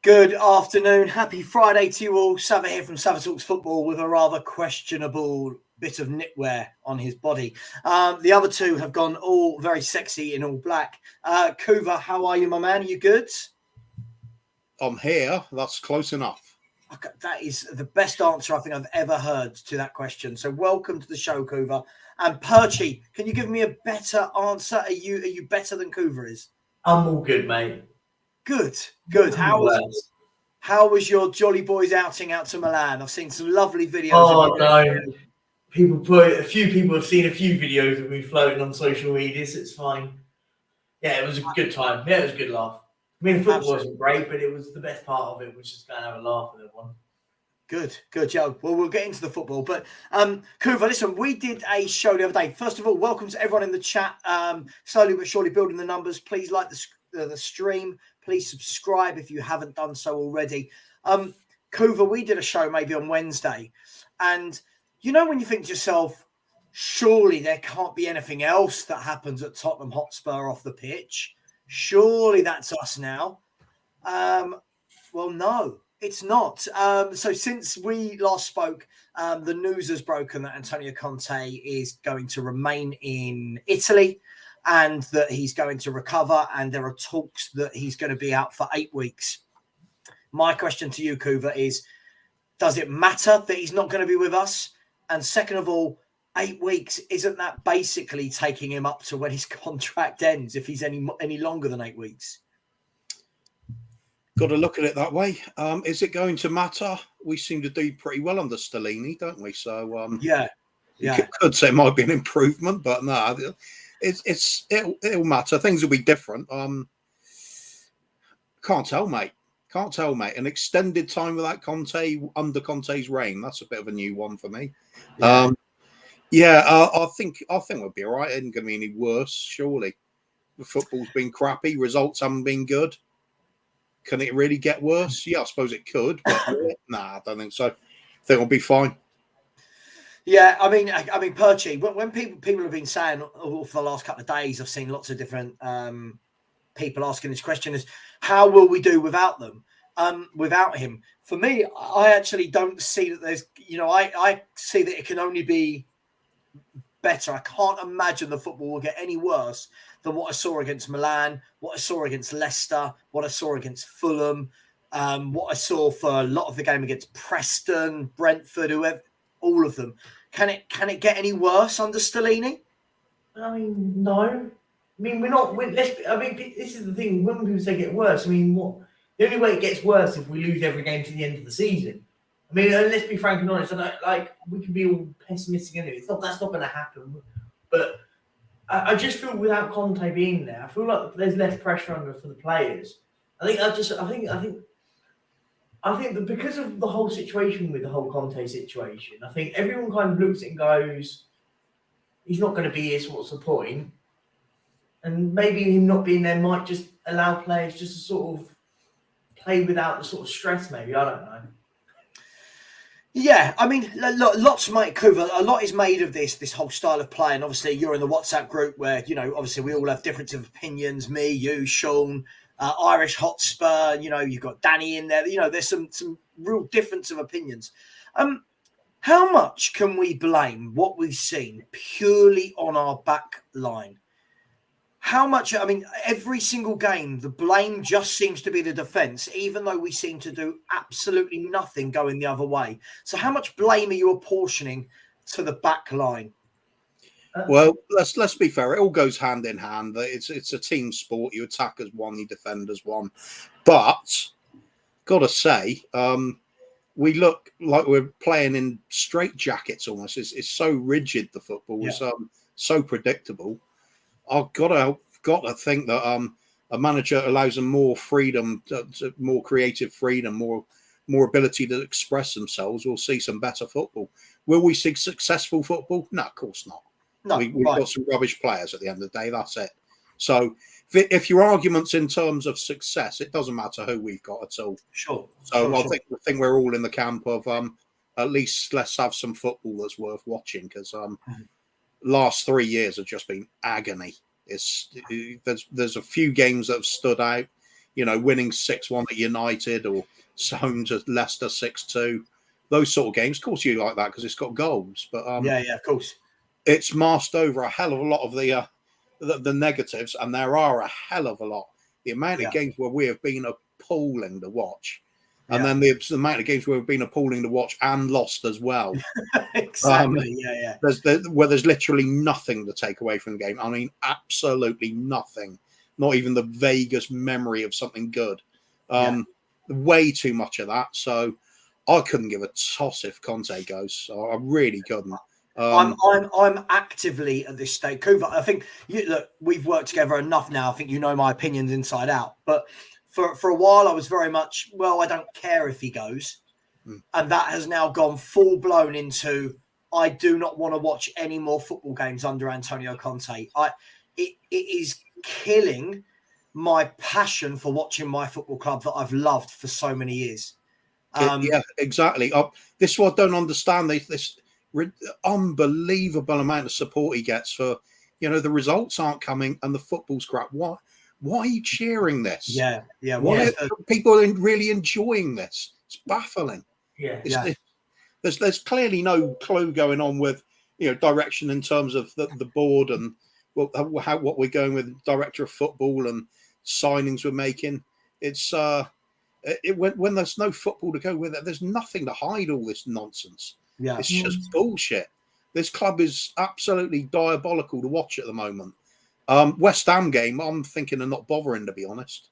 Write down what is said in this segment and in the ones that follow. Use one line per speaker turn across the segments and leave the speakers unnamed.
Good afternoon. Happy Friday to you all. Savva here from Savva Talks Football with a rather questionable bit of knitwear on his body. The other two have gone all very sexy in all black. Kuva, how are you, my man? Are you good?
I'm here. That's close enough.
Okay, that is the best answer I think I've ever heard to that question. So welcome to the show, Kuva. And Perchy, can you give me a better answer? Are you better than Kuva is?
I'm all good, mate.
Good. How was your Jolly Boys outing out to Milan? I've seen some lovely videos.
Oh, no. A few people have seen a few videos of me floating on social media, so it's fine. Yeah, it was a good time. Yeah, it was a good laugh. I mean, the football wasn't great, but it was the best part of it, was just going to have a laugh with everyone.
Good, yeah. Well, we'll get into the football. But, Kuva, listen, we did a show the other day. First of all, welcome to everyone in the chat. Slowly but surely building the numbers. Please like the stream. Please subscribe if you haven't done so already. Kuva, we did a show maybe on Wednesday. And you know when you think to yourself, surely there can't be anything else that happens at Tottenham Hotspur off the pitch. Surely that's us now. Well, no, it's not. So since we last spoke, the news has broken that Antonio Conte is going to remain in Italy and that he's going to recover, and there are talks that he's going to be out for 8 weeks. My question to you, Kuva, is does it matter that he's not going to be with us? And second of all, 8 weeks, isn't that basically taking him up to when his contract ends if he's any longer than 8 weeks?
Got to look at it that way. Is it going to matter? We seem to do pretty well under Stellini, don't we? So
yeah.
You could say it might be an improvement, but no, it'll matter. Things will be different. Can't tell, mate. An extended time without Conte under Conte's reign. That's a bit of a new one for me. I think we'll be all right. It isn't going to be any worse, surely. The football's been crappy. Results haven't been good. Can it really get worse? Yeah, I suppose it could, but I don't think so. I think we'll be fine.
Yeah, I mean, Perchy, when people have been saying for the last couple of days, I've seen lots of different people asking this question: is how will we do without them? Without him? For me, I actually don't see that there's, I see that it can only be better. I can't imagine the football will get any worse than what I saw against Milan, what I saw against Leicester, what I saw against Fulham, what I saw for a lot of the game against Preston, Brentford, whoever, all of them. Can it get any worse under Stellini?
I mean, no. I mean, this is the thing. When people say get worse, I mean, what? The only way it gets worse if we lose every game to the end of the season. I mean, let's be frank and honest. We can be all pessimistic anyway. That's not going to happen. But I just feel without Conte being there, I feel like there's less pressure on for the players. I think that because of the whole situation with the whole Conte situation, I think everyone kind of looks at it and goes, he's not going to be here, so what's the point? And maybe him not being there might just allow players just to sort of play without the sort of stress, maybe. I don't know.
Yeah, I mean, lots might cover. A lot is made of this whole style of play, and obviously you're in the WhatsApp group where obviously we all have different opinions. Me, you, Sean, Irish Hotspur. You've got Danny in there. There's some real difference of opinions. How much can we blame what we've seen purely on our back line? How much? I mean, every single game, the blame just seems to be the defence, even though we seem to do absolutely nothing going the other way. So how much blame are you apportioning to the back line?
Well, let's be fair. It all goes hand in hand. It's a team sport. You attack as one, you defend as one. But, got to say, we look like we're playing in straitjackets almost. It's so rigid, the football. It's so predictable. I've got to think that a manager allows them more freedom, more creative freedom, more ability to express themselves. We'll see some better football. Will we see successful football? No, of course not. No, we've got some rubbish players at the end of the day. That's it. So if your argument's in terms of success, it doesn't matter who we've got at all.
Sure.
So I think we're all in the camp of at least let's have some football that's worth watching, because last 3 years have just been agony. There's a few games that have stood out. winning 6-1 at United or home to Leicester 6-2. Those sort of games, of course, you like that because it's got goals. But
yeah, of course,
it's masked over a hell of a lot of the negatives, and there are a hell of a lot. The amount of games where we have been appalling to watch, and then the amount of games where we've been appalling to watch and lost as well.
Exactly.
There's literally nothing to take away from the game. I mean, absolutely nothing. Not even the vaguest memory of something good. Way too much of that. So I couldn't give a toss if Conte goes. I really couldn't.
I'm actively at this stage, Kuva. I think look, we've worked together enough now. I think you know my opinions inside out. But for a while, I was very much, well, I don't care if he goes, and that has now gone full blown into I do not want to watch any more football games under Antonio Conte. It is killing my passion for watching my football club that I've loved for so many years.
Yeah, exactly. This is what I don't understand. This unbelievable amount of support he gets for, the results aren't coming and the football's crap. Why are you cheering this?
Yeah.
Why are people really enjoying this? It's baffling. There's clearly no clue going on with direction in terms of the board and what we're going with, director of football and signings we're making. It's when there's no football to go with it, there's nothing to hide all this nonsense.
Yeah,
it's just bullshit. This club is absolutely diabolical to watch at the moment. West Ham game, I'm thinking of not bothering, to be honest.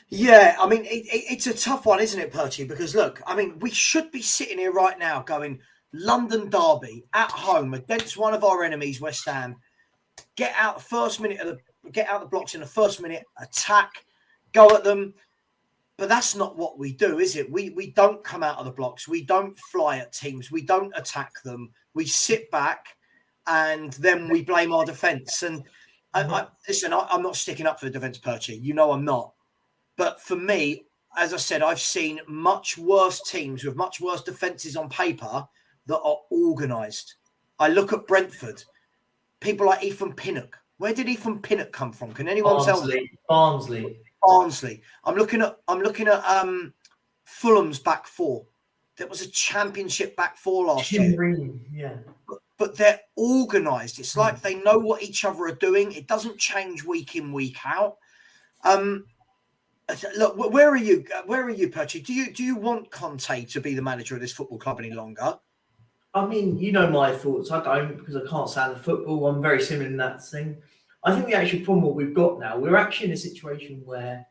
Yeah, I mean, it's a tough one, isn't it, Perchy? Because look, I mean, we should be sitting here right now going, London derby at home against one of our enemies, West Ham. Get out the blocks in the first minute, attack, go at them. But that's not what we do, is it? We don't come out of the blocks. We don't fly at teams. We don't attack them. We sit back and then we blame our defence. And listen, I'm not sticking up for the defence, Perchy. You know I'm not. But for me, as I said, I've seen much worse teams with much worse defences on paper that are organised. I look at Brentford, people like Ethan Pinnock. Where did Ethan Pinnock come from? Can anyone tell me?
Barnsley. I'm looking at Fulham's back four. There was a championship back four last year. Yeah.
But they're organised. It's like they know what each other are doing. It doesn't change week in, week out. Look, where are you? Where are you, Perchy? Do you want Conte to be the manager of this football club any longer?
I mean, you know my thoughts. I don't, because I can't stand the football. I'm very similar in that thing. I think the actual problem what we've got now, we're actually in a situation where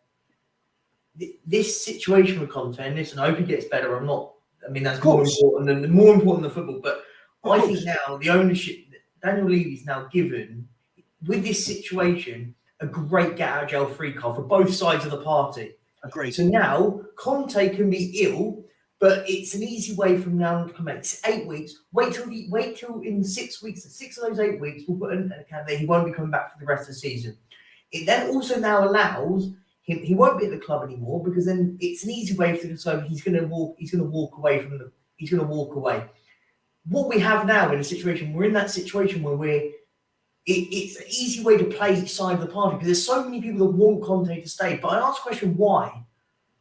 this situation with Conte, and listen, I hope he gets better. That's more important than football. But I think now the ownership that Daniel Levy's now given with this situation a great get out of jail free card for both sides of the party.
Agreed.
So now Conte can be ill, but it's an easy way from now to come back. It's 8 weeks. Wait till in 6 weeks. 6 of those 8 weeks, we'll put an account there. He won't be coming back for the rest of the season. It then also now allows him. He won't be at the club anymore because then it's an easy way for. So he's going to walk away from the. He's going to walk away. What we have now in a situation, we're in that situation where it's an easy way to play each side of the party because there's so many people that want Conte to stay. But I ask the question why.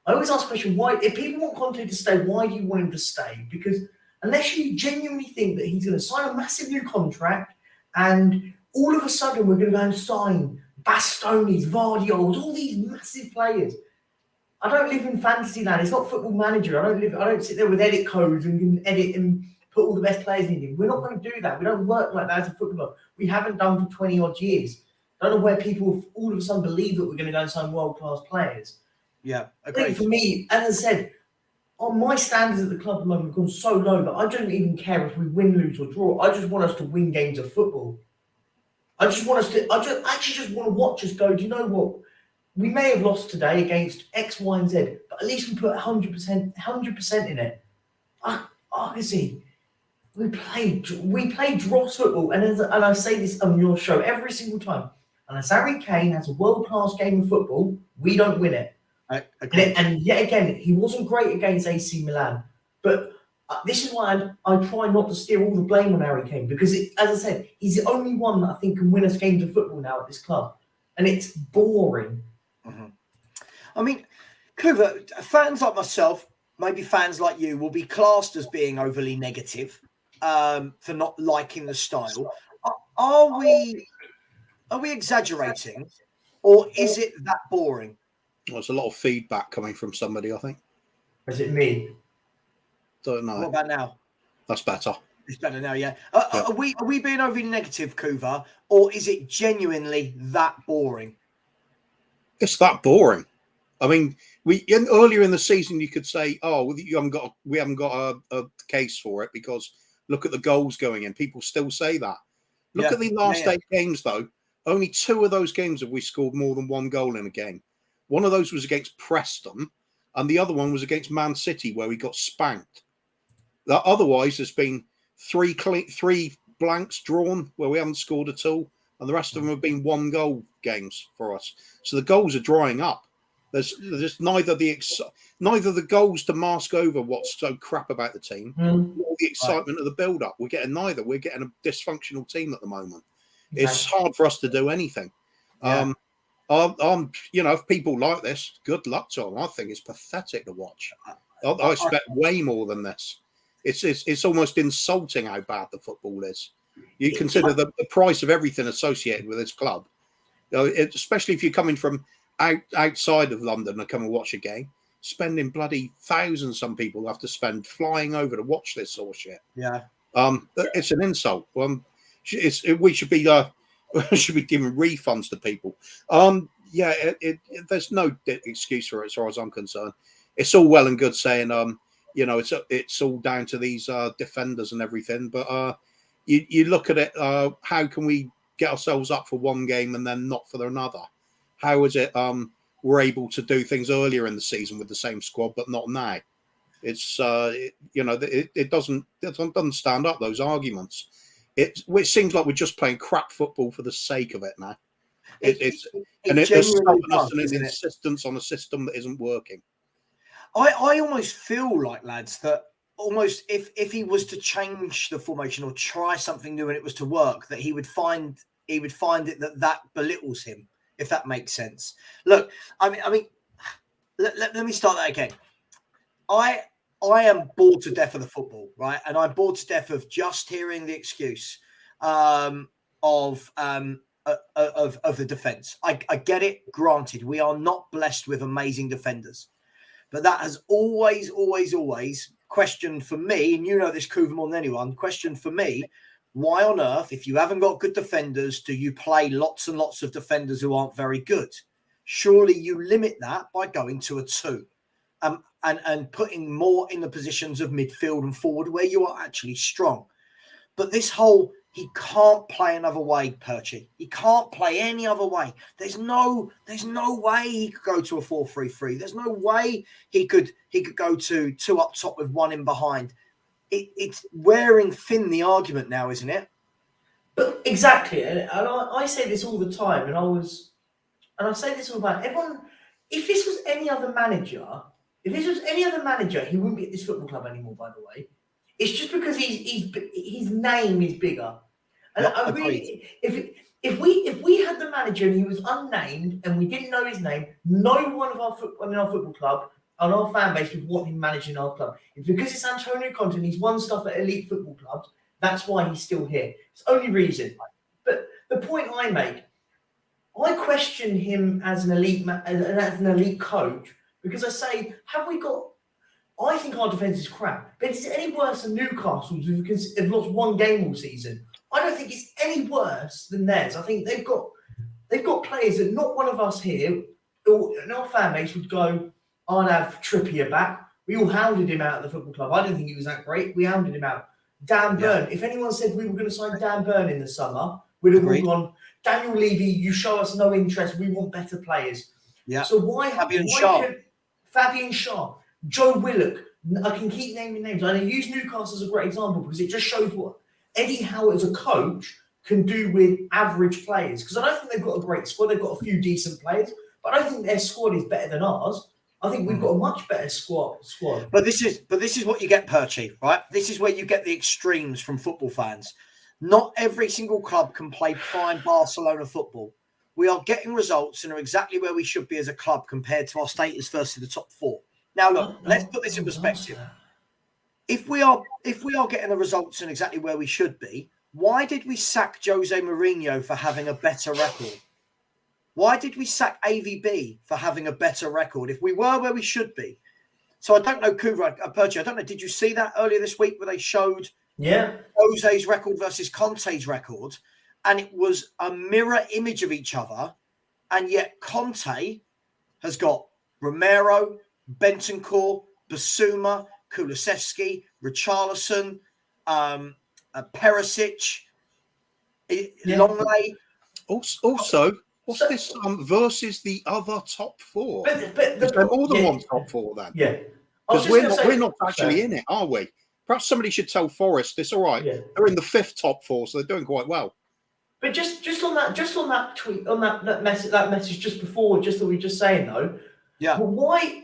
I always ask the question, why? If people want Conte to stay, why do you want him to stay? Because unless you genuinely think that he's going to sign a massive new contract and all of a sudden we're going to go and sign Bastonis, Vardiols, all these massive players. I don't live in fantasy land. It's not Football Manager. I don't sit there with edit codes and can edit and put all the best players in him. We're not going to do that. We don't work like that as a footballer. We haven't done for 20 odd years. I don't know where people all of a sudden believe that we're going to go and sign world-class players.
Yeah,
agreed. For me, as I said, on my standards at the club at the moment have gone so low that I don't even care if we win, lose, or draw. I just want us to win games of football. I just want to watch us go, do you know what? We may have lost today against X, Y, and Z, but at least we put 100% in it. Honestly, we played dross football, and I say this on your show every single time. Unless Harry Kane has a world-class game of football, we don't win it. And yet again, he wasn't great against AC Milan. But this is why I try not to steer all the blame on Harry Kane because, as I said, he's the only one that I think can win us games of football now at this club. And it's boring.
Mm-hmm. I mean, Kuva, fans like myself, maybe fans like you, will be classed as being overly negative for not liking the style. Are we exaggerating, or is it that boring?
Well, there's a lot of feedback coming from somebody, I think.
Is it me?
Don't know.
What about now?
That's better.
It's better now, yeah.
Yeah.
Are we being overly negative, Kuva, or is it genuinely that boring?
It's that boring. I mean, earlier in the season you could say, "Oh, we haven't got a case for it because look at the goals going in." People still say that. Look at the last 8 games, though. Only 2 of those games have we scored more than 1 goal in a game. One of those was against Preston, and the other one was against Man City, where we got spanked. Otherwise, there's been 3 blanks drawn where we haven't scored at all, and the rest of them have been 1 goal games for us. So the goals are drying up. There's neither the goals to mask over what's so crap about the team, or the excitement of the build-up. We're getting neither. We're getting a dysfunctional team at the moment. Okay. It's hard for us to do anything. Yeah. If people like this, good luck to them. I think it's pathetic to watch. I expect way more than this. It's almost insulting how bad the football is. You consider the price of everything associated with this club, especially if you're coming from outside of London and come and watch a game, spending bloody thousands. Some people have to spend flying over to watch this sort of shit.
Yeah.
It's an insult. We should be giving refunds to people. There's no excuse for it as far as I'm concerned. It's all well and good saying, it's all down to these defenders and everything, but you look at it. How can we get ourselves up for one game and then not for another? How is it we're able to do things earlier in the season with the same squad, but not now? It's it doesn't stand up, those arguments. It seems like we're just playing crap football for the sake of it now. There's stubbornness and an insistence on a system that isn't working.
I almost feel like, lads, that almost if he was to change the formation or try something new and it was to work, that he would find it that belittles him, if that makes sense. Look, I mean, let me start that again. I am bored to death of the football, right? And I'm bored to death of just hearing the excuse of the defence. I get it. Granted, we are not blessed with amazing defenders, but that has always questioned for me, and you know this, Kuva, more than anyone, questioned for me, why on earth, if you haven't got good defenders, do you play lots and lots of defenders who aren't very good? Surely you limit that by going to a 2 and putting more in the positions of midfield and forward where you are actually strong. But this whole, he can't play another way, Perchy. He can't play any other way. There's no way he could go to a 4-3-3. There's no way he could go to 2 up top with 1 in behind. It's wearing thin, the argument now, isn't it?
But exactly, and I say this all the time, and I say this all about everyone. If this was any other manager, he wouldn't be at this football club anymore. By the way, it's just because his name is bigger. And I really, if we had the manager and he was unnamed and we didn't know his name, no one of our football club and our fan base would want him managing our club. It's because it's Antonio Conte and he's won stuff at elite football clubs. That's why he's still here. It's the only reason. But the point I make, I question him as an elite coach because I say, I think our defence is crap. But is it any worse than Newcastle's who have lost 1 game all season? I don't think it's any worse than theirs. I think they've got players that not one of us here, in our fan base, would go, I'd have Trippier back. We all hounded him out of the football club. I didn't think he was that great. We hounded him out. Dan Burn. If anyone said we were going to sign Dan Burn in the summer, we'd have all gone, Daniel Levy, you show us no interest. We want better players. Yeah. So Fabian Shaw, Joe Willock. I can keep naming names. I use Newcastle as a great example because it just shows what Eddie Howe as a coach can do with average players. Because I don't think they've got a great squad. They've got a few decent players, but I don't think their squad is better than ours. I think we've got a much better squad.
But this is what you get, Perchy, right? This is where you get the extremes from football fans. Not every single club can play prime Barcelona football. we are getting results and are exactly where we should be as a club compared to our status versus the top 4. Now, look, let's put this in perspective. If we are getting the results and exactly where we should be, why did we sack Jose Mourinho for having a better record? Why did we sack AVB for having a better record if we were where we should be? So I don't know, Perchi, I don't know, did you see that earlier this week where they showed Jose's record versus Conte's record? And it was a mirror image of each other. And yet Conte has got Romero, Bentancur, Basuma, Kulusevski, Richarlison, Perisic, Longley.
Also, what's this versus the other top 4?
But
Is there more than one top 4 then?
Yeah.
Because we're not actually in it, are we? Perhaps somebody should tell Forest it's all right. Yeah. They're in the 5th top 4, so they're doing quite well.
But just on that tweet, on that message just before, just that we were just saying though.
Yeah.
Well,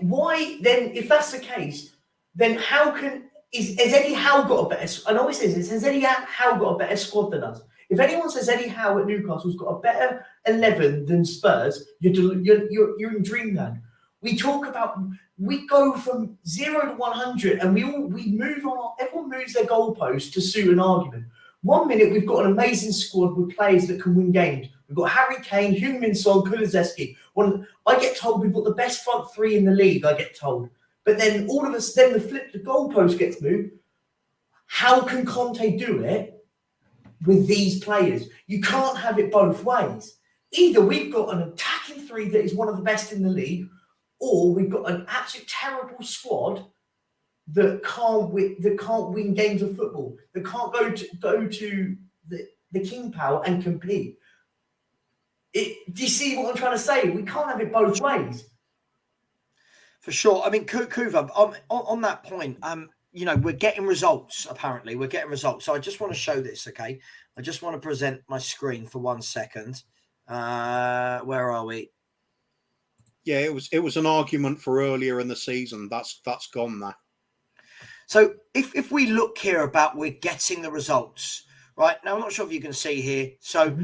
why then? If that's the case, then how can has Eddie Howe got a better? I know it says this. Has Eddie Howe got a better squad than us? If anyone says Eddie Howe at Newcastle's got a better 11 than Spurs, you're in dreamland. We talk about we go from 0 to 100, and we move on. Everyone moves their goalposts to suit an argument. 1 minute we've got an amazing squad with players that can win games. We've got Harry Kane, Heung-min Son, Kulusevski. I get told we've got the best front 3 in the league. I get told, but then all of a sudden the goalpost gets moved. How can Conte do it with these players? You can't have it both ways. Either we've got an attacking 3 that is one of the best in the league, or we've got an absolute terrible squad that can't win games of football, that can't go to the King Power and compete. Do you see what I'm trying to say? We can't have it both ways.
For sure. I mean, Kuva, on that point, we're getting results, apparently. We're getting results. So I just want to show this, okay? I just want to present my screen for 1 second. Where are we?
Yeah, it was an argument for earlier in the season. That's gone now.
So if we look here about we're getting the results, right? Now, I'm not sure if you can see here. So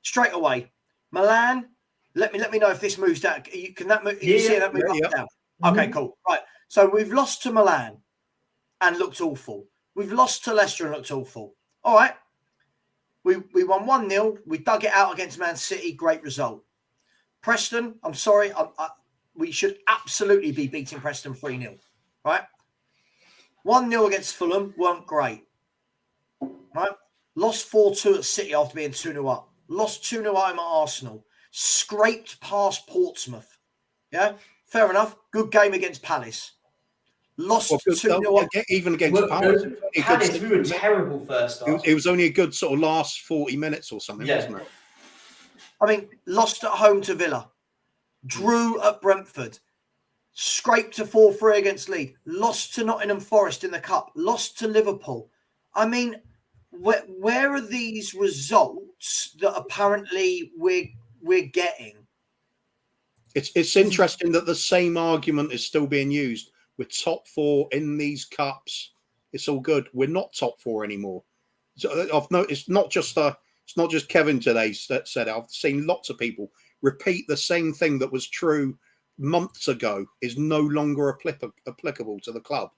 straight away, Milan, let me know if this moves down. Can that move? You see that move up down? Okay, cool. Right. So we've lost to Milan and looked awful. We've lost to Leicester and looked awful. All right. We won 1-0. We dug it out against Man City. Great result. Preston, I'm sorry. We should absolutely be beating Preston 3-0. Right. 1-0 against Fulham, weren't great. Right? Lost 4-2 at City after being 2-0 up. Lost 2-0 at home at Arsenal. Scraped past Portsmouth. Yeah? Fair enough. Good game against Palace. Lost 2-0
even against Palace.
Palace, we were terrible first half.
It was only a good sort of last 40 minutes or something, wasn't it?
I mean, lost at home to Villa. Drew at Brentford. Scraped to 4-3 against Leeds. Lost to Nottingham Forest in the Cup. Lost to Liverpool. I mean, where are these results that apparently we're getting?
It's interesting that the same argument is still being used. We're top 4 in these cups. It's all good. We're not top 4 anymore. So I've noticed it's not just Kevin today that said it. I've seen lots of people repeat the same thing that was true months ago is no longer applicable to the club.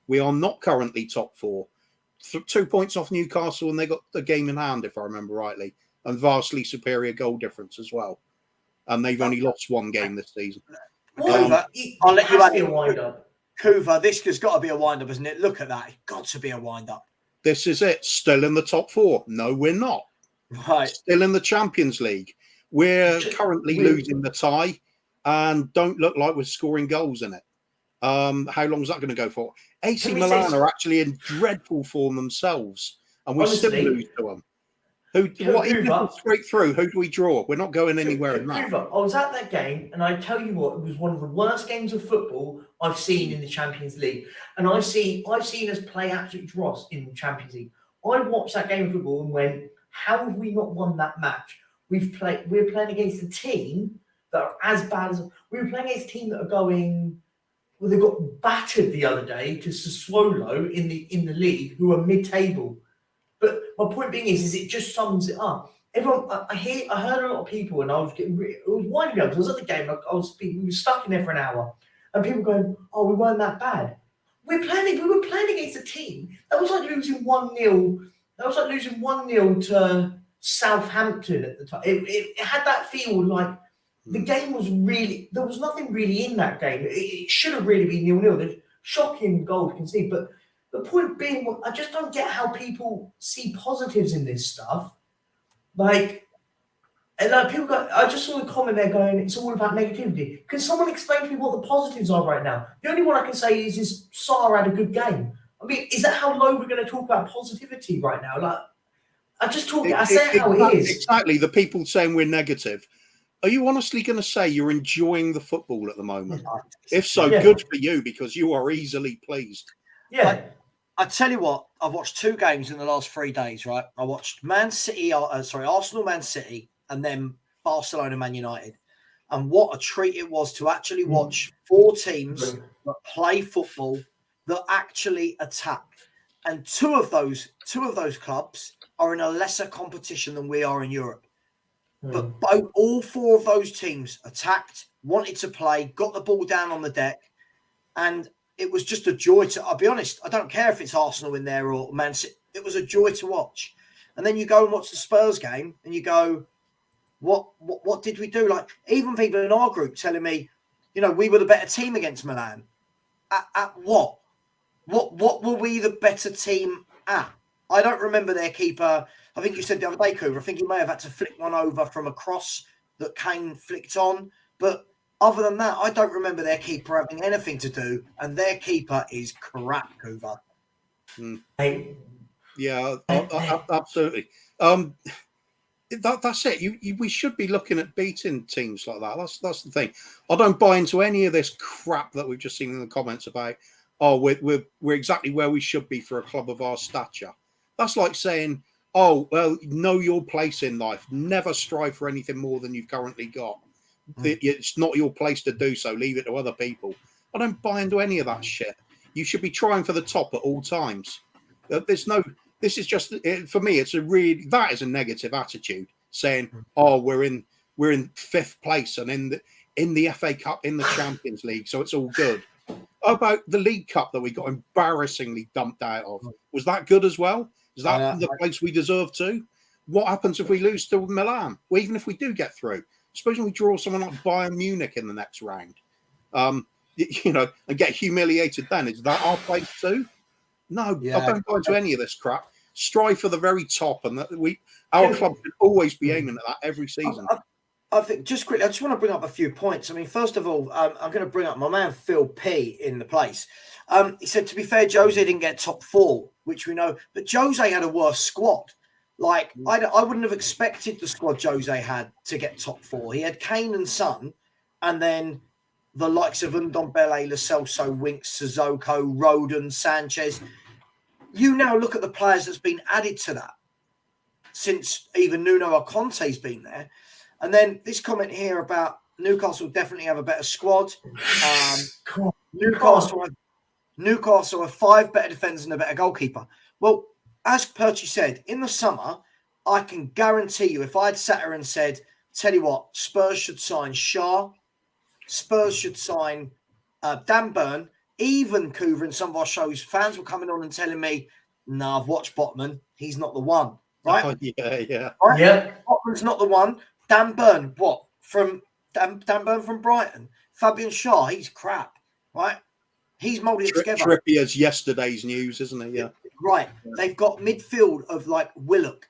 We are not currently top 4. 2 points off Newcastle, and they got the game in hand, if I remember rightly, and vastly superior goal difference as well. And they've only lost 1 game this season.
Kuva, I'll let you add a wind up. Kuva, this has got to be a wind up, isn't it? Look at that. It's got to be a wind up.
This is it. Still in the top 4. No, we're not.
Right.
Still in the Champions League. We're currently losing the tie and don't look like we're scoring goals in it. How long is that going to go for? AC Milan are actually in dreadful form themselves, and we still lose to them. Straight through? Who do we draw? We're not going anywhere in that.
I was at that game, and I tell you what, it was one of the worst games of football I've seen in the Champions League. And I've seen us play absolute dross in the Champions League. I watched that game of football and went, how have we not won that match? We're playing against a team that are as bad as we were playing against a team that are going. Well, they got battered the other day to Sassuolo in the league, who are mid-table. But my point being is it just sums it up. everyone, I heard a lot of people, and I was getting, it was winding me up. I was at the game, we were stuck in there for an hour, and people going, "Oh, we weren't that bad." We were playing against a team that was like losing 1-0. That was like losing 1-0 to Southampton at the time. It had that feel like the game was really, there was nothing really in that game. It should have really been 0-0. There's shocking goal to concede, but the point being, I just don't get how people see positives in this stuff. Like people go, I just saw a comment there going, it's all about negativity. Can someone explain to me what the positives are right now? The only one I can say is Sarr had a good game. I mean, is that how low we're going to talk about positivity right now? Like, I say it how it is.
Exactly. The people saying we're negative. Are you honestly going to say you're enjoying the football at the moment? If so, good for you, because you are easily pleased.
Yeah.
I tell you what, I've watched 2 games in the last 3 days, right? I watched Arsenal, Man City, and then Barcelona, Man United. And what a treat it was to actually watch 4 teams that play football, that actually attack. And two of those clubs are in a lesser competition than we are in Europe. But all 4 of those teams attacked, wanted to play, got the ball down on the deck, and it was just a joy to. I'll be honest, I don't care if it's Arsenal in there or Man City. It was a joy to watch. And then you go and watch the Spurs game, and you go, "What did we do?" Like, even people in our group telling me, we were the better team against Milan. At what? What were we the better team at? I don't remember their keeper. I think you said the other day, Cooper, I think he may have had to flick one over from a cross that Kane flicked on. But other than that, I don't remember their keeper having anything to do. And their keeper is crap, Cooper.
Yeah, absolutely. That's it. We should be looking at beating teams like that. That's the thing. I don't buy into any of this crap that we've just seen in the comments about, oh, we're exactly where we should be for a club of our stature. That's like saying, oh, well, know your place in life. Never strive for anything more than you've currently got. It's not your place to do so. Leave it to other people. I don't buy into any of that shit. You should be trying for the top at all times. This is just, for me, that is a negative attitude, saying, oh, we're in 5th place and in the FA Cup, in the Champions League, so it's all good. How about the League Cup that we got embarrassingly dumped out of? Was that good as well? Is that the place we deserve to? What happens if we lose to Milan? Well, even if we do get through, supposing we draw someone like Bayern Munich in the next round, and get humiliated then, is that our place too? No, I don't go into any of this crap. Strive for the very top, and our club should always be aiming at that every season.
I think just quickly, I just want to bring up a few points. I mean, first of all, I'm going to bring up my man Phil P in the place. He said, to be fair, Jose didn't get top 4, which we know, but Jose had a worse squad. Like, I wouldn't have expected the squad Jose had to get top 4. He had Kane and Son, and then the likes of Ndombele, Lo Celso, Winks, Sissoko, Rodon, Sanchez. You now look at the players that's been added to that since even Nuno or Conte's been there. And then this comment here about Newcastle definitely have a better squad. Newcastle have 5 better defenders and a better goalkeeper. Well, as Perchy said, in the summer, I can guarantee you, if I'd sat here and said, tell you what, Spurs should sign Shah, Spurs should sign Dan Burn, even Coover in some of our shows, fans were coming on and telling me, no, I've watched Botman. He's not the one. Right?
Oh, yeah.
Right? Yeah. Botman's not the one. Dan Burn, what? From Dan Burn from Brighton. Fabian Shah, he's crap. Right? He's moulded it together.
Trippier's yesterday's news, isn't he? Yeah.
Right. They've got midfield of like Willock,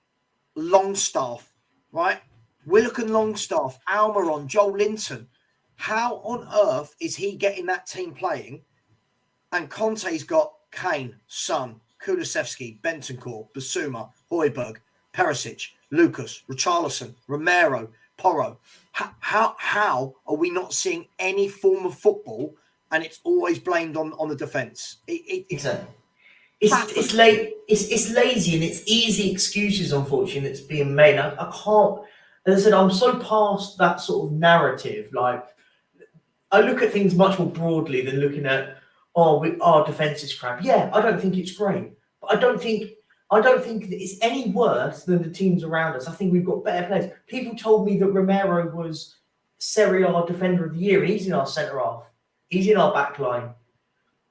Longstaff, right? Willock and Longstaff, Almiron, Joel Linton. How on earth is he getting that team playing? And Conte's got Kane, Son, Kulusevski, Bentancur, Basuma, Højbjerg, Perisic, Lucas, Richarlison, Romero, Porro. How are we not seeing any form of football? And it's always blamed on the defence.
Exactly. It's lazy and it's easy excuses, unfortunately, that's being made. I can't, as I said, I'm so past that sort of narrative. Like, I look at things much more broadly than looking at, our defence is crap. Yeah, I don't think it's great. But I I don't think that it's any worse than the teams around us. I think we've got better players. People told me that Romero was Serie A Defender of the Year, and he's in our centre half. He's in our back line.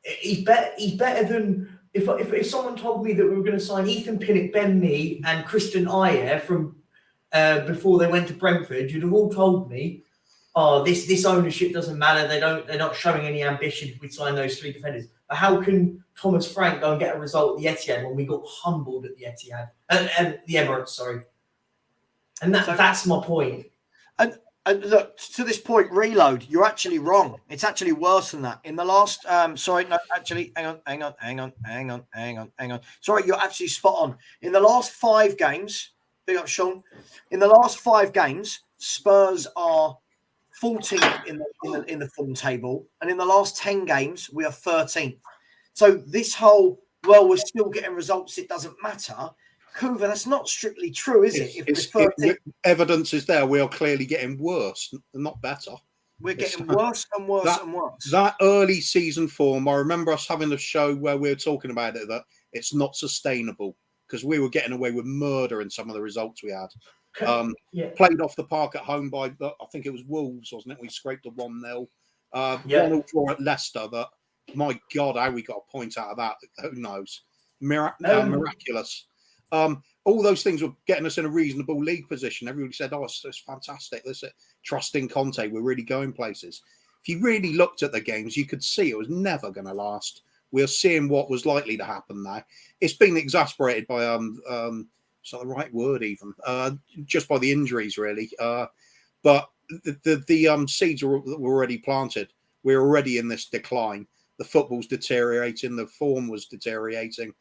He's better than if someone told me that we were going to sign Ethan Pinnock, Ben Mee, and Christian Ayer from before they went to Brentford. You'd have all told me, "Oh, this ownership doesn't matter. They're not showing any ambition if we sign those 3 defenders." But how can Thomas Frank go and get a result at the Etihad when we got humbled at the Etihad and the Emirates? Sorry, and that's my point.
And look, to this point, Reload, you're actually wrong. It's actually worse than that. In the last, hang on. Sorry, you're actually spot on. In the last 5 games, big up Sean. In the last 5 games, Spurs are 14th in the form table, and in the last 10 games, we are 13th. So this whole, well, we're still getting results, it doesn't matter. Kuva, that's not strictly true, is it?
Evidence is there. We are clearly getting worse, not better.
We're getting worse and worse and worse.
That early season form, I remember us having a show where we were talking about it, that it's not sustainable because we were getting away with murder in some of the results we had. Played off the park at home by, I think it was Wolves, wasn't it? We scraped a 1-0. 1-0 draw at Leicester. That, my God, how we got a point out of that, who knows? Miraculous. All those things were getting us in a reasonable league position. Everybody said, "Oh, it's fantastic. This is trusting Conte. We're really going places." If you really looked at the games, you could see it was never going to last. We're seeing what was likely to happen now. It's been exasperated by it's not the right word even, just by the injuries really. But the seeds were already planted. We're already in this decline. The football's deteriorating. The form was deteriorating.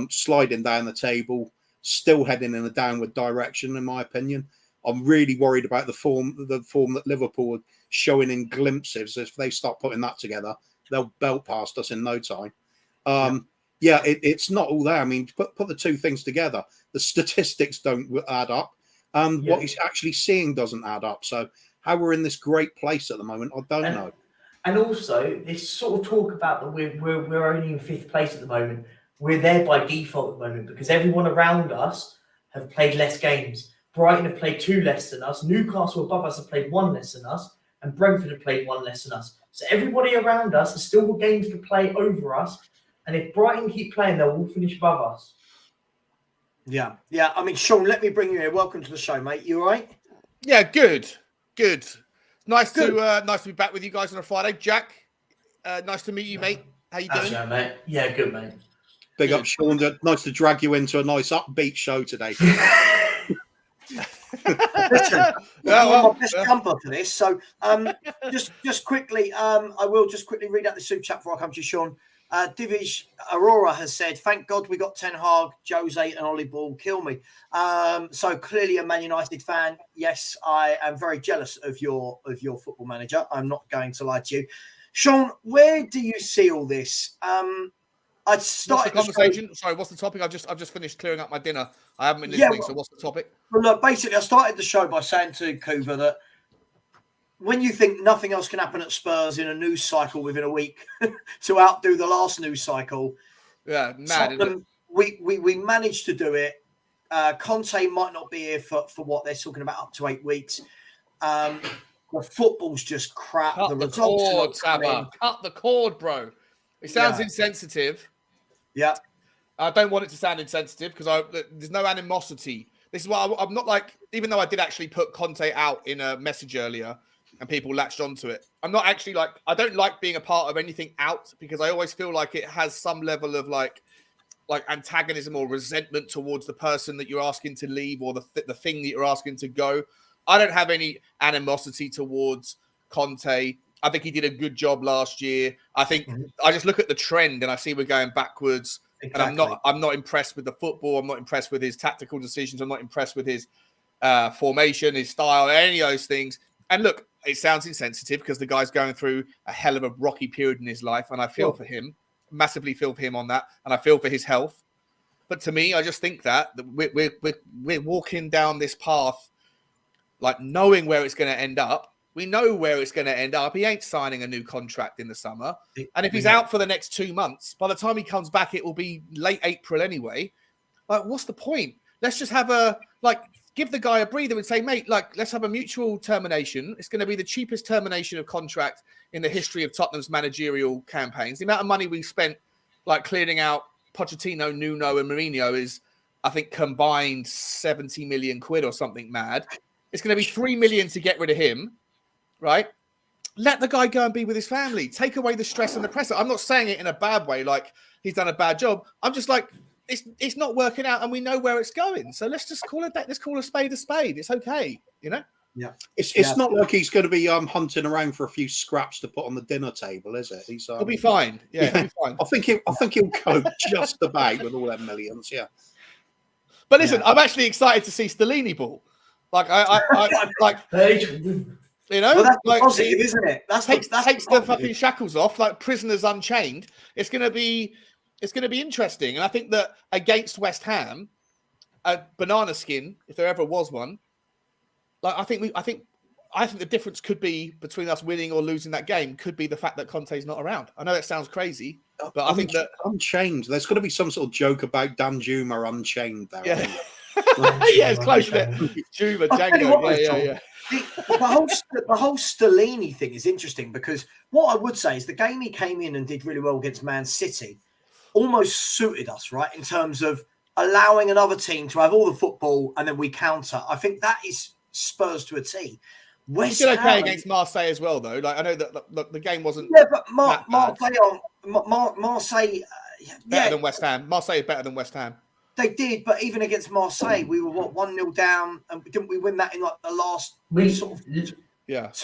Sliding down the table, still heading in a downward direction, in my opinion. I'm really worried about the form that Liverpool are showing in glimpses. If they start putting that together, they'll belt past us in no time. It's not all there. I mean, put the 2 things together. The statistics don't add up, and what he's actually seeing doesn't add up. So how we're in this great place at the moment, I don't know.
And also, this sort of talk about that we're only in 5th place at the moment. We're there by default at the moment because everyone around us have played less games. Brighton have played 2 less than us. Newcastle above us have played 1 less than us. And Brentford have played 1 less than us. So everybody around us has still got games to play over us. And if Brighton keep playing, they'll all finish above us.
Yeah. I mean, Sean, let me bring you here. Welcome to the show, mate. You all right?
Yeah, good. Nice to be back with you guys on a Friday. Jack, nice to meet you, mate. How you doing?
Right, mate. Yeah, good, mate.
Big up, Sean. Nice to drag you into a nice upbeat show today.
Listen, I'm my best jumper for this. So just quickly, I will just quickly read out the super chat before I come to you, Sean. Divish Aurora has said, "Thank God we got Ten Hag, Jose, and Ollie Ball. Kill me." So clearly a Man United fan. Yes, I am very jealous of your football manager. I'm not going to lie to you, Sean. Where do you see all this? I started
what's the conversation. Sorry, what's the topic? I've just finished clearing up my dinner. I haven't been listening. So what's the topic?
Well, look, basically, I started the show by saying to Kuva that when you think nothing else can happen at Spurs in a news cycle within a week to outdo the last news cycle, we managed to do it. Conte might not be here for what they're talking about up to 8 weeks. The football's just crap.
Cut the cord, Savva. Cut the cord, bro. It sounds insensitive.
Yeah.
I don't want it to sound insensitive because there's no animosity. This is why I'm not like, even though I did actually put Conte out in a message earlier and people latched onto it, I'm not actually like, I don't like being a part of anything out because I always feel like it has some level of like antagonism or resentment towards the person that you're asking to leave or the thing that you're asking to go. I don't have any animosity towards Conte. I think he did a good job last year. I think I just look at the trend and I see we're going backwards. Exactly. And I'm not impressed with the football. I'm not impressed with his tactical decisions. I'm not impressed with his formation, his style, any of those things. And look, it sounds insensitive because the guy's going through a hell of a rocky period in his life, and I feel for him, massively feel for him on that, and I feel for his health. But to me, I just think that we're walking down this path, like knowing where it's going to end up. We know where it's going to end up. He ain't signing a new contract in the summer. And if he's out for the next 2 months, by the time he comes back, it will be late April anyway. Like, what's the point? Let's just have give the guy a breather and say, mate, let's have a mutual termination. It's going to be the cheapest termination of contract in the history of Tottenham's managerial campaigns. The amount of money we spent, clearing out Pochettino, Nuno, and Mourinho is, I think, combined 70 million quid or something mad. It's going to be 3 million to get rid of him, right? Let the guy go and be with his family. Take away the stress and the pressure. I'm not saying it in a bad way, like he's done a bad job. I'm just like, it's not working out, and we know where it's going. So let's just call it that. Let's call a spade a spade. It's okay, you know.
Yeah, it's not like he's going to be hunting around for a few scraps to put on the dinner table, is it?
He'll be fine. Yeah, he'll be fine.
I think he'll cope just about with all them millions. Yeah.
But listen, I'm actually excited to see Stellini ball. You know,
well, that's positive, isn't it? That takes
the fucking shackles off, like prisoners unchained. It's going to be interesting, and I think that against West Ham, a banana skin, if there ever was one, I think the difference could be between us winning or losing that game could be the fact that Conte's not around. I know that sounds crazy, but I think that
Unchained. There's got to be some sort of joke about Dan Juma Unchained there.
Yeah, yeah, it's close to it. Juma, Django, yeah.
The whole Stellini thing is interesting because what I would say is the game he came in and did really well against Man City almost suited us, right? In terms of allowing another team to have all the football and then we counter. I think that is Spurs to a T.
He did okay against Marseille as well, though. I know that the game wasn't.
Yeah, but Marseille,
better than West Ham. Marseille is better than West Ham.
They did, but even against Marseille, we were 1-0 down, and didn't we win that in the last 2 minutes?
Last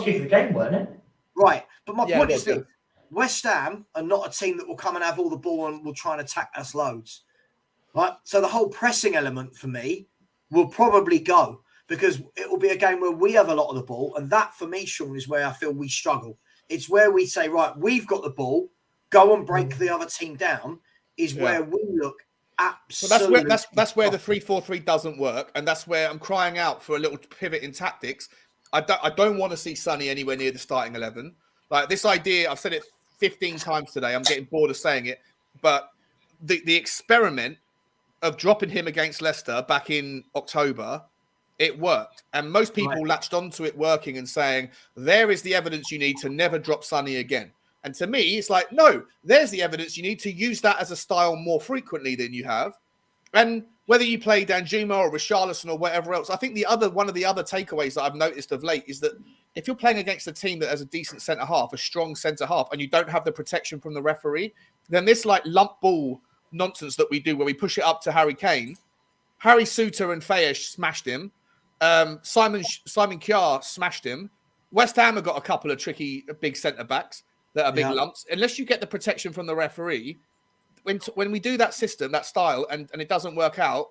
kick of the game, weren't it?
Right, but my point is that West Ham are not a team that will come and have all the ball and will try and attack us loads, right? So the whole pressing element for me will probably go because it will be a game where we have a lot of the ball, and that for me, Sean, is where I feel we struggle. It's where we say, right, we've got the ball, go and break the other team down. Is where we look absolutely.
So that's where the 3-4-3 doesn't work, and that's where I'm crying out for a little pivot in tactics. I don't want to see Sonny anywhere near the starting 11. Like this idea, I've said it 15 times today. I'm getting bored of saying it, but the experiment of dropping him against Leicester back in October, it worked, and most people latched onto it working and saying there is the evidence you need to never drop Sonny again. And to me, it's like, no, there's the evidence. You need to use that as a style more frequently than you have. And whether you play Danjuma or Richarlison or whatever else, I think one of the other takeaways that I've noticed of late is that if you're playing against a team that has a decent centre-half, a strong centre-half, and you don't have the protection from the referee, then this lump ball nonsense that we do where we push it up to Harry Kane, Harry Souttar and Fayesh smashed him. Simon Kjaer smashed him. West Ham have got a couple of tricky big centre-backs that are big lumps. Unless you get the protection from the referee, when we do that system, that style, and it doesn't work out,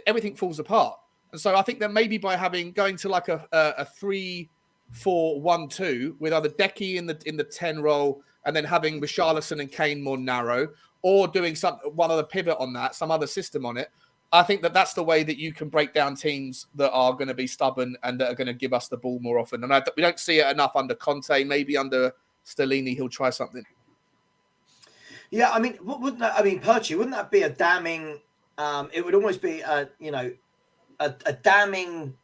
everything falls apart. And so I think that maybe by going to like a 3-4-1-2 with either Decky in the 10 role and then having Richarlison and Kane more narrow, or doing one other pivot on that, some other system on it, I think that that's the way that you can break down teams that are going to be stubborn and that are going to give us the ball more often. And we don't see it enough under Conte, maybe under Stellini, he'll try something.
Yeah, I mean, Percy, wouldn't that be a damning? It would almost be a damning.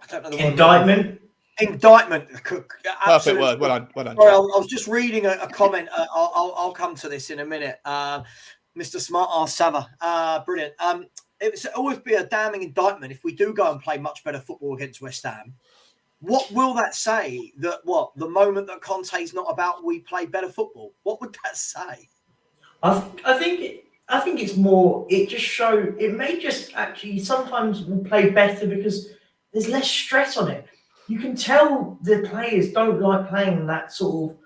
I don't know the
indictment.
Indictment.
Perfect word. Well done.
Sorry, I was just reading a comment. I'll come to this in a minute. Mr. Smart ass Savva. Brilliant. It would always be a damning indictment if we do go and play much better football against West Ham. What will that say? That the moment that Conte's not about, we play better football. What would that say?
I think it's more. It just show. It may just actually sometimes we'll play better because there's less stress on it. You can tell the players don't like playing that sort of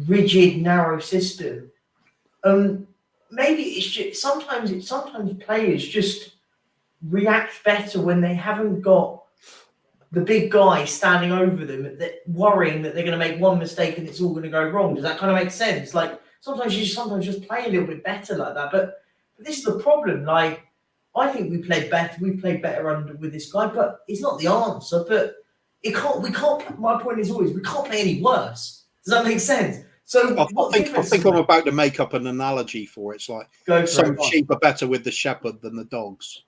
rigid, narrow system. Maybe it's just sometimes players just react better when they haven't got the big guy standing over them, worrying that they're going to make one mistake and it's all going to go wrong. Does that kind of make sense? Like sometimes you just play a little bit better like that. But this is the problem. Like I think we played better. We played better with this guy, but it's not the answer. But we can't. My point is always we can't play any worse. Does that make sense? So
I think I'm about to make up an analogy for it. It's like some sheep are better with the shepherd than the dogs.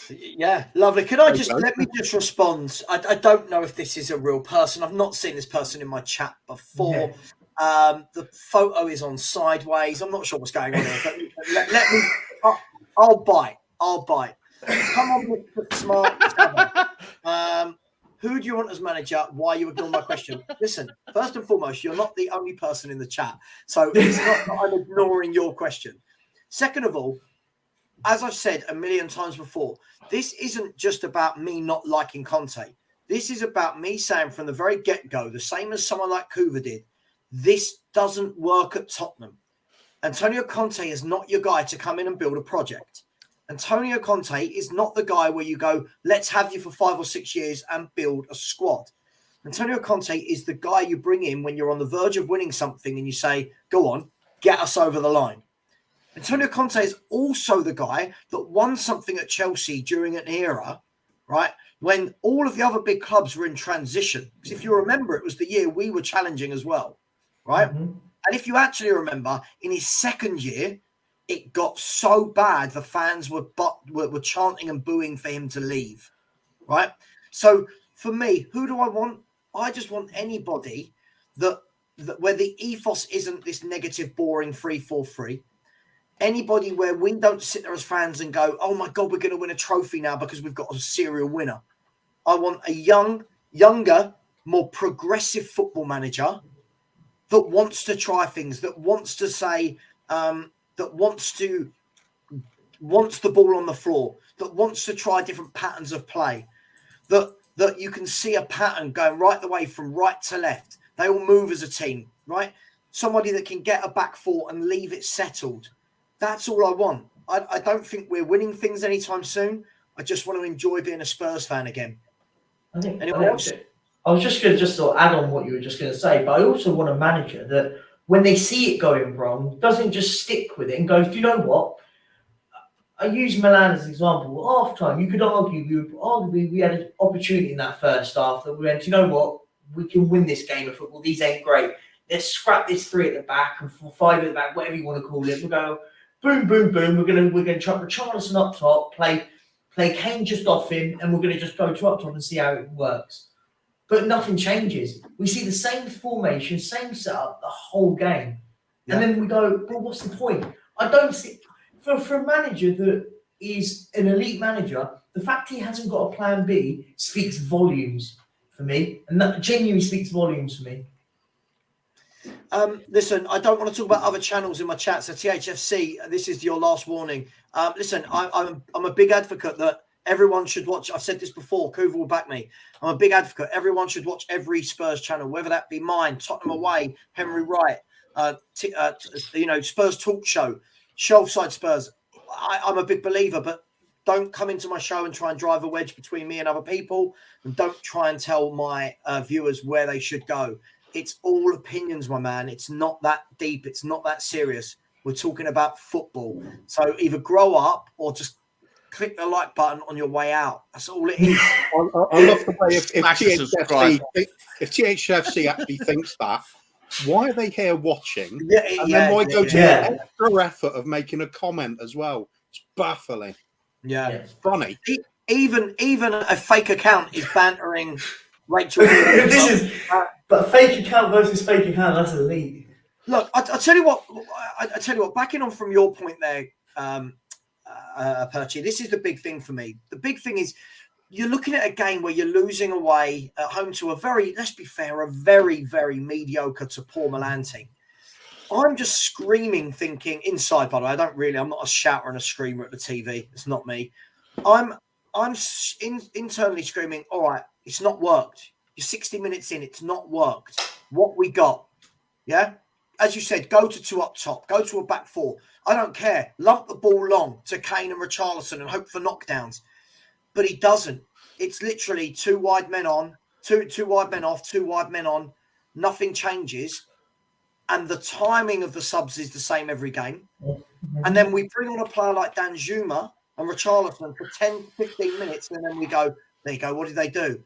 Yeah, lovely. Can I just let me just respond? I don't know if this is a real person. I've not seen this person in my chat before. The photo is on sideways. I'm not sure what's going on here, but let me. I'll bite. Come on, Mr. Smart. Who do you want as manager? Why you ignore my question? Listen, first and foremost, you're not the only person in the chat, so it's not that I'm ignoring your question. Second of all, as I've said a million times before, this isn't just about me not liking Conte. This is about me saying from the very get-go, the same as someone like Kuva did, this doesn't work at Tottenham. Antonio Conte is not your guy to come in and build a project. Antonio Conte is not the guy where you go, let's have you for 5 or 6 years and build a squad. Antonio Conte is the guy you bring in when you're on the verge of winning something and you say, go on, get us over the line. Antonio Conte is also the guy that won something at Chelsea during an era, right, when all of the other big clubs were in transition. Because if you remember, it was the year we were challenging as well, right? And if you actually remember, in his second year, it got so bad the fans were chanting and booing for him to leave, right? So for me, who do I want? I just want anybody that where the ethos isn't this negative, boring 3-4-3. Anybody where we don't sit there as fans and go, oh my God, we're going to win a trophy now because we've got a serial winner. I want a younger, more progressive football manager that wants to try things, that wants to say, that wants the ball on the floor, that wants to try different patterns of play, that you can see a pattern going right the way from right to left. They all move as a team, right? Somebody that can get a back four and leave it settled. That's all I want. I don't think we're winning things anytime soon. I just want to enjoy being a Spurs fan again. Anyone else?
I was just going to sort of add on what you were just going to say, but I also want a manager that when they see it going wrong, doesn't just stick with it and goes, do you know what? I use Milan as an example. Half time, you could argue we had an opportunity in that first half that we went, do you know what? We can win this game of football. These ain't great. Let's scrap this 3 at the back and 5 at the back, whatever you want to call it. We'll go boom, boom, boom. We're gonna try Richarlison up top, play Kane just off him, and we're gonna just go to up top and see how it works. But nothing changes. We see the same formation, same setup the whole game. And then we go, well, what's the point? I don't see for a manager that is an elite manager, the fact he hasn't got a plan B speaks volumes for me. And that genuinely speaks volumes for me.
Listen, I don't want to talk about other channels in my chat. So THFC, this is your last warning. Listen, I'm a big advocate that everyone should watch. I've said this before. Kuva will back me. I'm a big advocate. Everyone should watch every Spurs channel, whether that be mine, Tottenham Away, Henry Wright, Spurs Talk Show, Shelfside Spurs. I'm a big believer, but don't come into my show and try and drive a wedge between me and other people, and don't try and tell my viewers where they should go. It's all opinions, my man. It's not that deep. It's not that serious. We're talking about football. So either grow up or just click the like button on your way out. That's all it is.
I love the way if THFC actually thinks that, why are they here watching? Then why go to the extra effort of making a comment as well? It's baffling.
Yeah.
It's funny.
Even a fake account is bantering Rachel.
But fake account versus fake account, that's elite.
Look, I tell you what. I tell you what. Backing on from your point there, Perchi. This is the big thing for me. The big thing is you're looking at a game where you're losing away at home to a very, let's be fair, a very, very mediocre to poor Milan team. I'm just screaming, thinking inside. By the way, I'm not a shouter and a screamer at the TV. It's not me. I'm internally screaming. All right, it's not worked. You're 60 minutes in. It's not worked. What we got? Yeah. As you said, go to 2 up top. Go to a back 4. I don't care. Lump the ball long to Kane and Richarlison and hope for knockdowns. But he doesn't. It's literally 2 wide men on, two wide men off, 2 wide men on. Nothing changes. And the timing of the subs is the same every game. And then we bring on a player like Danjuma and Richarlison for 10, 15 minutes. And then we go, there you go. What did they do?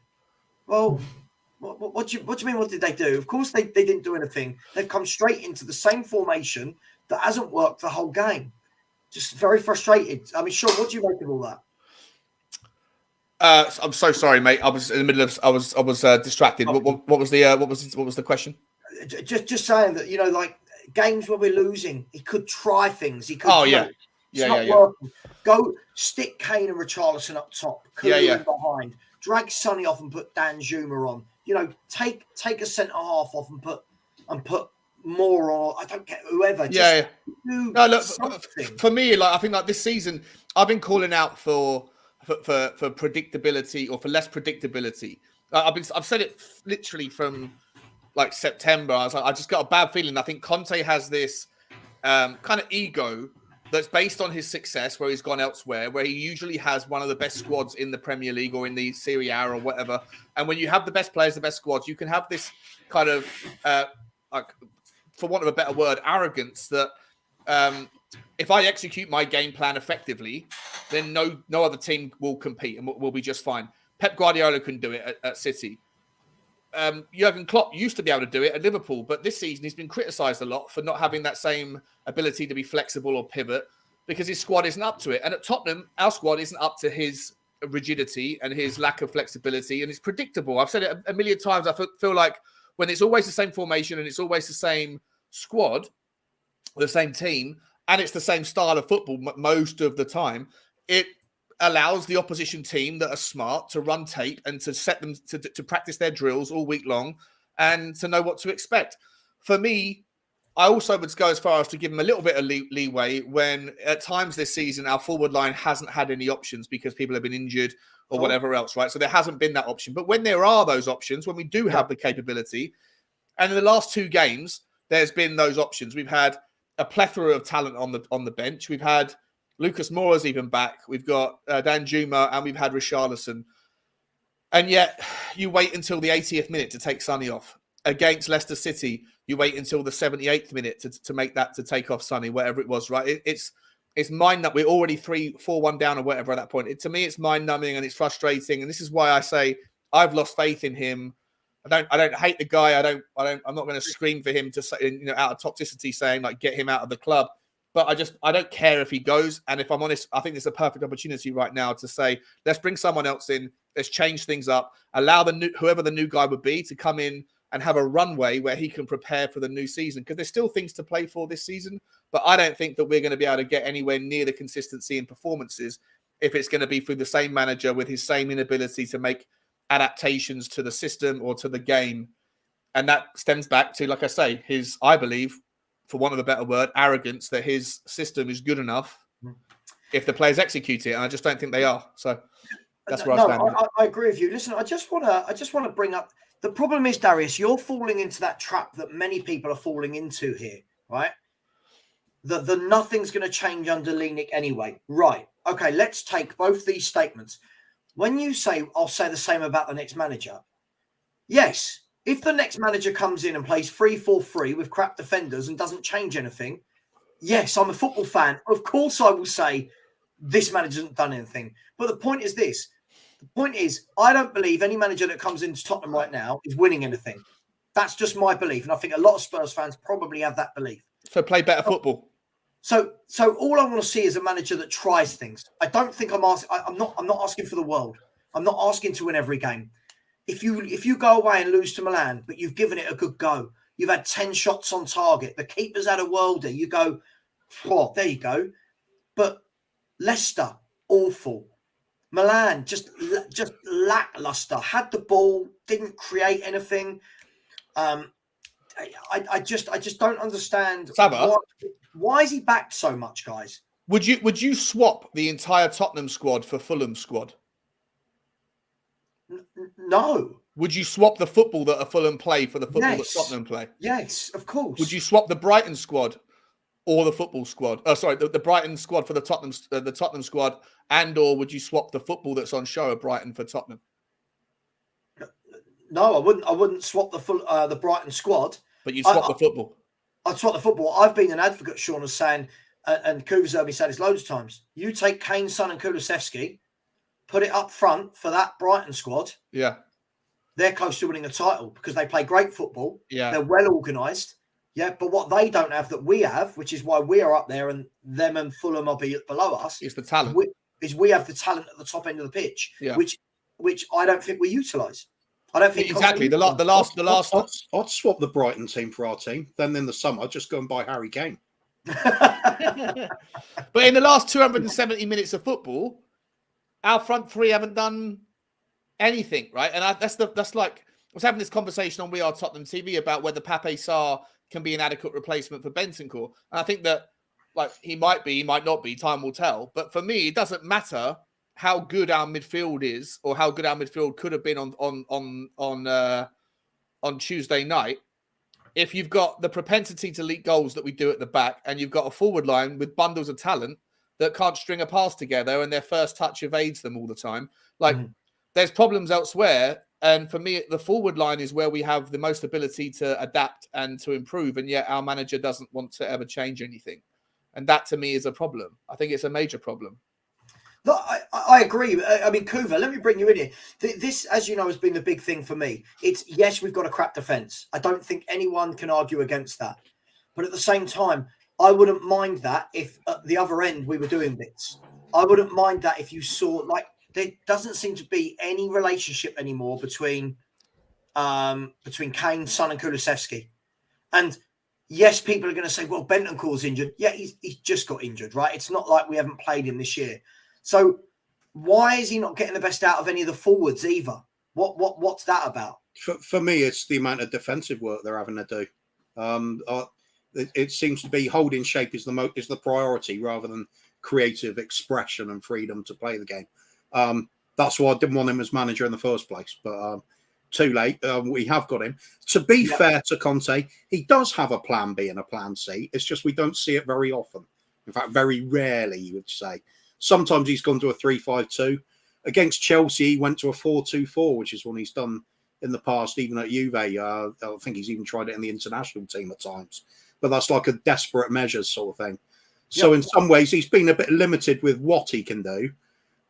Well, What do you mean? What did they do? Of course, they didn't do anything. They've come straight into the same formation that hasn't worked the whole game. Just very frustrated. I mean, Sean, what do you make of all that?
I'm so sorry, mate. I was in the middle of. I was distracted.
Oh.
What was the question?
Just saying that, like games where we're losing, he could try things. He could.
Oh yeah,
it's not working. Go stick Kane and Richarlison up top. Kulu in behind. Drag Sonny off and put Dan Zuma on. Take a centre half off and put more on. I don't get whoever.
Yeah.
No, look,
for me, like I think like this season, I've been calling out for predictability or for less predictability. I've said it literally from like September. I just got a bad feeling. I think Conte has this kind of ego that's based on his success where he's gone elsewhere, where he usually has one of the best squads in the Premier League or in the Serie A or whatever. And when you have the best players, the best squads, you can have this kind of, like, for want of a better word, arrogance that if I execute my game plan effectively, then no other team will compete and will be just fine. Pep Guardiola couldn't do it at City. Jurgen Klopp used to be able to do it at Liverpool, but this season he's been criticised a lot for not having that same ability to be flexible or pivot because his squad isn't up to it. And at Tottenham, our squad isn't up to his rigidity and his lack of flexibility, and it's predictable. I've said it a million times. I feel like when it's always the same formation and it's always the same squad, the same team, and it's the same style of football most of the time, it allows the opposition team that are smart to run tape and to set them to practice their drills all week long and to know what to expect. For me, I also would go as far as to give them a little bit of leeway when at times this season our forward line hasn't had any options because people have been injured or whatever else, right? So there hasn't been that option. But when there are those options, when we do have the capability, and in the last two games, there's been those options. We've had a plethora of talent on the bench. We've had Lucas Moura's even back. We've got Dan Juma and we've had Richarlison. And yet you wait until the 80th minute to take Sonny off. Against Leicester City, you wait until the 78th minute to take off Sonny, whatever it was, right? It's mind that we're already 3-4-1 down or whatever at that point. To me, it's mind numbing and it's frustrating. And this is why I say I've lost faith in him. I don't hate the guy. I'm not going to scream for him to say, out of toxicity saying like, get him out of the club. But I don't care if he goes. And if I'm honest, I think there's a perfect opportunity right now to say, let's bring someone else in. Let's change things up. Allow whoever the new guy would be to come in and have a runway where he can prepare for the new season. Because there's still things to play for this season. But I don't think that we're going to be able to get anywhere near the consistency in performances if it's going to be through the same manager with his same inability to make adaptations to the system or to the game. And that stems back to, like I say, I believe, for want of a better word, arrogance that his system is good enough if the players execute it, and I just don't think they are. So that's where I stand.
I agree with you. Listen, I just want to bring up the problem is, Darius, you're falling into that trap that many people are falling into here, right? The nothing's going to change under Lenik anyway, right? Okay, let's take both these statements. When you say I'll say the same about the next manager, yes. If the next manager comes in and plays 3-4-3 with crap defenders and doesn't change anything, yes, I'm a football fan. Of course I will say this manager hasn't done anything. But the point is this. The point is, I don't believe any manager that comes into Tottenham right now is winning anything. That's just my belief. And I think a lot of Spurs fans probably have that belief.
So play better football.
So all I want to see is a manager that tries things. I don't think I'm not asking for the world. I'm not asking to win every game. If you go away and lose to Milan, but you've given it a good go, you've had 10 shots on target, the keeper's had a worldie, you go, oh, there you go. But Leicester, awful. Milan, just lackluster. Had the ball, didn't create anything. I just don't understand.
Savva,
why is he backed so much, guys?
Would you swap the entire Tottenham squad for Fulham squad?
No.
Would you swap the football that a Fulham play for the football that Tottenham play?
Yes, of course.
Would you swap the Brighton squad or the football squad? Oh, sorry, the Brighton squad for the Tottenham squad, and/or would you swap the football that's on show at Brighton for Tottenham?
No, I wouldn't swap the Brighton squad.
But you'd swap the football.
I'd swap the football. I've been an advocate, Sean, of saying, and Kuva's heard me say this loads of times. You take Kane, Son, and Kulusevski, put it up front for that Brighton squad.
Yeah.
they're close to winning a title because they play great football.
Yeah.
They're well organised. Yeah. But what they don't have that we have, which is why we are up there and them and Fulham are below us,
It's the talent.
We have the talent at the top end of the pitch,
Yeah.
which I don't think we utilise. I don't think
Exactly. The last.
I'd swap the Brighton team for our team. Then in the summer, just go and buy Harry Kane.
But in the last 270 minutes of football, our front three haven't done anything, right? And that's like I was having this conversation on We Are Tottenham TV about whether Pape Sarr can be an adequate replacement for Bentancur. And I think that like he might be, he might not be. Time will tell. But for me, it doesn't matter how good our midfield is or how good our midfield could have been on Tuesday night. If you've got the propensity to leak goals that we do at the back, and you've got a forward line with bundles of talent that can't string a pass together, and their first touch evades them all the time, like there's problems elsewhere. And for me, the forward line is where we have the most ability to adapt and to improve, and yet our manager doesn't want to ever change anything. And that to me is a problem. I think it's a major problem.
Look, I agree. I mean, Kuva, let me bring you in here. This, as you know, has been the big thing for me. It's, yes, we've got a crap defence. I don't think anyone can argue against that. But at the same time, I wouldn't mind that if at the other end we were doing bits. I wouldn't mind that if you saw, like, there doesn't seem to be any relationship anymore between Kane, Son and Kulusevski. And yes, people are going to say, well, Bentancur's injured. Yeah, he's just got injured, right? It's not like we haven't played him this year. So why is he not getting the best out of any of the forwards either? What's that about?
For me, it's the amount of defensive work they're having to do. It seems to be holding shape is the priority rather than creative expression and freedom to play the game. That's why I didn't want him as manager in the first place. But too late. We have got him. To be fair to Conte, he does have a plan B and a plan C. It's just we don't see it very often. In fact, very rarely, you would say. Sometimes he's gone to a 3-5-2. Against Chelsea, he went to a 4-2-4, which is one he's done in the past, even at Juve. I think he's even tried it in the international team at times. But that's like a desperate measures sort of thing. So in some ways, he's been a bit limited with what he can do.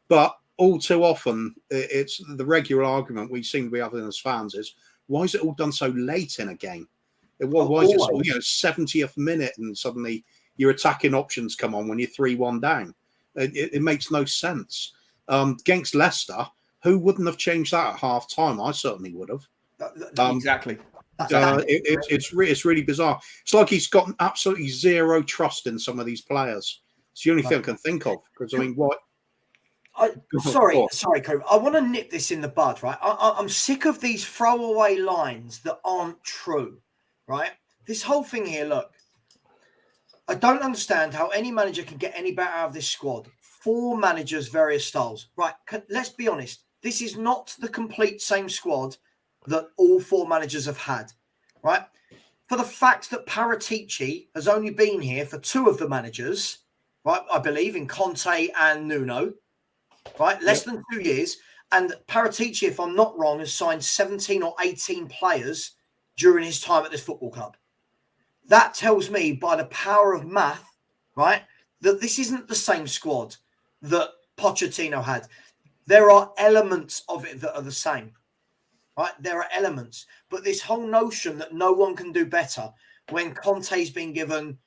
But all too often, it's the regular argument we seem to be having as fans is, why is it all done so late in a game? Why is it so, 70th minute and suddenly your attacking options come on when you're 3-1 down? It makes no sense. Against Leicester, who wouldn't have changed that at half time? I certainly would have.
Exactly.
It's really bizarre. It's like he's got absolutely zero trust in some of these players. It's the only thing I can think of. Because I mean, what?
Sorry, Coop. I want to nip this in the bud, right? I'm sick of these throwaway lines that aren't true, right? This whole thing here, look. I don't understand how any manager can get any better out of this squad. 4 managers, various styles. Right, let's be honest. This is not the complete same squad that all 4 managers have had, right? For the fact that Paratici has only been here for 2 of the managers, right, I believe, in Conte and Nuno, right? Less than 2 years. And Paratici, if I'm not wrong, has signed 17 or 18 players during his time at this football club. That tells me by the power of math, right, that this isn't the same squad that Pochettino had. There are elements of it that are the same, right? There are elements. But this whole notion that no one can do better when Conte's been given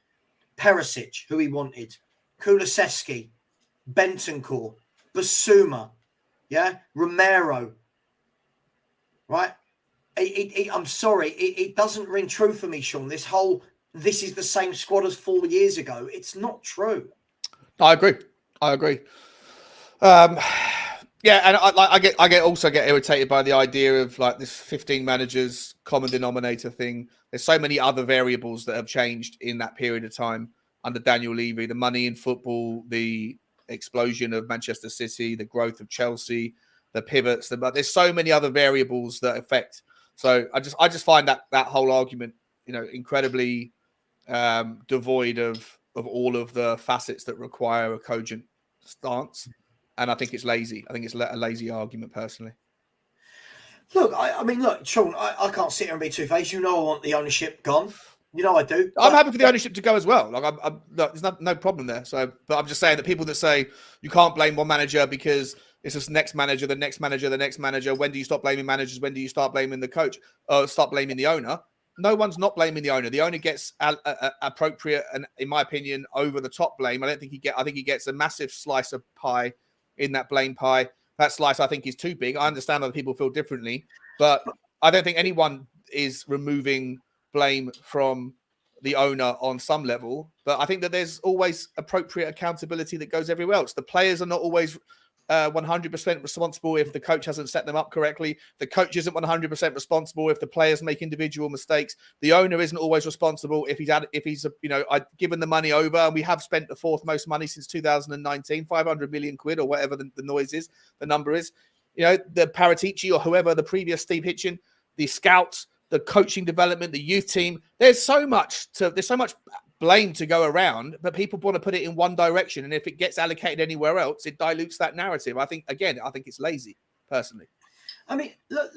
Perisic, who he wanted, Kulusevski, Bentancur, Basuma, Romero, right? I'm sorry, it doesn't ring true for me, Sean. This is the same squad as 4 years ago. It's not true.
I agree. And I also get irritated by the idea of like this 15 managers common denominator thing. There's so many other variables that have changed in that period of time under Daniel Levy. The money in football, the explosion of Manchester City, the growth of Chelsea, the pivots. There's so many other variables that affect. So I just find that whole argument, incredibly devoid of all of the facets that require a cogent stance. And I think it's lazy. I think it's a lazy argument, personally.
Look, I mean, Sean, I can't sit here and be two-faced. I want the ownership gone. I do.
I'm happy for the ownership to go as well. Like, there's no problem there. So, but I'm just saying that people that say you can't blame one manager because It's just next manager, the next manager, the next manager. When do you stop blaming managers? When do you start blaming the coach? Or start blaming the owner? No one's not blaming the owner. The owner gets appropriate and, in my opinion, over the top blame. I think he gets a massive slice of pie in that blame pie. That slice, I think, is too big. I understand other people feel differently, but I don't think anyone is removing blame from the owner on some level. But I think that there's always appropriate accountability that goes everywhere else. The players are not always 100% responsible if the coach hasn't set them up correctly. The coach isn't 100% responsible if the players make individual mistakes. The owner isn't always responsible if he's given the money over. And we have spent the fourth most money since 2019, 500 million quid or whatever the noise is, the number is. The Paratici or whoever, the previous Steve Hitchin, the scouts, the coaching development, the youth team. There's so much blame to go around, but people want to put it in one direction, and if it gets allocated anywhere else, it dilutes that narrative. I think it's lazy, personally.
I mean, look.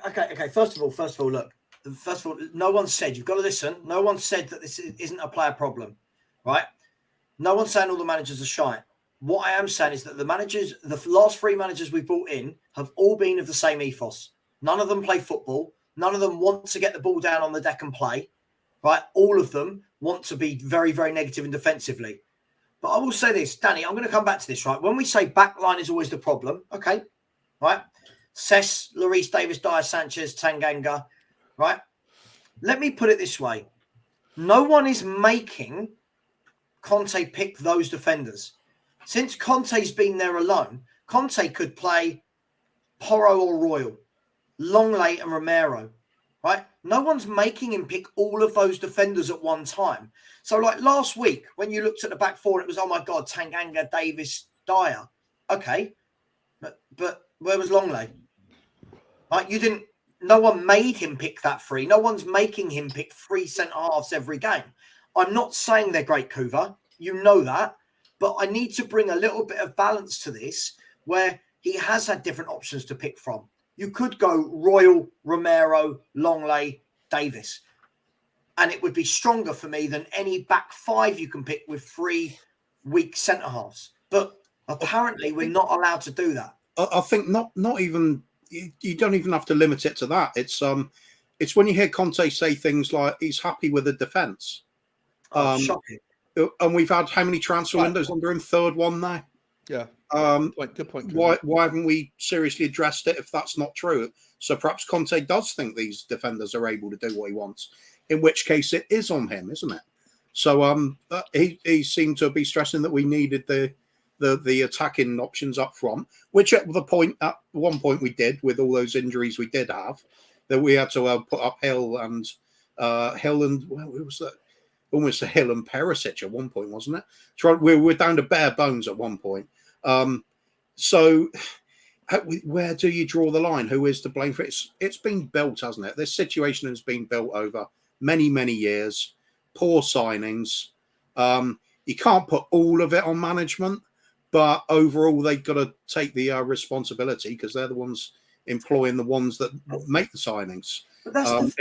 Okay. First of all, look. First of all, no one said, you've got to listen. No one said that this isn't a player problem, right? No one's saying all the managers are shite. What I am saying is that the last 3 managers we brought in have all been of the same ethos. None of them play football. None of them want to get the ball down on the deck and play, right? All of them want to be very, very negative and defensively. But I will say this, Danny, I'm going to come back to this, right? When we say backline is always the problem, okay, right? Cess, Lloris, Davis, Dyer, Sanchez, Tanganga, right? Let me put it this way. No one is making Conte pick those defenders. Since Conte's been there alone, Conte could play Porro or Royal, Longley and Romero, right? No one's making him pick all of those defenders at one time. So like last week, when you looked at the back four, it was, oh my God, Tanganga, Davis, Dyer. Okay. But where was Longley? Right? No one made him pick that 3. No one's making him pick 3 centre-halves every game. I'm not saying they're great, Kuva. You know that. But I need to bring a little bit of balance to this where he has had different options to pick from. You could go Royal, Romero, Longley, Davis. And it would be stronger for me than any back 5 you can pick with 3 weak centre-halves. But apparently we're not allowed to do that.
I think not even, you don't even have to limit it to that. It's when you hear Conte say things like he's happy with the defence.
Shocking.
And we've had how many transfer windows under him? 3rd one now.
Yeah. Good point.
Why haven't we seriously addressed it if that's not true? So perhaps Conte does think these defenders are able to do what he wants, in which case it is on him, isn't it? So he seemed to be stressing that we needed the attacking options up front, which at one point we did with all those injuries we did have, that we had to put up Hill and who was that? Almost a Hill and Perisic at one point, wasn't it? We were down to bare bones at one point. So where do you draw the line? Who is to blame for it? It's been built, hasn't it? This situation has been built over many, many years. Poor signings. You can't put all of it on management, but overall they've got to take the responsibility because they're the ones employing the ones that make the signings.
But that's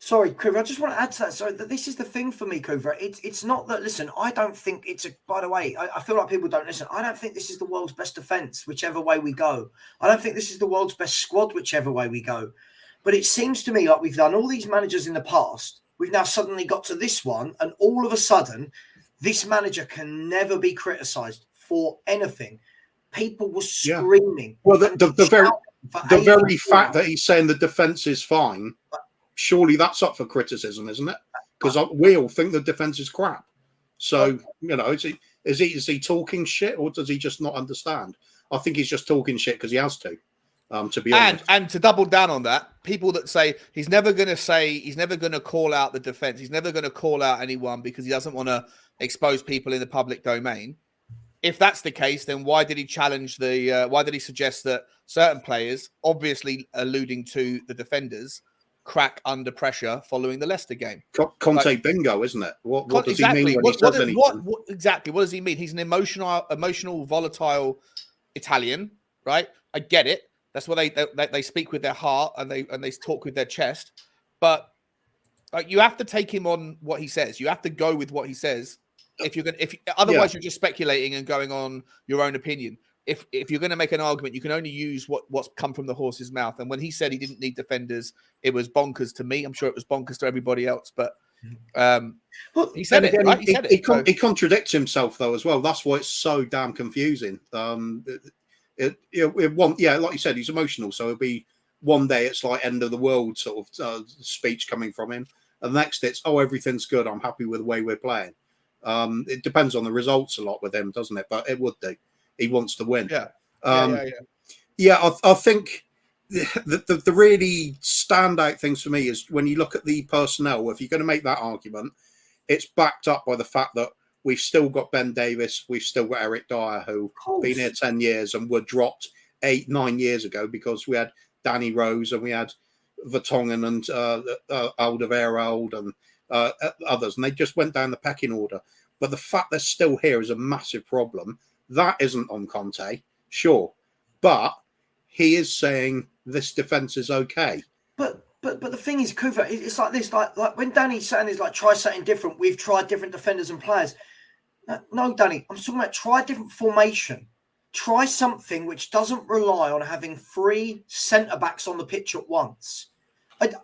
Sorry, Kuva, I just want to add to that. So this is the thing for me, Kuva. It's not that, listen, I don't think by the way, I feel like people don't listen. I don't think this is the world's best defence, whichever way we go. I don't think this is the world's best squad, whichever way we go. But it seems to me like we've done all these managers in the past. We've now suddenly got to this one. And all of a sudden, this manager can never be criticised for anything. People were screaming.
Well, the very fact that he's saying the defence is fine, surely that's up for criticism, isn't it? Because we all think the defence is crap. So, is he talking shit or does he just not understand? I think he's just talking shit because he has to be honest.
And to double down on that, people that say he's never going to call out the defence, he's never going to call out anyone because he doesn't want to expose people in the public domain. If that's the case, then why did he why did he suggest that certain players, obviously alluding to the defenders, crack under pressure following the Leicester game?
Conte bingo, isn't it? What does he mean when he says anything?
Exactly. What does he mean? He's an emotional, volatile Italian, right? I get it. That's why they speak with their heart and they talk with their chest. But you have to take him on what he says. You have to go with what he says. Otherwise, you're just speculating and going on your own opinion. if you're going to make an argument, you can only use what's come from the horse's mouth. And when he said he didn't need defenders, it was bonkers to me. I'm sure it was bonkers to everybody else, but
Well,
he said it,
again,
right? He said it.
He contradicts himself though as well. That's why it's so damn confusing. Like you said, he's emotional, so it'll be one day it's like end of the world sort of speech coming from him, and the next it's everything's good. I'm happy with the way we're playing. It depends on the results a lot with him, doesn't it? But it would do. He wants to win.
Yeah.
I think the really standout things for me is when you look at the personnel. If you're going to make that argument, it's backed up by the fact that we've still got Ben Davis, we've still got Eric Dyer, who been here 10 years and were dropped 8-9 years ago because we had Danny Rose and we had Vertonghen and Alderweireld and others, and they just went down the pecking order. But the fact they're still here is a massive problem. That isn't on Conte, sure, but he is saying this defense is okay.
But the thing is, Kuva, it's like this, like when Danny's saying is like try something different. We've tried different defenders and players. No, Danny, I'm talking about try a different formation. Try something which doesn't rely on having 3 centre backs on the pitch at once.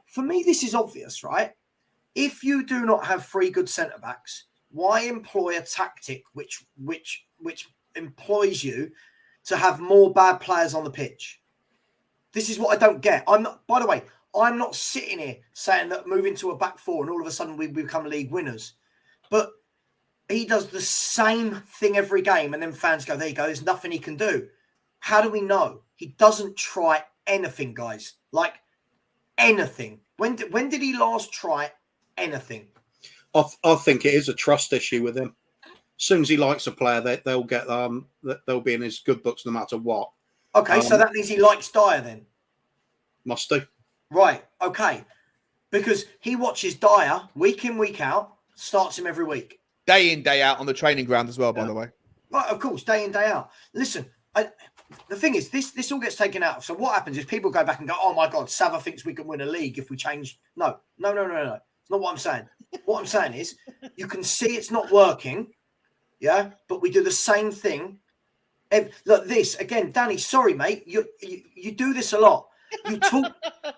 For me, this is obvious, right? If you do not have 3 good centre backs, why employ a tactic which employs you to have more bad players on the pitch? This is what I don't get. By the way, I'm not sitting here saying that moving to a back 4 and all of a sudden we become league winners. But he does the same thing every game and then fans go, there you go, there's nothing he can do. How do we know? He doesn't try anything, guys. Like anything. When did he last try anything?
I think it is a trust issue with him. As soon as he likes a player, they'll be in his good books no matter what.
Okay, so that means he likes Dyer then?
Must do.
Right, okay. Because he watches Dyer week in, week out, starts him every week.
Day in, day out on the training ground as well, by the way.
Right, of course, day in, day out. Listen, the thing is, this all gets taken out. So what happens is people go back and go, oh my God, Savva thinks we can win a league if we change. No. It's not what I'm saying. What I'm saying is you can see it's not working, yeah, but we do the same thing. Look, this, again, Danny, sorry, mate, you do this a lot. You talk,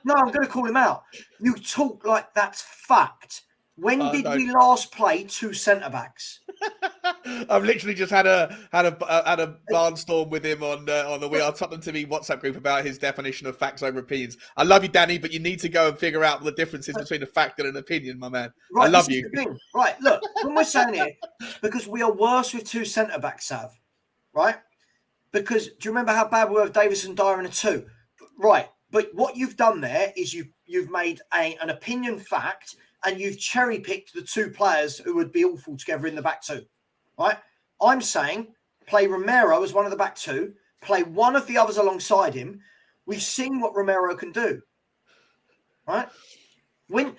no, I'm going to call him out. You talk like that's fact. When did we last play 2 centre-backs?
I've literally just had a barnstorm with him on the We Are Tottenham TV WhatsApp group about his definition of facts over opinions. I love you, Danny, but you need to go and figure out the differences between a fact and an opinion, my man. Right, I love you.
Right, look, when we're saying it, because we are worse with 2 centre-backs, Sav, right? Because do you remember how bad we were with Davis and Dyer in a 2? Right, but what you've done there is you've made an opinion fact and you've cherry-picked the 2 players who would be awful together in the back 2, right? I'm saying play Romero as one of the back 2, play one of the others alongside him. We've seen what Romero can do, right?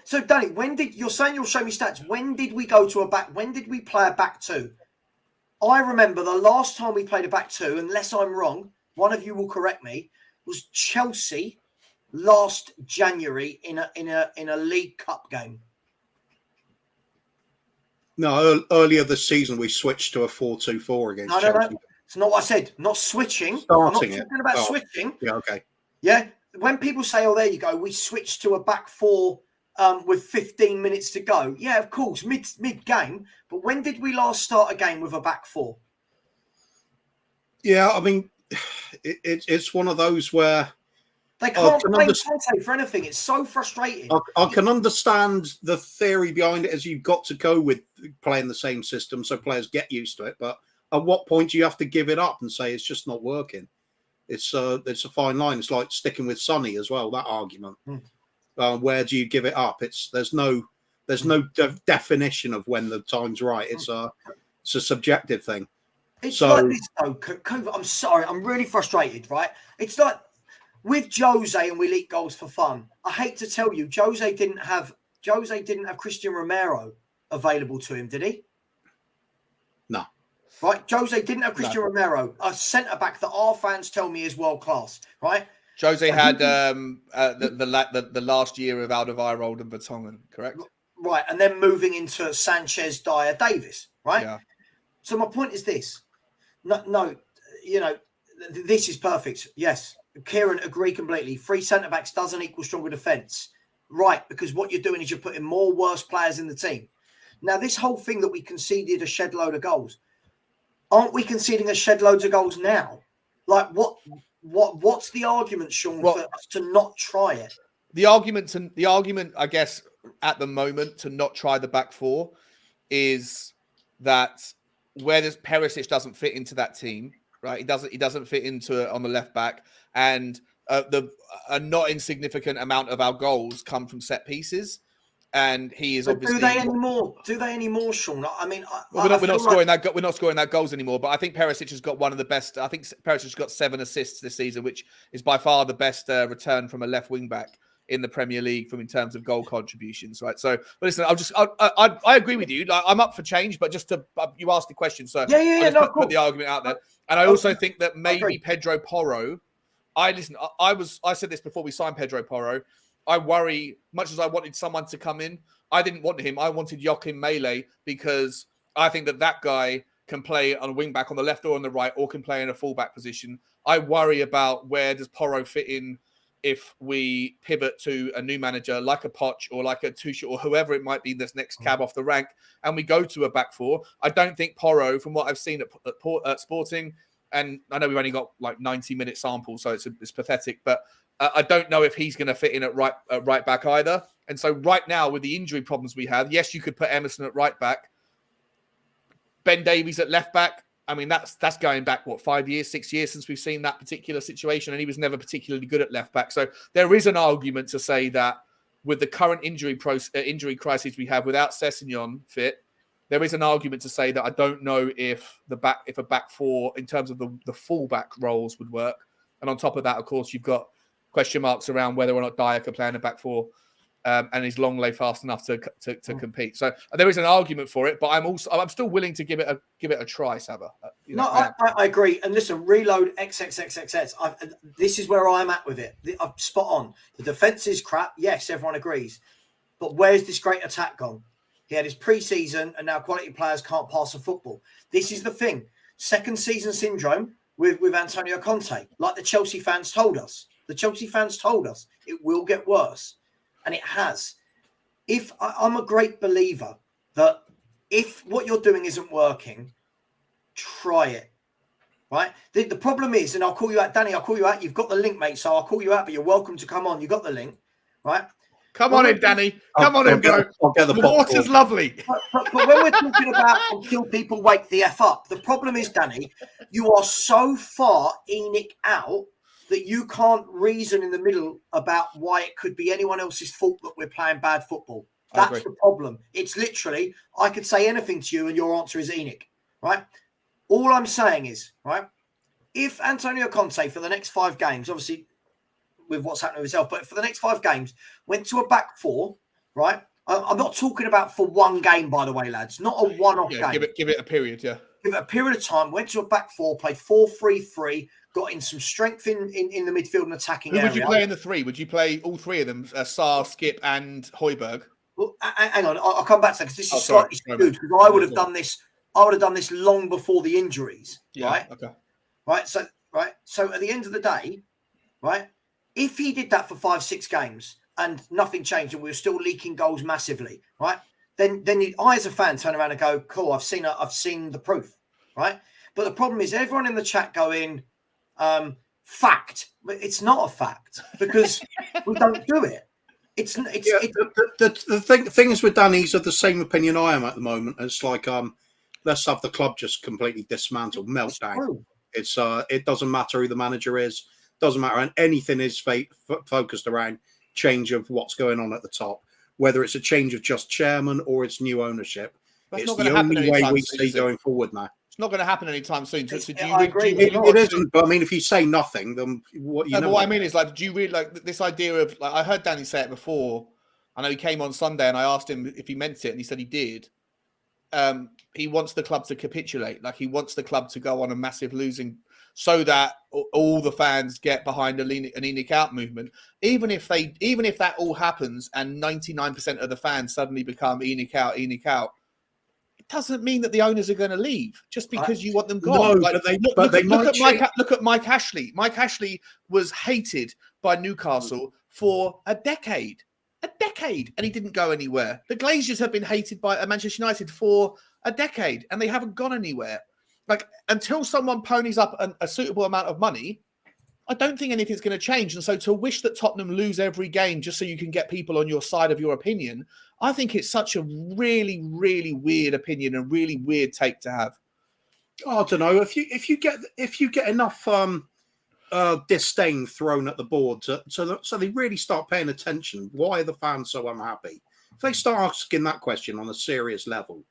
So, Danny, you're saying you'll show me stats. When did we go to a back? When did we play a back 2? I remember the last time we played a back 2, unless I'm wrong, one of you will correct me, was Chelsea last January in a League Cup game.
No, earlier this season we switched to a 4-2-4 against Chelsea.
No. It's not what I said. Not switching.
Starting
I'm not talking about switching.
Yeah, okay.
Yeah. When people say, oh, there you go, we switched to a back 4 with 15 minutes to go. Yeah, of course, mid-game. But when did we last start a game with a back 4?
Yeah, I mean, it's one of those where
they can't blame Conte for anything. It's so frustrating.
I can understand the theory behind it, as you've got to go with playing the same system so players get used to it. But at what point do you have to give it up and say it's just not working? It's a fine line. It's like sticking with Sonny as well, that argument. Where do you give it up? There's no definition of when the time's right. It's a subjective thing.
It's like this, though. I'm sorry. I'm really frustrated, right? It's like with Jose and we leak goals for fun. I hate to tell you, Jose didn't have Christian Romero available to him, did he?
No.
Right? Jose didn't have Christian Romero, a centre-back that our fans tell me is world-class, right?
Jose had the last year of Alderweireld and Vertonghen, correct?
Right, and then moving into Sanchez, Dyer, Davis, right?
Yeah.
So my point is this. No, this is perfect. Yes, Kieran, agree completely. 3 centre backs doesn't equal stronger defence, right? Because what you're doing is you're putting more worse players in the team. Now, this whole thing that we conceded a shed load of goals, aren't we conceding a shed loads of goals now? Like, what's the argument, Sean, for us to not try it?
The argument, I guess, at the moment to not try the back four is that where Perisic doesn't fit into that team, right? He doesn't fit into it on the left back, and a not insignificant amount of our goals come from set pieces, and he is obviously.
Do they anymore? Do they anymore, Sean? I mean,
we're not scoring that goals anymore. But I think Perisic has got one of the best. I think Perisic has got 7 assists this season, which is by far the best return from a left wing back in the Premier League in terms of goal contributions, right? So, but listen, I agree with you. Like, I'm up for change, but just to you asked the question, so put the argument out there. And I also think that maybe Pedro Porro. I said this before we signed Pedro Porro. I worry, much as I wanted someone to come in, I didn't want him. I wanted Joachim Melee because I think that guy can play on a wing back on the left or on the right, or can play in a fullback position. I worry about where does Porro fit in if we pivot to a new manager like a Poch or like a Tuchel or whoever it might be this next cab off the rank, and we go to a back four. I don't think Porro, from what I've seen at Sporting, and I know we've only got like 90-minute sample, so it's pathetic, but I don't know if he's going to fit in at right back either. And so right now, with the injury problems we have, yes, you could put Emerson at right back, Ben Davies at left back. I mean, that's going back, 5 years, 6 years since we've seen that particular situation, and he was never particularly good at left back. So there is an argument to say that with the current injury crisis we have without Sessegnon fit, there is an argument to say that I don't know if a back four in terms of the full-back roles would work. And on top of that, of course, you've got question marks around whether or not Dyer could play in a back four. And his long lay fast enough to compete. So there is an argument for it, but I'm still willing to give it a try, Savva.
I agree. And listen, reload XXXXX. This is where I'm at with it. I'm spot on. The defense is crap. Yes, everyone agrees. But where's this great attack gone? He had his pre-season, and now quality players can't pass a football. This is the thing. Second season syndrome with Antonio Conte, like the Chelsea fans told us. The Chelsea fans told us it will get worse. And it has. I'm a great believer that if what you're doing isn't working, try it. Right? The problem is, and I'll call you out, Danny, I'll call you out. You've got the link, mate. So I'll call you out, but you're welcome to come on. You got the link. Right?
Come on in, Danny. Come on in, bro. The water's lovely.
But when we're talking about until people wake the F up, the problem is, Danny, you are so far ENIC out that you can't reason in the middle about why it could be anyone else's fault that we're playing bad football. That's the problem. It's literally, I could say anything to you and your answer is ENIC, right? All I'm saying is, right, if Antonio Conte for the next 5 games, obviously with what's happening with himself, but for the next 5 games, went to a back four, right? I'm not talking about for one game, by the way, lads. Not a one-off game.
Give it a period, yeah.
Give it a period of time, went to a back four, played 4-3-3, got in some strength in the midfield and attacking area.
Who would you play in the 3? Would you play all 3 of them, Sarr, Skip and Højbjerg?
Well, hang on, I'll come back to that because this is slightly skewed because I would have done this. I would have done this long before the injuries, right?
Okay.
Right. So at the end of the day, right, if he did that for 5-6 games and nothing changed and we were still leaking goals massively, right? Then I as a fan turn around and go, cool, I've seen the proof, right? But the problem is everyone in the chat going, fact. But it's not a fact because we don't do it.
The thing is with Danny, he's of the same opinion I am at the moment. It's like let's have the club just completely dismantled, meltdown. It doesn't matter who the manager is, doesn't matter, and anything is focused around change of what's going on at the top, whether it's a change of just chairman or it's new ownership. It's the only way we see going forward now.
It's not going to happen anytime soon. So
I agree.
It isn't, but I mean, if you say nothing, then what you know.
What I mean is, like, do you really like this idea of? Like, I heard Danny say it before. I know he came on Sunday, and I asked him if he meant it, and he said he did. He wants the club to capitulate. Like, he wants the club to go on a massive losing, so that all the fans get behind an ENIC out movement. Even if that all happens, and 99% of the fans suddenly become ENIC out. doesn't mean that the owners are going to leave just because you want them
No,
gone. Like, look at Mike Ashley. Mike Ashley was hated by Newcastle for a decade, and he didn't go anywhere. The Glazers have been hated by Manchester United for a decade, and they haven't gone anywhere. Like, until someone ponies up a suitable amount of money, I don't think anything's going to change. And so to wish that Tottenham lose every game just so you can get people on your side of your opinion, I think it's such a really, really weird opinion and really weird take to have.
I don't know. If you get enough disdain thrown at the board so they really start paying attention, why are the fans so unhappy? If they start asking that question on a serious level,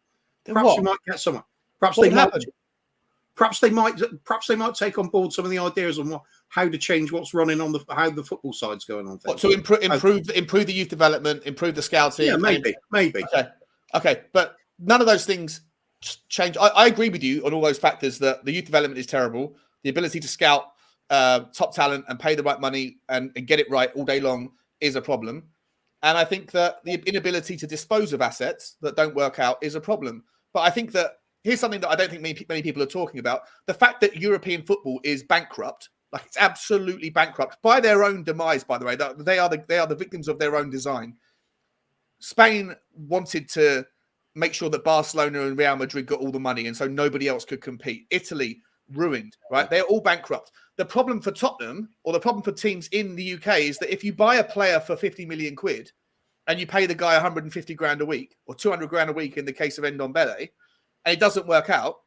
perhaps you might get someone. Perhaps they might take on board some of the ideas on how to change what's running on how the football side's going on.
To improve the youth development, improve the scouting.
Yeah, maybe.
Okay, but none of those things change. I agree with you on all those factors that the youth development is terrible. The ability to scout top talent and pay the right money and get it right all day long is a problem. And I think that the inability to dispose of assets that don't work out is a problem. But I think that here's something that I don't think many people are talking about. The fact that European football is bankrupt, like it's absolutely bankrupt by their own demise, by the way. They are the victims of their own design. Spain wanted to make sure that Barcelona and Real Madrid got all the money, and so nobody else could compete. Italy, ruined, right? They're all bankrupt. The problem for Tottenham, or the problem for teams in the UK, is that if you buy a player for 50 million quid and you pay the guy 150 grand a week, or 200 grand a week in the case of Ndombele, and it doesn't work out,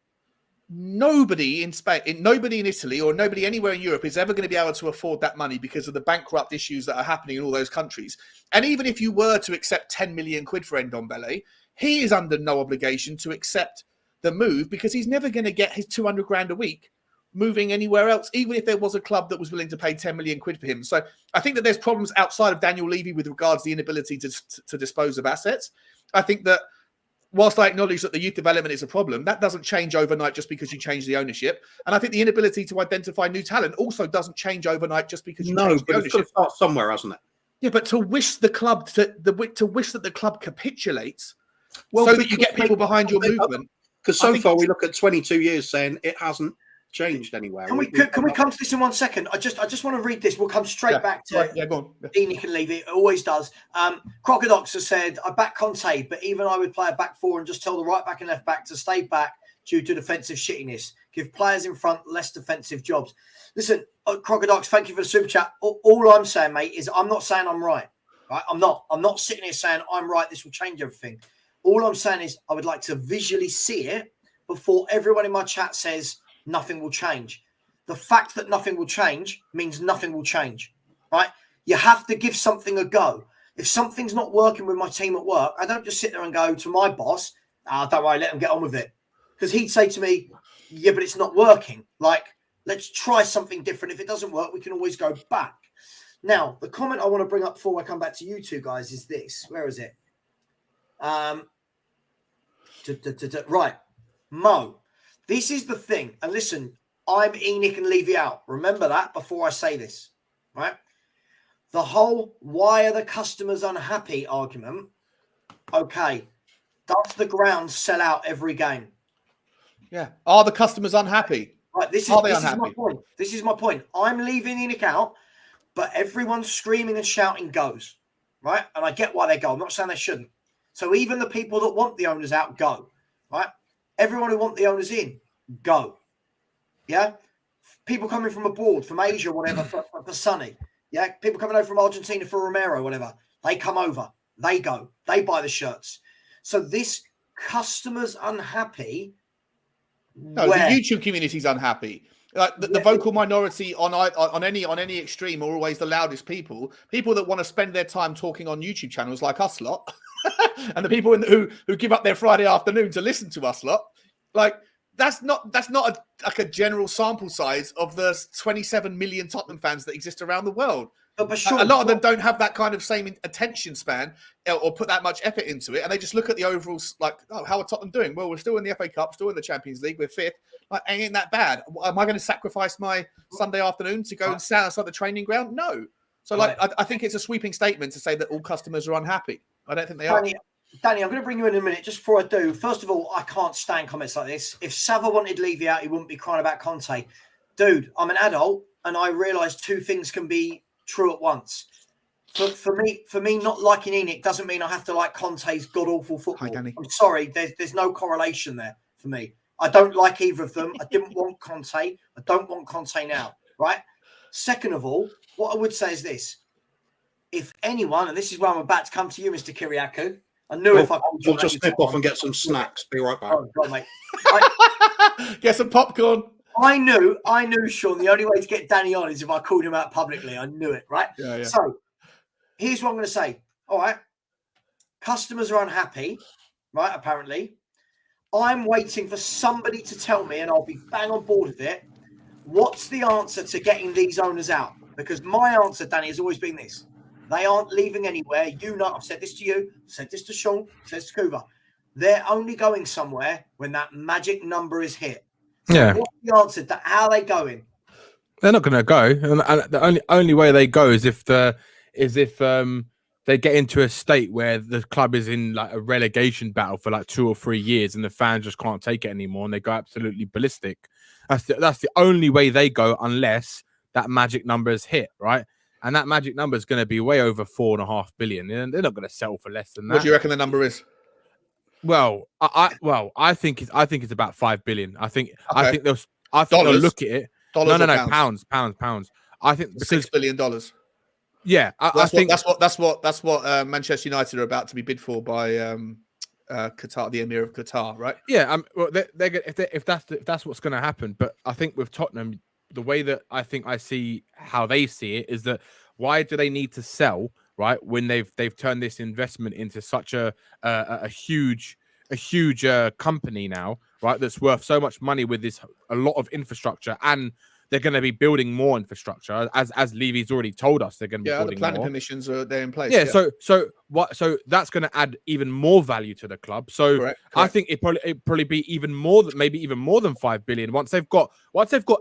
nobody in Spain, nobody in Italy, or nobody anywhere in Europe is ever going to be able to afford that money because of the bankrupt issues that are happening in all those countries. And even if you were to accept 10 million quid for Ndombele, he is under no obligation to accept the move because he's never going to get his 200 grand a week moving anywhere else, even if there was a club that was willing to pay 10 million quid for him. So I think that there's problems outside of Daniel Levy with regards to the inability to dispose of assets. I think that whilst I acknowledge that the youth development is a problem, that doesn't change overnight just because you change the ownership. And I think the inability to identify new talent also doesn't change overnight just because you change the ownership.
It's got to start somewhere, hasn't it?
Yeah, but to wish the club to wish that the club capitulates so that you get people behind your movement.
Because so far we look at 22 years saying it hasn't changed anywhere.
Can we come to this in 1 second? I just want to read this. We'll come straight back to
go on.
Enoch and Levy. It always does. Crocodox has said, I back Conte, but even I would play a back four and just tell the right back and left back to stay back due to defensive shittiness. Give players in front less defensive jobs. Listen, Crocodox, thank you for the super chat. All I'm saying, mate, is I'm not saying I'm right. Right? I'm not sitting here saying I'm right. This will change everything. All I'm saying is I would like to visually see it before everyone in my chat says nothing will change. The fact that nothing will change means nothing will change, right? You have to give something a go. If something's not working with my team at work, I don't just sit there and go to my boss, don't worry, let them get on with it. Because he'd say to me, yeah, but it's not working. Like, let's try something different. If it doesn't work, we can always go back. Now, the comment I want to bring up before I come back to you two guys is this. Where is it? Right. Mo, this is the thing. And listen, I'm Enoch and Levy out. Remember that before I say this, right? The whole why are the customers unhappy argument. Okay. Does the ground sell out every game?
Yeah. Are the customers unhappy?
Right. This is my point. This is my point. I'm leaving Enoch out, but everyone screaming and shouting goes, right? And I get why they go. I'm not saying they shouldn't. So even the people that want the owners out go, right? Everyone who want the owners in, go. Yeah? People coming from abroad, from Asia, whatever, for Sonny. Yeah? People coming over from Argentina for Romero, whatever. They come over. They go. They buy the shirts. So this customer's unhappy.
No, the YouTube community's unhappy. Like the vocal minority on any extreme are always the loudest people. People that want to spend their time talking on YouTube channels like us lot, and the people who give up their Friday afternoon to listen to us lot. Like that's not a general sample size of the 27 million Tottenham fans that exist around the world.
But sure,
a lot of them don't have that kind of same attention span or put that much effort into it, and they just look at the overall like, oh, how are Tottenham doing? Well, we're still in the FA Cup, still in the Champions League, we're fifth. Like, ain't that bad? Am I going to sacrifice my Sunday afternoon to go and stand outside the training ground? No. So, like, I think it's a sweeping statement to say that all customers are unhappy. I don't think they are.
Danny, I'm going to bring you in a minute. Just before I do, first of all, I can't stand comments like this. If Savva wanted Levy out, he wouldn't be crying about Conte. Dude, I'm an adult, and I realise two things can be true at once. For me, not liking ENIC doesn't mean I have to like Conte's god-awful football.
Hi, Danny.
I'm sorry, there's no correlation there for me. I don't like either of them. I didn't want Conte. I don't want Conte now, right? Second of all, what I would say is this. If anyone, and this is where I'm about to come to you, Mr. Kiriakou, I knew if I called you...
We'll just nip off and get some snacks. Be right back.
Oh, God, mate.
Get some popcorn.
I knew, Sean, the only way to get Danny on is if I called him out publicly. I knew it, right?
Yeah.
So, here's what I'm going to say. All right. Customers are unhappy, right, apparently. I'm waiting for somebody to tell me, and I'll be bang on board with it, what's the answer to getting these owners out? Because my answer, Danny, has always been this. They aren't leaving anywhere. You know, I've said this to you, I've said this to Sean, I've said this to Kuva. They're only going somewhere when that magic number is hit. So
Yeah.
what's the answer? How are they going?
They're not going to go, and the only way they go is if they get into a state where the club is in like a relegation battle for like 2 or 3 years, and the fans just can't take it anymore, and they go absolutely ballistic. That's the only way they go, unless that magic number is hit, right? And that magic number is going to be way over 4.5 billion. And they're not going to settle for less than that.
What do you reckon the number is?
Well, I think it's about 5 billion. I think they'll look at it.
Dollars
No,
pounds?
pounds. I think because
$6 billion.
Yeah, I think
that's what Manchester United are about to be bid for by Qatar, the Emir of Qatar, right?
Yeah, well, if that's what's going to happen. But I think with Tottenham, the way that I see how they see it is that why do they need to sell, right, when they've turned this investment into such a huge company now, right, that's worth so much money with a lot of infrastructure, and they're going to be building more infrastructure, as Levy's already told us they're going to be building
the planning
more.
permissions are there in place.
Yeah, so that's going to add even more value to the club. So
Correct.
I think it probably be even more than 5 billion once they've got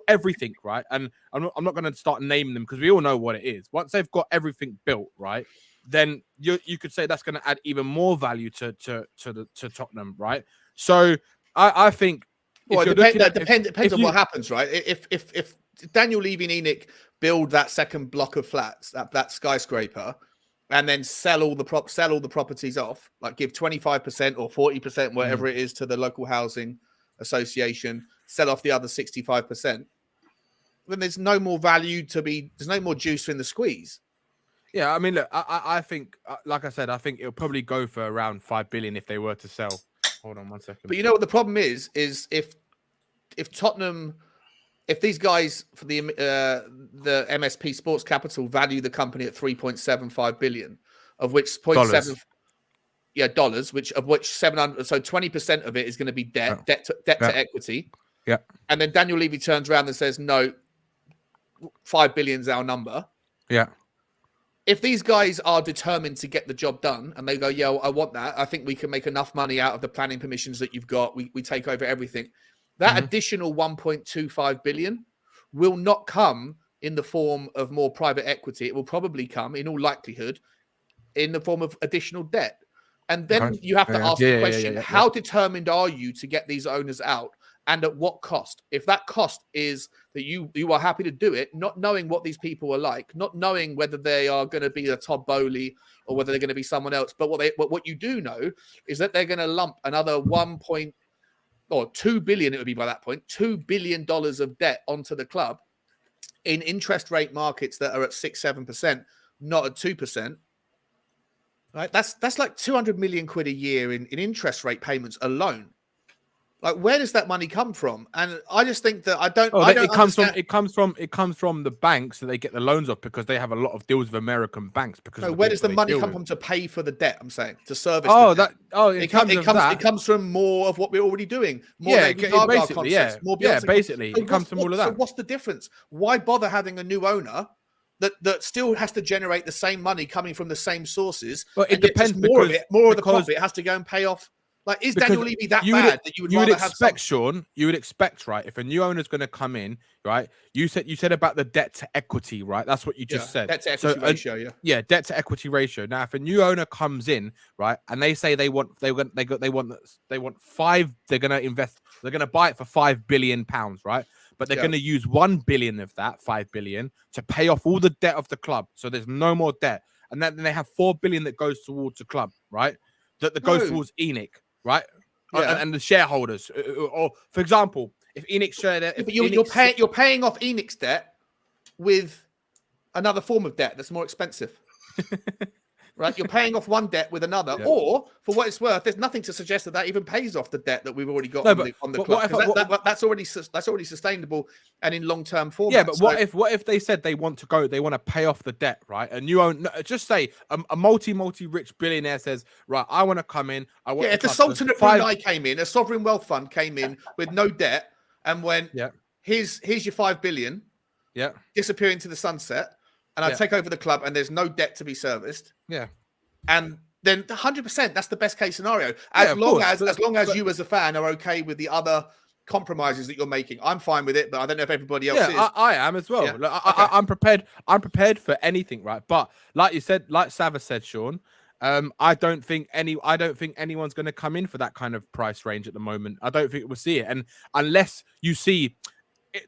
everything right. And I'm not going to start naming them because we all know what it is. Once they've got everything built right, then you could say that's going to add even more value to Tottenham, right? So I think.
Well, it depends on what happens, right? If Daniel Levy and ENIC build that second block of flats, that skyscraper, and then sell all the properties off, like give 25% or 40%, whatever it is, to the local housing association, sell off the other 65%, then there's no more value there's no more juice in the squeeze.
Yeah, I mean, look, I think, like I said, I think it'll probably go for around 5 billion if they were to sell. Hold on 1 second.
But you know what the problem is if Tottenham, if these guys for the MSP Sports Capital value the company at 3.75 billion, of which 0.7 dollars, of which 700, so 20% of it is going to be debt to equity.
Yeah.
And then Daniel Levy turns around and says, no, 5 billion is our number.
Yeah.
If these guys are determined to get the job done and they go, yeah, I want that. I think we can make enough money out of the planning permissions that you've got. We take over everything. That additional 1.25 billion will not come in the form of more private equity. It will probably come, in all likelihood, in the form of additional debt. And then you have to ask the question, how determined are you to get these owners out? And at what cost? If that cost is that you are happy to do it, not knowing what these people are like, not knowing whether they are going to be a Todd Bowley or whether they're going to be someone else, but what you do know is that they're going to lump another 2 billion, it would be by that point, $2 billion of debt onto the club in interest rate markets that are at 6-7%, not at 2%. Right? That's like 200 million quid a year in interest rate payments alone. Like, where does that money come from? And I just think that
it comes from the banks that they get the loans off, because they have a lot of deals with American banks. Because
where does the money come from to pay for the debt? I'm saying to service. It comes from more of what we're already doing. More
basically, it comes from all of that.
So what's the difference? Why bother having a new owner that still has to generate the same money coming from the same sources?
Well, it depends,
more of the profit has to go and pay off. Like, is
Because
Daniel Levy that
you
bad that you would rather have some...
Sean, you would expect, right? If a new owner's going to come in, right? You said about the debt to equity, right? That's what you just said.
Debt to equity ratio,
yeah, debt to equity ratio. Now, if a new owner comes in, right, and they say they want 5, they're going to invest, they're going to buy it for £5 billion, right? But they're going to use 1 billion of that 5 billion to pay off all the debt of the club, so there's no more debt, and then they have 4 billion that goes towards the club, right? That goes towards ENIC, right?
Yeah.
And the shareholders, or for example, if ENIC share that,
but you're paying off ENIC's debt with another form of debt that's more expensive. Right, you're paying off one debt with another, or for what it's worth, there's nothing to suggest that even pays off the debt that we've already got on the club. That's already sustainable and in long-term format.
Yeah, but what if they said they want to pay off the debt, right? And you own, just say a multi-rich billionaire says, right, I want to come in.
If the Sultan of Brunei came in, a sovereign wealth fund came in with no debt and went, here's your 5 billion, disappear into the sunset. And I take over the club, and there's no debt to be serviced.
Yeah,
and then 100%, that's the best case scenario. As long as you, as a fan, are okay with the other compromises that you're making, I'm fine with it. But I don't know if everybody else is.
I am as well.
Yeah.
I'm prepared. I'm prepared for anything, right? But like you said, like Savva said, Sean, I don't think anyone's going to come in for that kind of price range at the moment. I don't think we'll see it, and unless you see.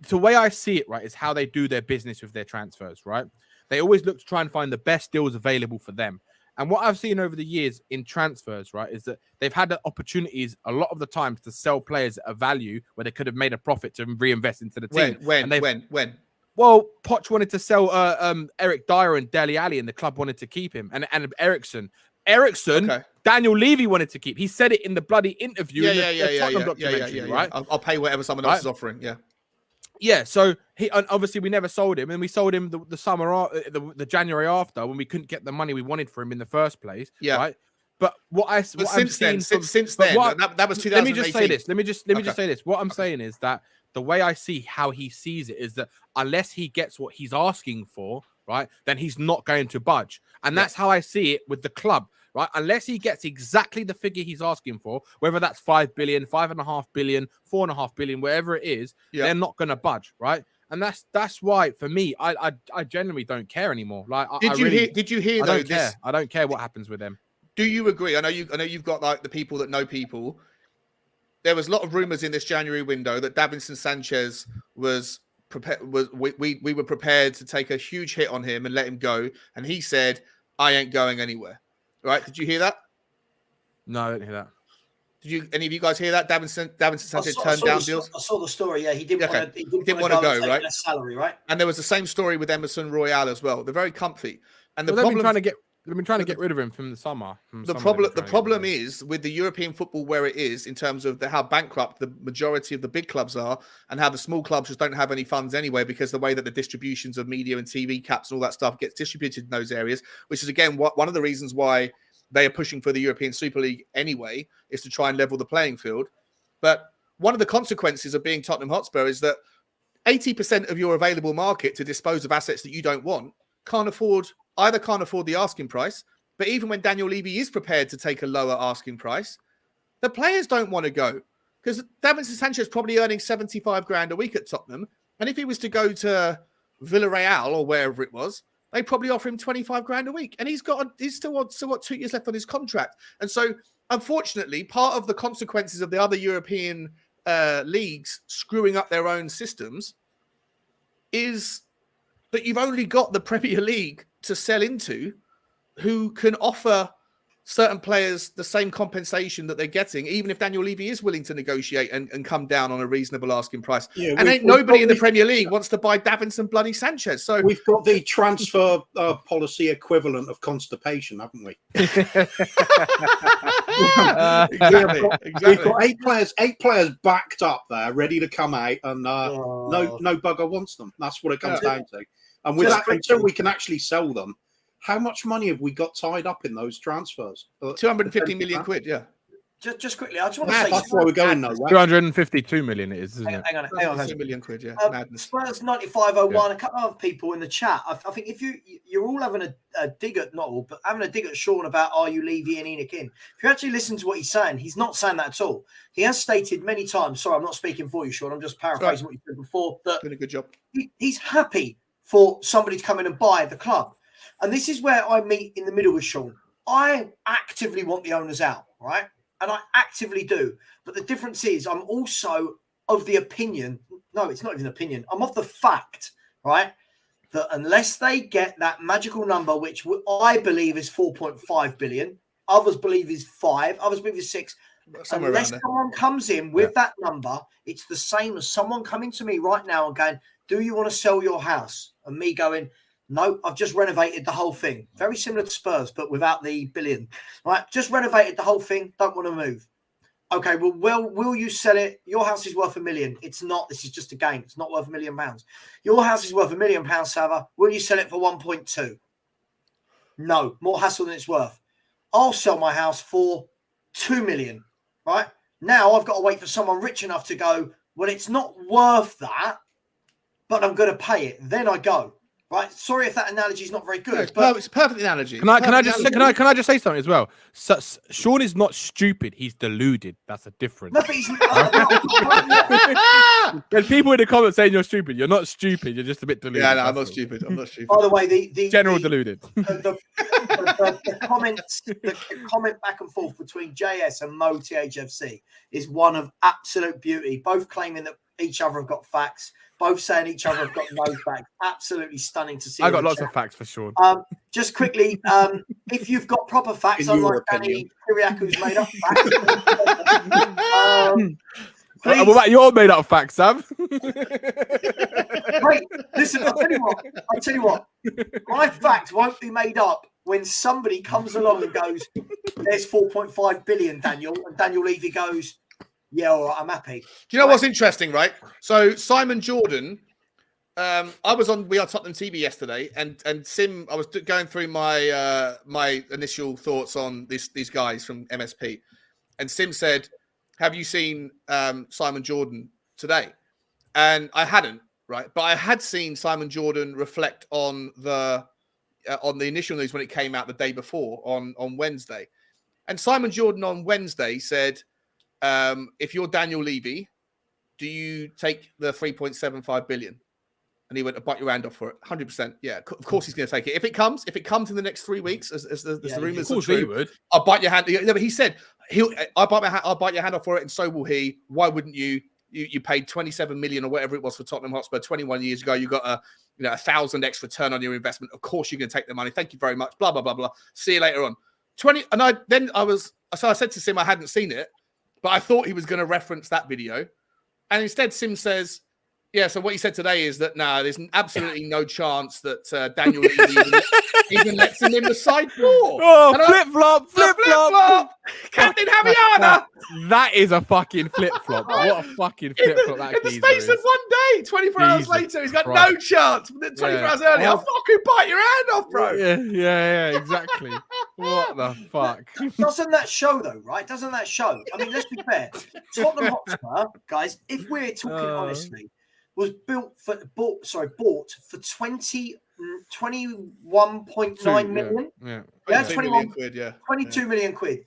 The way I see it, right, is how they do their business with their transfers, right? They always look to try and find the best deals available for them. And what I've seen over the years in transfers, right, is that they've had the opportunities a lot of the times to sell players at a value where they could have made a profit to reinvest into the team.
When?
Well, Poch wanted to sell Eric Dyer and Dele Alli, and the club wanted to keep him. And Ericsson, Daniel Levy wanted to keep. He said it in the bloody interview in the Tottenham documentary, right?
I'll pay whatever someone else is offering,
Yeah, so obviously we never sold him, and we sold him the summer, the January after, when we couldn't get the money we wanted for him in the first place. Yeah, right. But since then, that was 2018.
Let
me just say this. Let me just say this. What I'm saying is that the way I see how he sees it is that unless he gets what he's asking for, right, then he's not going to budge, and that's how I see it with the club. Right, unless he gets exactly the figure he's asking for, whether that's 5 billion, 5.5 billion, 4.5 billion, wherever it is, they're not going to budge, right? And that's why, for me, I genuinely don't care anymore. Like,
did you hear?
I don't care what happens with them.
Do you agree? I know you've got like the people that know people. There was a lot of rumors in this January window that Davinson Sanchez was prepared. We were prepared to take a huge hit on him and let him go, and he said, "I ain't going anywhere." Right? Did you hear that?
No, I didn't hear that.
Did any of you guys hear that? Davinson Sanchez turned down deals.
I saw the story. Yeah, he didn't want
to go. Right?
Salary, right?
And there was the same story with Emerson Royale as well. They're very comfy. And
they've been trying to get rid of him from the summer.
The problem is with the European football where it is in terms of how bankrupt the majority of the big clubs are, and how the small clubs just don't have any funds anyway, because the way that the distributions of media and TV caps and all that stuff gets distributed in those areas, which is again one of the reasons why they are pushing for the European Super League anyway, is to try and level the playing field. But one of the consequences of being Tottenham Hotspur is that 80% of your available market to dispose of assets that you don't want can't afford the asking price. But even when Daniel Levy is prepared to take a lower asking price, the players don't want to go, because Davinson Sanchez is probably earning 75 grand a week at Tottenham. And if he was to go to Villarreal or wherever it was, they probably offer him 25 grand a week. And he's still 2 years left on his contract. And so, unfortunately, part of the consequences of the other European leagues screwing up their own systems is that you've only got the Premier League to sell into, who can offer certain players the same compensation that they're getting, even if Daniel Levy is willing to negotiate and come down on a reasonable asking price. Yeah, and nobody in the Premier League wants to buy Davinson bloody Sanchez. So we've
got the transfer policy equivalent of constipation, haven't we?
Exactly.
We've got eight players backed up there, ready to come out, and no bugger wants them. That's what it comes down to. And with that, until we can actually sell them, how much money have we got tied up in those transfers?
250 million quid, yeah.
just quickly, I just want to say
That's why we're going nowhere.
252 million it is, isn't it?
hang on.
£2 million quid, yeah. Madness.
Spurs 9501. A couple of people in the chat. I think if you're all having a dig at not all, but having a dig at Sean about are you Levy and Enoch in? If you actually listen to what he's saying, he's not saying that at all. He has stated many times. Sorry, I'm not speaking for you, Sean. I'm just paraphrasing what you said before. That
doing a good job.
He's happy for somebody to come in and buy the club, and this is where I meet in the middle with Sean. I actively want the owners out, right? And I actively do. But the difference is I'm also of the opinion, no, it's not even opinion. I'm of the fact, right, that unless they get that magical number, which I believe is 4.5 billion, others believe is 5, others believe is 6. Unless someone comes in with that number, it's the same as someone coming to me right now and going, do you want to sell your house? And me going, no, I've just renovated the whole thing. Very similar to Spurs, but without the billion. Right? Just renovated the whole thing. Don't want to move. Okay, well, will you sell it? Your house is worth £1 million. It's not. This is just a game. It's not worth £1 million. Your house is worth £1 million, Savva. Will you sell it for 1.2? No, more hassle than it's worth. I'll sell my house for 2 million. Right? Now I've got to wait for someone rich enough to go, well, it's not worth that, but I'm going to pay it. Then I go. Right, sorry if that analogy is not very good.
No, it's a perfect analogy.
Can I just say something as well? So, Sean is not stupid; he's deluded. That's a difference.
No, but he's
There's people in the comments saying you're stupid. You're not stupid. You're just a bit deluded.
Yeah, no, I'm not stupid. I'm not stupid.
By the way, the
deluded.
The comment back and forth between JS and Mo THFC is one of absolute beauty. Both claiming that each other have got facts. Both saying each other have got no facts. Absolutely stunning to see.
I got lots of facts for sure.
Just quickly, if you've got proper facts, unlike Danny Kyriaku's made up facts.
What about your made up facts, Sam?
Wait, listen, I'll tell you what. My facts won't be made up when somebody comes along and goes, there's 4.5 billion, Daniel. And Daniel Levy goes, yeah, all right, I'm happy.
Do you know what's interesting, right? So Simon Jordan, I was on We Are Tottenham TV yesterday, and Sim, I was going through my my initial thoughts on these guys from MSP, and Sim said, "Have you seen Simon Jordan today?" And I hadn't, right? But I had seen Simon Jordan reflect on the initial news when it came out the day before on Wednesday, and Simon Jordan on Wednesday said, if you're Daniel Levy, do you take the 3.75 billion? And he went, I'll bite your hand off for it. 100%. Yeah, of course he's going to take it. If it comes in the next 3 weeks, as the rumors are true,
he would.
I'll bite your hand. No, but he said, I'll bite your hand off for it, and so will he. Why wouldn't you? You paid 27 million or whatever it was for Tottenham Hotspur 21 years ago. You got a 1,000x return on your investment. Of course you're going to take the money. Thank you very much. Blah, blah, blah, blah. See you later on. So I said to Sim, I hadn't seen it, but I thought he was going to reference that video. And instead, Sim says, yeah, so what he said today is that, there's absolutely no chance that Daniel Levy even lets him in the side door.
Oh, flip-flop.
Captain Javiana.
That is a fucking flip-flop. What a fucking flip-flop that
in the space of 1 day, 24 hours later, he's got no chance. 24 hours earlier, I'll fucking bite your hand off, bro.
Yeah, exactly. What the fuck?
Doesn't that show, though, right? Doesn't that show? I mean, let's be fair. Tottenham Hotspur, guys, if we're talking honestly, was bought for 21.9 million. Yeah, 22 million quid.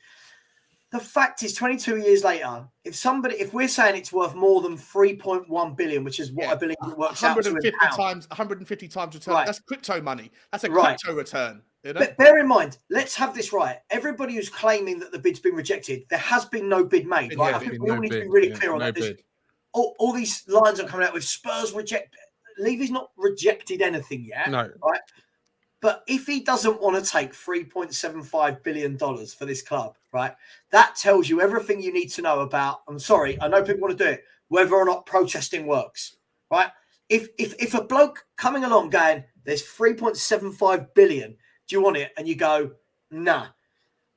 The fact is, 22 years later, if we're saying it's worth more than 3.1 billion, which is what I believe it works out to,
150 times return. Right. That's crypto money. That's a crypto return.
But bear in mind, let's have this right. Everybody who's claiming that the bid's been rejected, there has been no bid made. Right? I think we all need to be really clear on that. All these lines are coming out with Spurs reject. Levy's not rejected anything yet. No. Right? But if he doesn't want to take $3.75 billion for this club, right, that tells you everything you need to know about, I'm sorry, I know people want to do it, whether or not protesting works, right? If a bloke coming along going, there's 3.75 billion, do you want it? And you go, nah.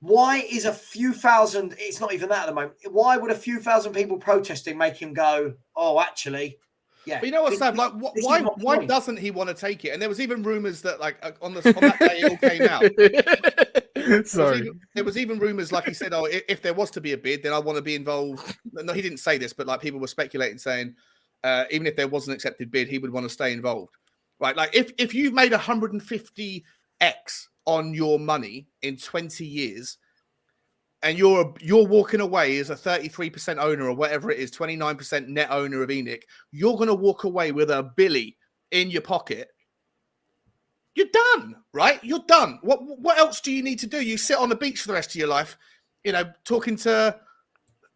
Why is a few thousand, it's not even that at the moment, why would a few thousand people protesting make him go, oh, actually, yeah.
But you know what's sad? Like, why doesn't he want to take it? And there was even rumors that, like, on that day it all came out.
Sorry.
There was even rumors, like he said, oh, if there was to be a bid, then I want to be involved. No, he didn't say this, but like people were speculating, saying even if there was an accepted bid, he would want to stay involved. Right? Like if you've made 150x on your money in 20 years, and you're walking away as a 33% owner or whatever it is, 29% net owner of ENIC, you're going to walk away with a billy in your pocket. You're done, right? You're done. What else do you need to do? You sit on the beach for the rest of your life, you know, talking to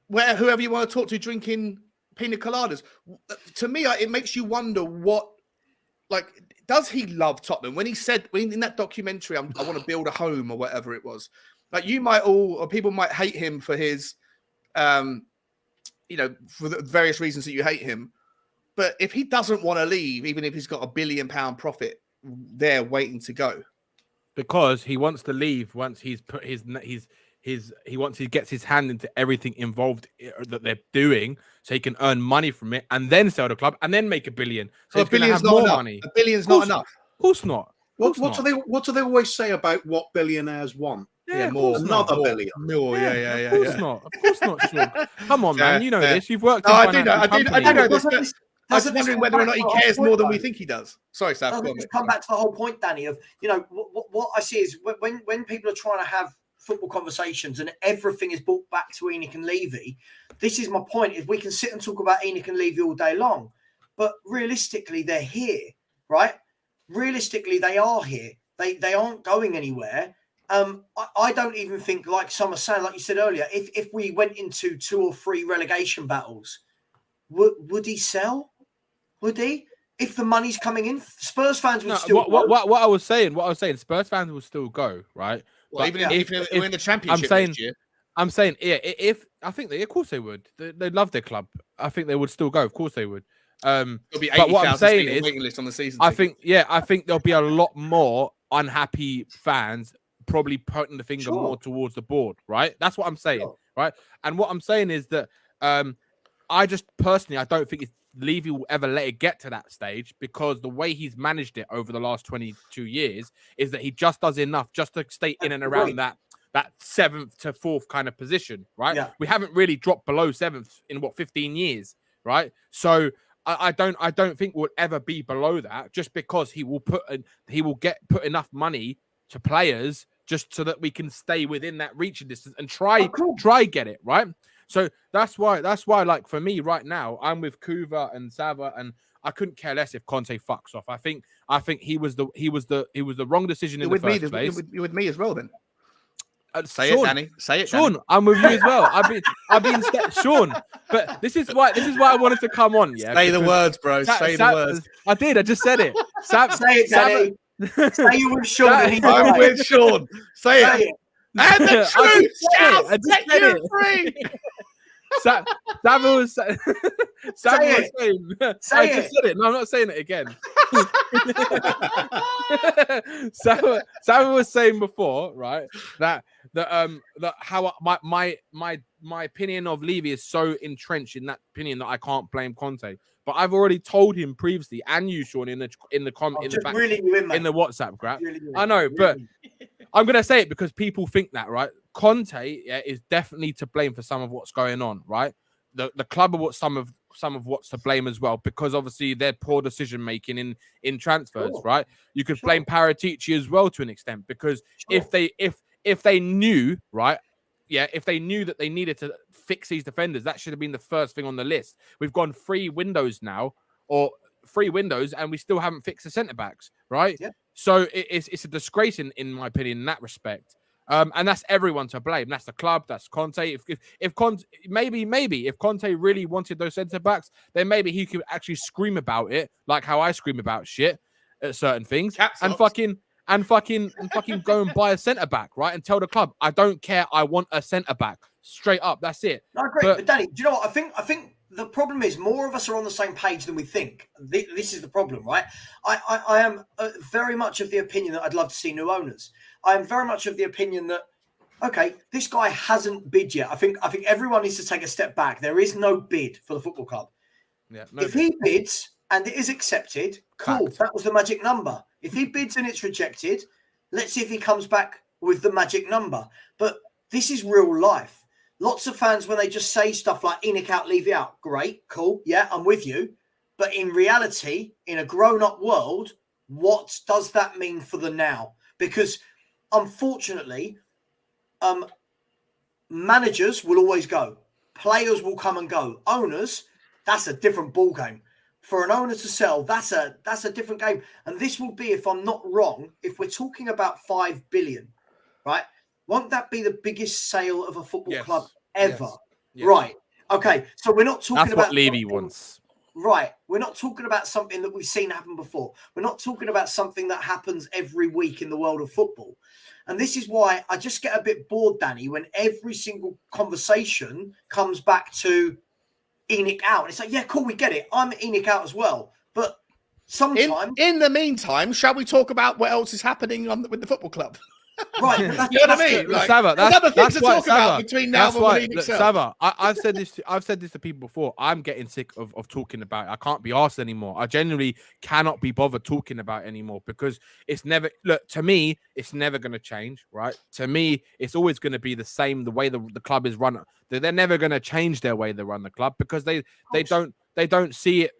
whoever you want to talk to, drinking pina coladas. To me, it makes you wonder does he love Tottenham? When he said in that documentary, I want to build a home or whatever it was, like people might hate him for his, for the various reasons that you hate him. But if he doesn't want to leave, even if he's got £1 billion profit there waiting to go,
because he wants to leave once he's put he gets his hand into everything involved that they're doing, so he can earn money from it and then sell the club and then make $1 billion. So
$1 billion's not enough. $1 billion's not enough.
Of course not.
What do they always say about what billionaires want?
Yeah,
more.
Another billion.
More, yeah.
Of course not. Of course not, Sean. Come on, man. You know this. You've worked.
No, I do know this. I was wondering whether or not he cares more than we think he does. Sorry, Sav.
Come back to the whole point, Danny, of, what I see is when people are trying to have football conversations and everything is brought back to ENIC and Levy, this is my point, is we can sit and talk about ENIC and Levy all day long, but realistically, they're here, right? Realistically, they are here. They aren't going anywhere. I don't even think, like some are saying, like you said earlier, if we went into 2 or 3 relegation battles, would he sell? Would he? If the money's coming in, Spurs fans would still go.
What I was saying, Spurs fans would still go, right?
Well, even if we're in the Championship next year.
I'm saying, yeah, if I think of course they would. They love their club. I think they would still go. Of course they would.
There'll be 80,000
but what I'm saying is,
waiting list on the season.
I think there'll be a lot more unhappy fans probably putting the finger more towards the board, right? That's what I'm saying, right? And what I'm saying is that I just personally, I don't think Levy will ever let it get to that stage, because the way he's managed it over the last 22 years is that he just does enough just to stay in and around that 7th to 4th kind of position, right? Yeah. We haven't really dropped below 7th in 15 years, right? So I don't think we'll ever be below that, just because he will put enough money to players just so that we can stay within that reaching distance and try get it, right? So that's why, like, for me right now, I'm with Kuva and Savva, and I couldn't care less if Conte fucks off. I think he was the wrong decision in the first place.
You're with me as well, then. Say
Sean,
it, Danny. Say it,
Sean.
Danny.
I'm with you as well. I've been Sean, but this is why I wanted to come on. Yeah,
say the words, bro. Say the words.
I did. I just said it.
Say it, Danny. Say you with Sean.
I'm with Sean. Say it. And the truth shall set you free.
Savva was saying. I just said it. No, I'm not saying it again. Savva was saying before, right, that how my opinion of Levy is so entrenched in that opinion that I can't blame Conte. But I've already told him previously, and you, Sean, in the WhatsApp group. I know, but I'm gonna say it because people think that, right? Conte is definitely to blame for some of what's going on, right? The club are some of what's to blame as well, because obviously their poor decision making in transfers, right? You could blame Paratici as well to an extent, because if they knew, right? Yeah, if they knew that they needed to fix these defenders, that should have been the first thing on the list. We've gone 3 windows now, and we still haven't fixed the centre backs, right? Yeah. So it's a disgrace in my opinion in that respect. And that's everyone to blame. That's the club. That's Conte. If Conte if Conte really wanted those centre backs, then maybe he could actually scream about it, like how I scream about shit at certain things, and fucking go and buy a centre back, right? And tell the club, I don't care. I want a centre back. Straight up. That's it.
No, great. But Danny, do you know what? I think the problem is more of us are on the same page than we think. This is the problem, right? I am very much of the opinion that I'd love to see new owners. I am very much of the opinion that, okay, this guy hasn't bid yet. I think everyone needs to take a step back. There is no bid for the football club. Yeah, if he bids and it is accepted, cool. Fact. That was the magic number. If he bids and it's rejected, let's see if he comes back with the magic number. But this is real life. Lots of fans, when they just say stuff like in out, leave out, great, cool, yeah, I'm with you. But in reality, in a grown-up world, what does that mean for the now? Because unfortunately, managers will always go. Players will come and go. Owners, that's a different ball game. For an owner to sell, that's a different game. And this will be, if I'm not wrong, if we're talking about 5 billion, right? Won't that be the biggest sale of a football club ever?
Yes.
Right. Okay. So we're not talking
That's
about
what Levy wants.
Right. We're not talking about something that we've seen happen before. We're not talking about something that happens every week in the world of football. And this is why I just get a bit bored, Danny, when every single conversation comes back to Enoch out. And it's like, yeah, cool, we get it. I'm Enoch out as well. But sometimes...
In the meantime, shall we talk about what else is happening with the football club?
Right.
You know what I mean? Like,
Savva,
there's other things
that's
to
why,
talk about
Savva,
between now and
why,
when
look,
sells.
Savva, I've said this to people before. I'm getting sick of talking about it. I can't be asked anymore. I genuinely cannot be bothered talking about it anymore because it's never, look, to me, it's never going to change, right? To me, it's always going to be the same, the way the club is run. They're never going to change their way they run the club because they don't see it.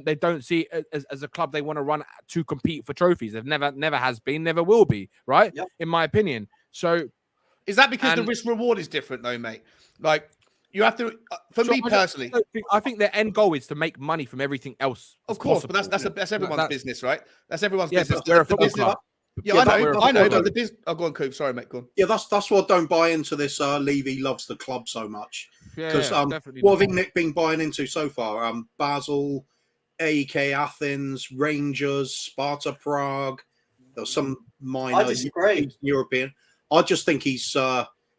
They don't see it as a club they want to run to compete for trophies. They've never has been, never will be, right?
Yep.
In my opinion. So
is that because the risk reward is different though, mate? Like you have to, for me personally,
I think their end goal is to make money from everything else.
Of course,
possible.
but that's everyone's business, right? That's everyone's business.
But we're a football club.
Yeah, I know. But the business. Oh, go on, Coop. Sorry, mate. Go on.
Yeah, that's what I don't buy into this. Levy loves the club so much because what have Nick been buying into so far? Basel, AEK Athens, Rangers, Sparta Prague. There's some minor European. I just think he's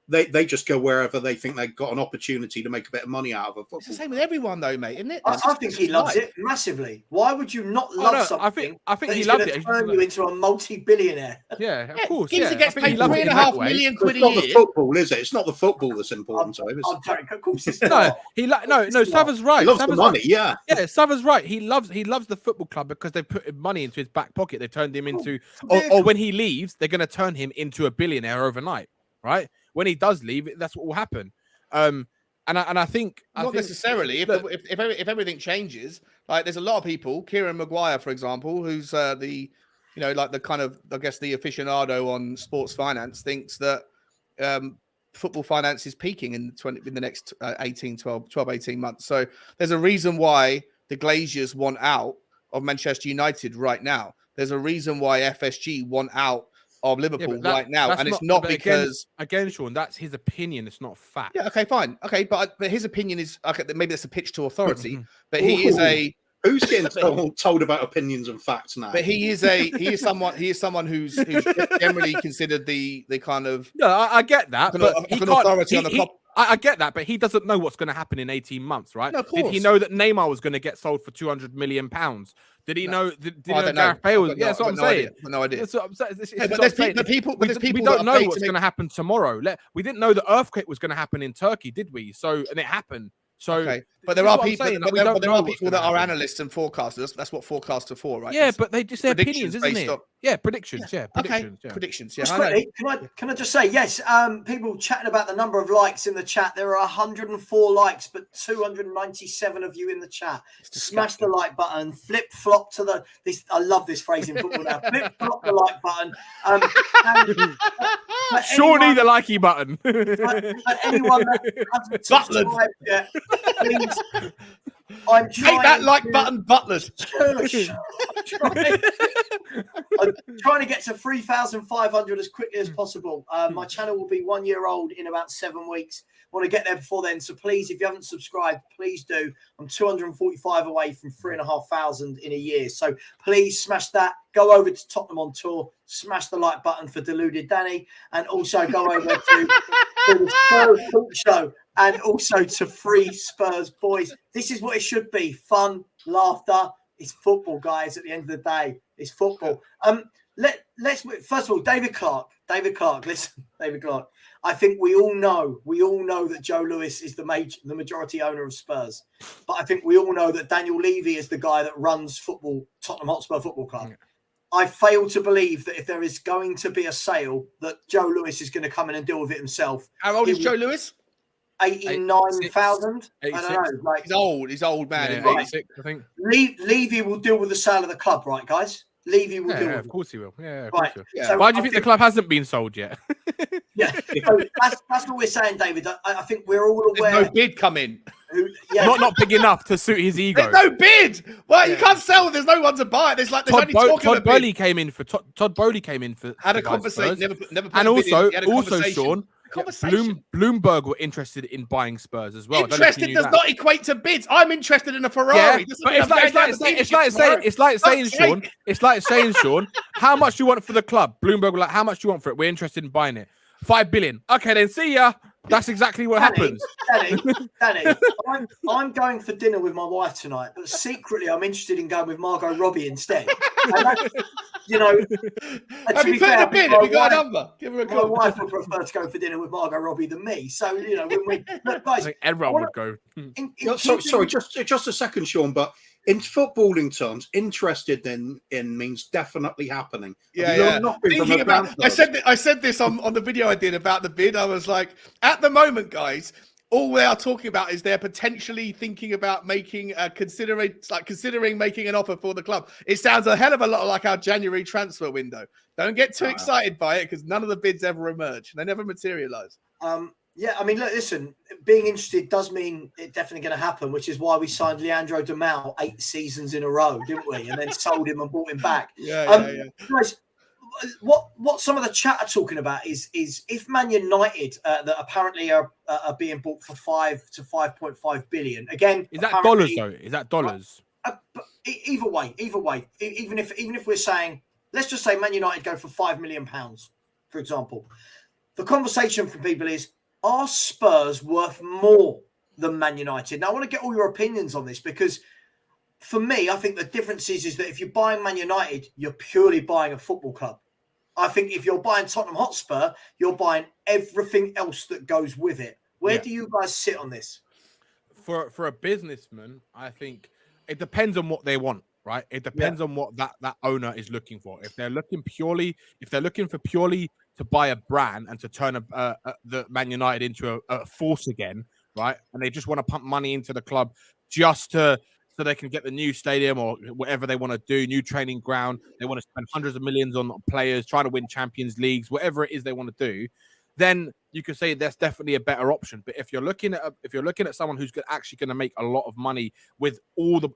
they just go wherever they think they've got an opportunity to make a bit of money out of it.
It's the same with everyone though, mate, isn't it?
I think he loves it massively. Why would you not love something?
I think he loved it.
Turn you into a multi-billionaire.
Yeah, of course.
He gets paid £3.5 million quid a year.
It's not the football, is it? It's not the football that's important to him.
Of course it's not.
No. Savva's right.
He loves the money. Yeah,
Savva's right. He loves the football club because they put money into his back pocket. They turned him into, or when he leaves, they're going to turn him into a billionaire overnight, right? When he does leave, that's what will happen. And I think
not necessarily. If everything changes, like there's a lot of people. Kieran Maguire, for example, who's the kind of I guess the aficionado on sports finance, thinks that football finance is peaking in the next 18 months. So there's a reason why the Glazers want out of Manchester United right now. There's a reason why FSG want out of Liverpool right now, and it's not because
again, Sean, that's his opinion. It's not fact.
Yeah, okay, fine, okay, but his opinion is okay. Maybe that's a pitch to authority, but he is a
who's getting told about opinions and facts now.
But he is someone who's generally considered the kind of
I get that, but
an authority on the top.
I get that, but he doesn't know what's going to happen in 18 months, right?
No, of course.
Did he know that Neymar was going to get sold for £200 million? Did he know? Did he know Gareth Bale was? Yeah, that's what I'm saying.
No idea.
That's what I'm saying.
We
don't know what's going to happen tomorrow. We didn't know the earthquake was going to happen in Turkey, did we? And it happened. So,
okay. But there are people that are analysts and forecasters. That's what forecasts are for, right?
Yeah, but they just say opinions, isn't it? Yeah, predictions. Yeah, predictions.
Okay.
Yeah.
Predictions. Yeah.
Can I just say yes? People chatting about the number of likes in the chat. There are 104 likes, but 297 of you in the chat. Smash the like button. Flip flop to this. I love this phrase in football now. Flip flop the like button.
Shawnee the likey button.
Anyone that hasn't subscribed yet, please. I'm trying
make that like button butlered.
I'm trying to get to 3,500 as quickly as possible. My channel will be 1 year old in about 7 weeks. I want to get there before then. So please, if you haven't subscribed, please do. I'm 245 away from 3,500 in a year. So please smash that. Go over to Tottenham on Tour. Smash the like button for Deluded Danny. And also go over to the Spurs Talk Show. And also to Free Spurs Boys. This is what it should be. Fun, laughter. It's football, guys, at the end of the day. It's football. Let's first of all, David Clark. Listen, David Clark. I think we all know that Joe Lewis is the majority owner of Spurs. But I think we all know that Daniel Levy is the guy that runs Tottenham Hotspur Football Club. I fail to believe that if there is going to be a sale, that Joe Lewis is going to come in and deal with it himself.
How old is Joe Lewis?
89,000. I don't know. Like,
He's old, man.
Yeah,
Right.
86, I think.
Levy will deal with the sale of the club, right, guys? Levy will deal with
Of course he will. Yeah, of
Right.
course he will.
Yeah.
So
Why do you
I
think the club hasn't been sold yet?
Yeah, so that's what we're saying, David. I think we're all
There's
aware.
no bid coming.
Not big enough to suit his ego.
There's no bid. Well, you can't sell. There's no one to buy it. There's only talk of a
Todd
bid.
Bowley came in for Todd Bowley came in for
Had a
for
conversation.
Spurs.
Never put
And
a bid in.
also,
He had a conversation.
Sean,
Conversation.
Bloomberg were interested in buying Spurs as well.
Interested does not equate to bids. I'm interested in a Ferrari.
Yeah,
Doesn't
but
mean
it's
I'm
like
going down the dealership tomorrow.
it's like saying, Sean, how much do you want for the club? Bloomberg were like, how much do you want for it? We're interested in buying it. 5 billion. Okay, then see ya. That's exactly what happens.
Danny, I'm going for dinner with my wife tonight, but secretly I'm interested in going with Margot Robbie instead. You know,
Have you put in a bid? Have you got a number? Give her a
my
call.
wife would prefer to go for dinner with Margot Robbie than me. So, you know, when we look, guys,
I think everyone would go.
Sorry, just a second, Sean. But in footballing terms, interested in means definitely happening.
Yeah.
Nothing from
Thinking
a
about, I
grandfather.
said this on the video I did about the bid. I was like, at the moment, guys, all they are talking about is they're potentially thinking about making considering making an offer for the club. It sounds a hell of a lot like our January transfer window. Don't get too excited by it because none of the bids ever emerge. They never materialize.
Yeah, I mean, look, listen, being interested does mean it's definitely going to happen, which is why we signed Leandro Demau 8 seasons in a row, didn't we? And then sold him and bought him back.
Yeah.
Guys, what some of the chat are talking about is if Man United that apparently are being bought for 5 to 5.5 billion. Again,
Is that dollars though? Is that dollars?
Either way, even if we're saying, let's just say Man United go for £5 million, for example, the conversation from people is, are Spurs worth more than Man United? Now, I want to get all your opinions on this because for me, I think the difference is that if you're buying Man United, you're purely buying a football club. I think if you're buying Tottenham Hotspur, you're buying everything else that goes with it. Where do you guys sit on this?
For a businessman, I think it depends on what they want, right? It depends on what that owner is looking for. If they're looking for purely to buy a brand and to turn the Man United into a force again, right? And they just want to pump money into the club just so they can get the new stadium or whatever they want to do, new training ground. They want to spend hundreds of millions on players, trying to win Champions Leagues, whatever it is they want to do. Then you could say that's definitely a better option. But if you're looking at someone who's actually going to make a lot of money with all the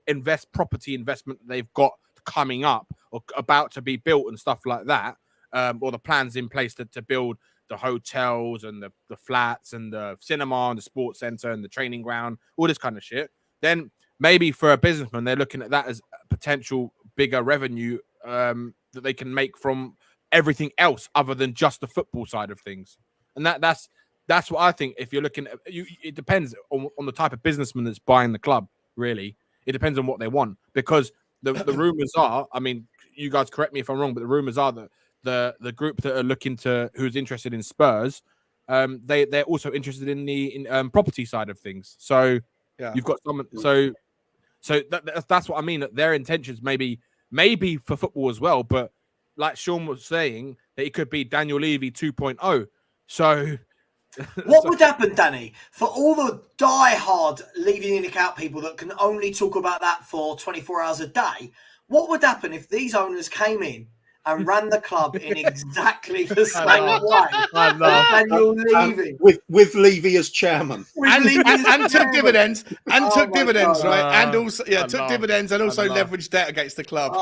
property investment that they've got coming up or about to be built and stuff like that, or the plans in place to build the hotels and the flats and the cinema and the sports center and the training ground, all this kind of shit, then maybe for a businessman, they're looking at that as a potential bigger revenue that they can make from everything else other than just the football side of things. And that's what I think. If you're looking at it depends on the type of businessman that's buying the club, really. It depends on what they want. Because the rumors are, I mean, you guys correct me if I'm wrong, but the rumors are that the group that are who's interested in Spurs, they're also interested in the property side of things. So you've got someone. So that's what I mean. That their intentions maybe for football as well, but like Sean was saying, that it could be Daniel Levy 2.0. So
what would happen, Danny, for all the die-hard leaving in account people that can only talk about that for 24 hours a day? What would happen if these owners came in and ran the club in exactly the same way? Daniel Levy.
With Levy as chairman.
And took dividends. And took dividends,
God.
right? And also took dividends and also leveraged debt against the club.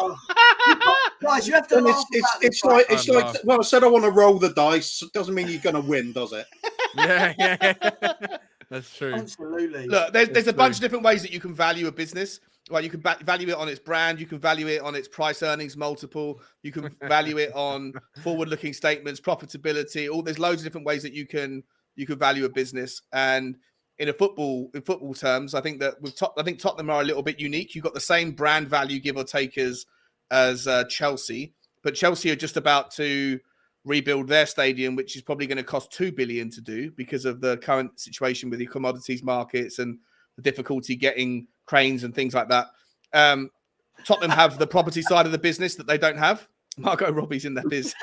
Guys, you have to laugh
it's like well, I said I want to roll the dice. Doesn't mean you're gonna win, does it?
Yeah. That's true.
Absolutely.
Look, there's a bunch of different ways that you can value a business. Well, you can value it on its brand. You can value it on its price earnings multiple. You can value it on forward-looking statements, profitability. There's loads of different ways that you can value a business. And in football terms, I think that I think Tottenham are a little bit unique. You've got the same brand value, give or take, as Chelsea, but Chelsea are just about to rebuild their stadium, which is probably going to cost 2 billion to do because of the current situation with the commodities markets and the difficulty getting cranes and things like that. Tottenham have the property side of the business that they don't have. Margot Robbie's in that biz.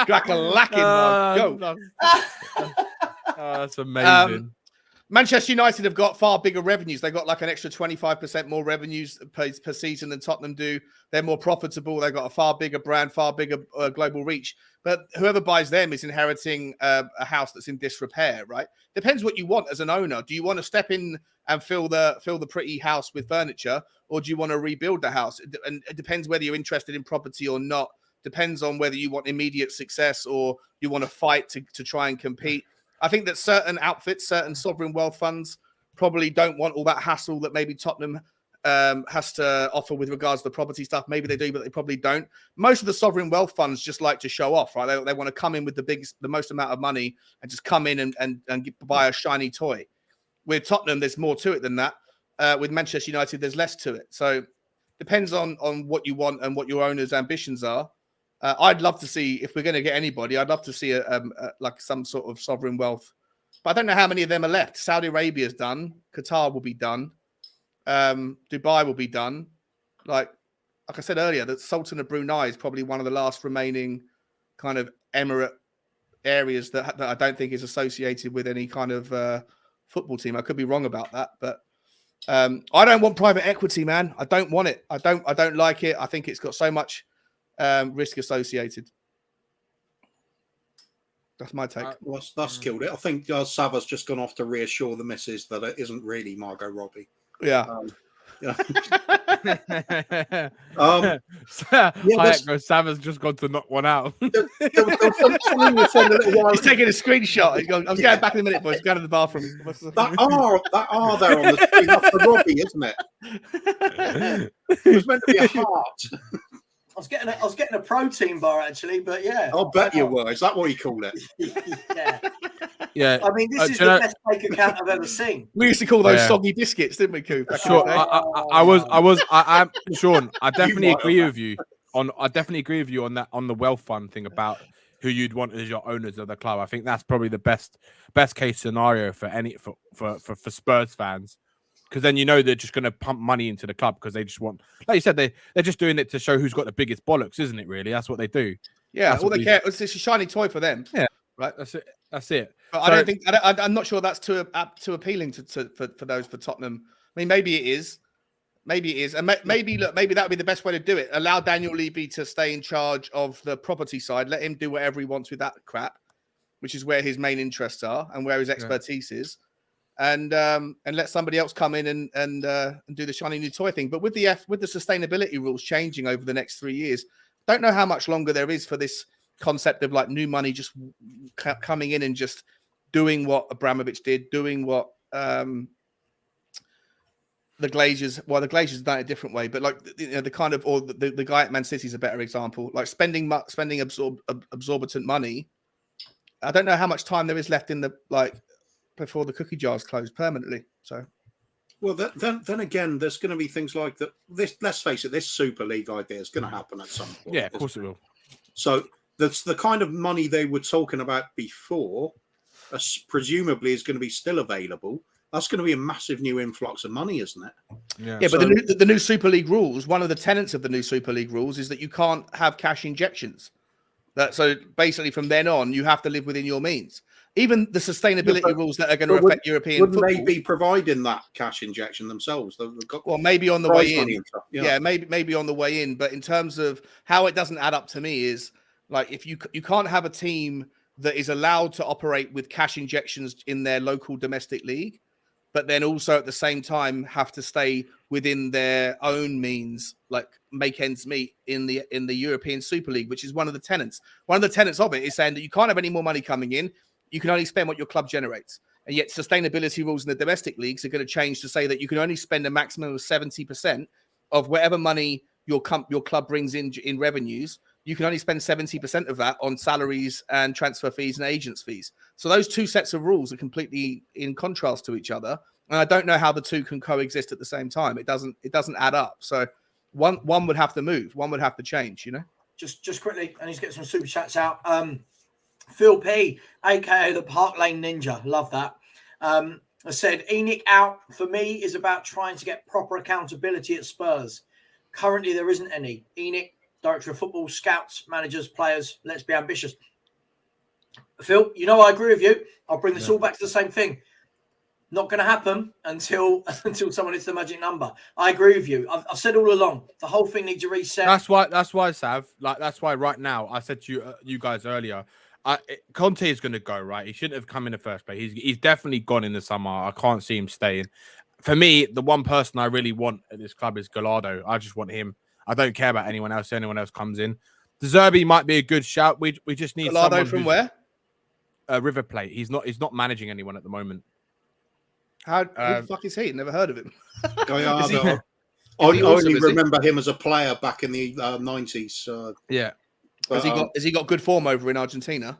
Crack-a-lacking, Margot.
That's amazing.
Manchester United have got far bigger revenues. They've got like an extra 25% more revenues per season than Tottenham do. They're more profitable. They've got a far bigger brand, far bigger global reach. But whoever buys them is inheriting a house that's in disrepair, right? Depends what you want as an owner. Do you want to step in and fill the pretty house with furniture, or do you want to rebuild the house? And it depends whether you're interested in property or not. Depends on whether you want immediate success or you want to fight to try and compete. I think that certain outfits, certain sovereign wealth funds probably don't want all that hassle that maybe Tottenham has to offer with regards to the property stuff. Maybe they do, but they probably don't. Most of the sovereign wealth funds just like to show off, right? They want to come in with the most amount of money and just come in and buy a shiny toy. With Tottenham, there's more to it than that. With Manchester United, there's less to it. So depends on what you want and what your owner's ambitions are. I'd love to see, if we're going to get anybody, I'd love to see like some sort of sovereign wealth. But I don't know how many of them are left. Saudi Arabia's done. Qatar will be done. Dubai will be done. Like I said earlier, the Sultan of Brunei is probably one of the last remaining kind of emirate areas that I don't think is associated with any kind of football team. I could be wrong about that, but I don't want private equity, man. I don't want it. I don't like it. I think it's got so much risk associated. That's my take.
Well, that's killed it. I think Savva's just gone off to reassure the missus that it isn't really Margot Robbie.
Yeah.
Savva's just gone to knock one out.
He's
He's taking a screenshot. He's going, I'm going back in a minute, boys. Go to the bathroom.
That are there on the screen. That's the Robbie, isn't it? It was meant to be a heart.
I was getting a protein bar actually, but yeah.
I'll bet you were. Is that what you call it?
Yeah.
Yeah.
I mean, this is the best fake account I've ever seen.
We used to call those soggy biscuits, didn't we, Coop?
Sure. I'm Sean. I definitely agree with you on. I definitely agree with you on that, on the wealth fund thing about who you'd want as your owners of the club. I think that's probably the best case scenario for for Spurs fans. Because then they're just going to pump money into the club because they just want, like you said, they're just doing it to show who's got the biggest bollocks, isn't it? Really, that's what they do.
Yeah, all they care. It's a shiny toy for them.
Yeah,
right.
That's it.
But I don't think. I'm not sure that's too appealing for Tottenham. I mean, maybe it is, and maybe that would be the best way to do it. Allow Daniel Levy to stay in charge of the property side. Let him do whatever he wants with that crap, which is where his main interests are and where his expertise is. And let somebody else come in and do the shiny new toy thing. But with the sustainability rules changing over the next 3 years, don't know how much longer there is for this concept of like new money just coming in and just doing what Abramovich did, doing what the Glazers. Well, the Glazers have done it a different way, but like the kind of, or the guy at Man City is a better example. Like spending absorbent money. I don't know how much time there is left in the before the cookie jars close permanently. So,
well, then again, there's going to be things like that. Let's face it, this Super League idea is going to happen at some point.
Yeah, of course it will.
So that's the kind of money they were talking about before, presumably is going to be still available. That's going to be a massive new influx of money, isn't it?
Yeah, but the new Super League rules, one of the tenets of the new Super League rules is that you can't have cash injections. So basically from then on, you have to live within your means. Even the sustainability rules that are going to affect European football.
Wouldn't they be providing that cash injection themselves?
Well, maybe on the way in. Yeah, maybe on the way in. But in terms of how it doesn't add up to me is like if you can't have a team that is allowed to operate with cash injections in their local domestic league, but then also at the same time have to stay within their own means, like make ends meet in the European Super League, which is one of the tenets. One of the tenets of it is saying that you can't have any more money coming in. You can only spend what your club generates. And yet sustainability rules in the domestic leagues are going to change to say that you can only spend a maximum of 70% of whatever money your club brings in revenues. You can only spend 70% of that on salaries and transfer fees and agents fees. So those two sets of rules are completely in contrast to each other. And I don't know how the two can coexist at the same time. It doesn't add up. So one would have to move. One would have to change,
Just quickly, I need to get some super chats out. Phil P, aka the Park Lane Ninja, love that. I said ENIC out for me is about trying to get proper accountability at Spurs. Currently, there isn't any. ENIC, Director of Football, scouts, managers, players, let's be ambitious. Phil, I agree with you. I'll bring this all back to the same thing. Not going to happen until someone hits the magic number. I agree with you. I've said all along, the whole thing needs a reset.
That's why, Sav. That's why right now I said to you guys earlier, Conte is going to go, right. He shouldn't have come in the first place. He's definitely gone in the summer. I can't see him staying. For me, the one person I really want at this club is Gallardo. I just want him. I don't care about anyone else. Anyone else comes in. De Zerbi might be a good shout. We just need
Gallardo from where?
River Plate. He's not managing anyone at the moment.
Who the fuck is he? Never heard of him.
I only remember him as a player back in the 90s.
Yeah.
Has he got good form over in Argentina?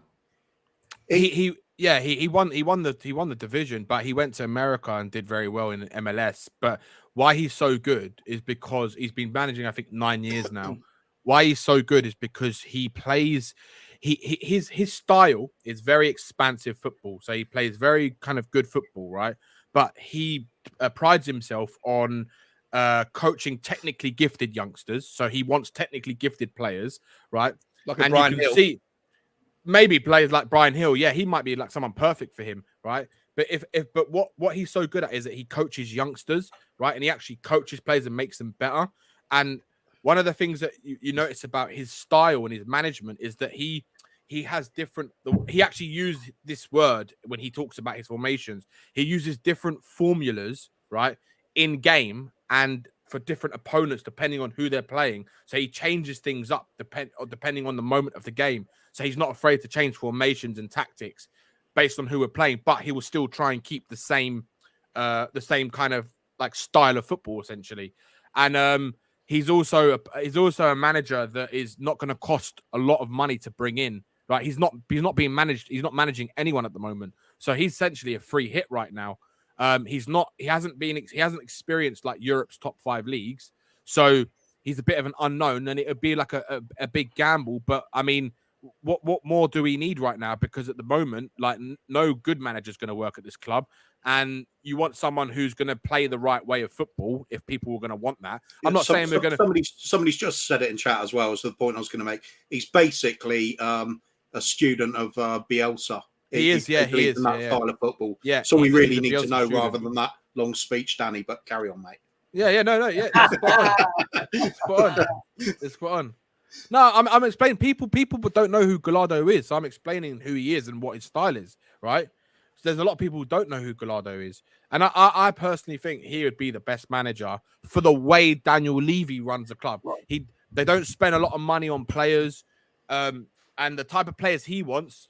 He won the division, but he went to America and did very well in MLS. But why he's so good is because he's been managing, I think, 9 years now. Why he's so good is because he plays. His style is very expansive football. So he plays very kind of good football, right? But he prides himself on coaching technically gifted youngsters. So he wants technically gifted players, right?
Like a Brian Hill.
See, maybe players like Brian Hill. Yeah, he might be like someone perfect for him, right? But what he's so good at is that he coaches youngsters, right? And he actually coaches players and makes them better. And one of the things that you notice about his style and his management is that he has different. He actually used this word when he talks about his formations. He uses different formulas, right, in game and for different opponents depending on who they're playing. So he changes things up depending on the moment of the game. So he's not afraid to change formations and tactics based on who we're playing, but he will still try and keep the same kind of like style of football essentially. And he's also a manager that is not going to cost a lot of money to bring in. Right, he's not being managed. He's not managing anyone at the moment, so he's essentially a free hit right now. He hasn't experienced like Europe's top 5 leagues, so he's a bit of an unknown, and it would be like a big gamble. But I mean, what more do we need right now? Because at the moment, like no good manager is going to work at this club, and you want someone who's going to play the right way of football. If people are going to want that, I'm not saying we're going to.
Somebody's just said it in chat as well. As the point I was going to make, he's basically a student of Bielsa.
He is
in that style of football.
Yeah.
So we really need to know rather than that long speech, Danny. But carry on, mate.
Yeah. It's spot on. It's spot on. No, I'm explaining. People don't know who Gallardo is. So I'm explaining who he is and what his style is. Right. So there's a lot of people who don't know who Gallardo is, and I personally think he would be the best manager for the way Daniel Levy runs the club. They don't spend a lot of money on players. And the type of players he wants,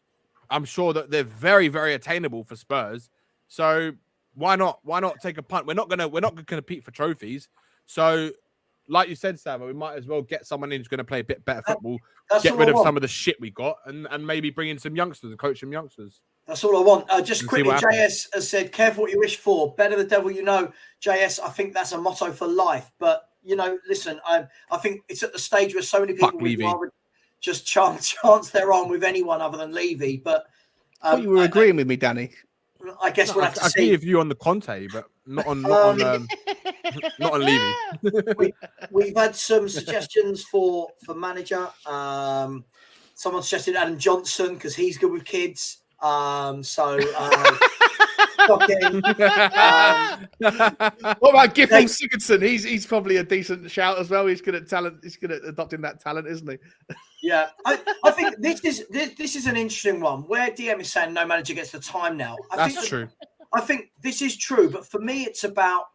I'm sure that they're very, very attainable for Spurs. So why not take a punt? We're not gonna compete for trophies. So, like you said, Savva, we might as well get someone in who's going to play a bit better football, get rid of some of the shit we got, and maybe bring in some youngsters and coach some youngsters.
That's all I want. Just quickly, JS has said, "Careful what you wish for. Better the devil you know." JS, I think that's a motto for life. But listen, I think it's at the stage where so many people would rather just chance their arm with anyone other than Levy. But
you were agreeing with me, Danny.
I guess we'll have to see.
I agree with you on the Conte, but not on Levy.
We've had some suggestions for manager. Someone suggested Adam Johnson because he's good with kids. What
about Gifford Sigurdsson? He's probably a decent shout as well. He's good at talent. He's good at adopting that talent, isn't he?
Yeah, I think this is an interesting one where DM is saying no manager gets the time now.
That's true.
I think this is true, but for me, it's about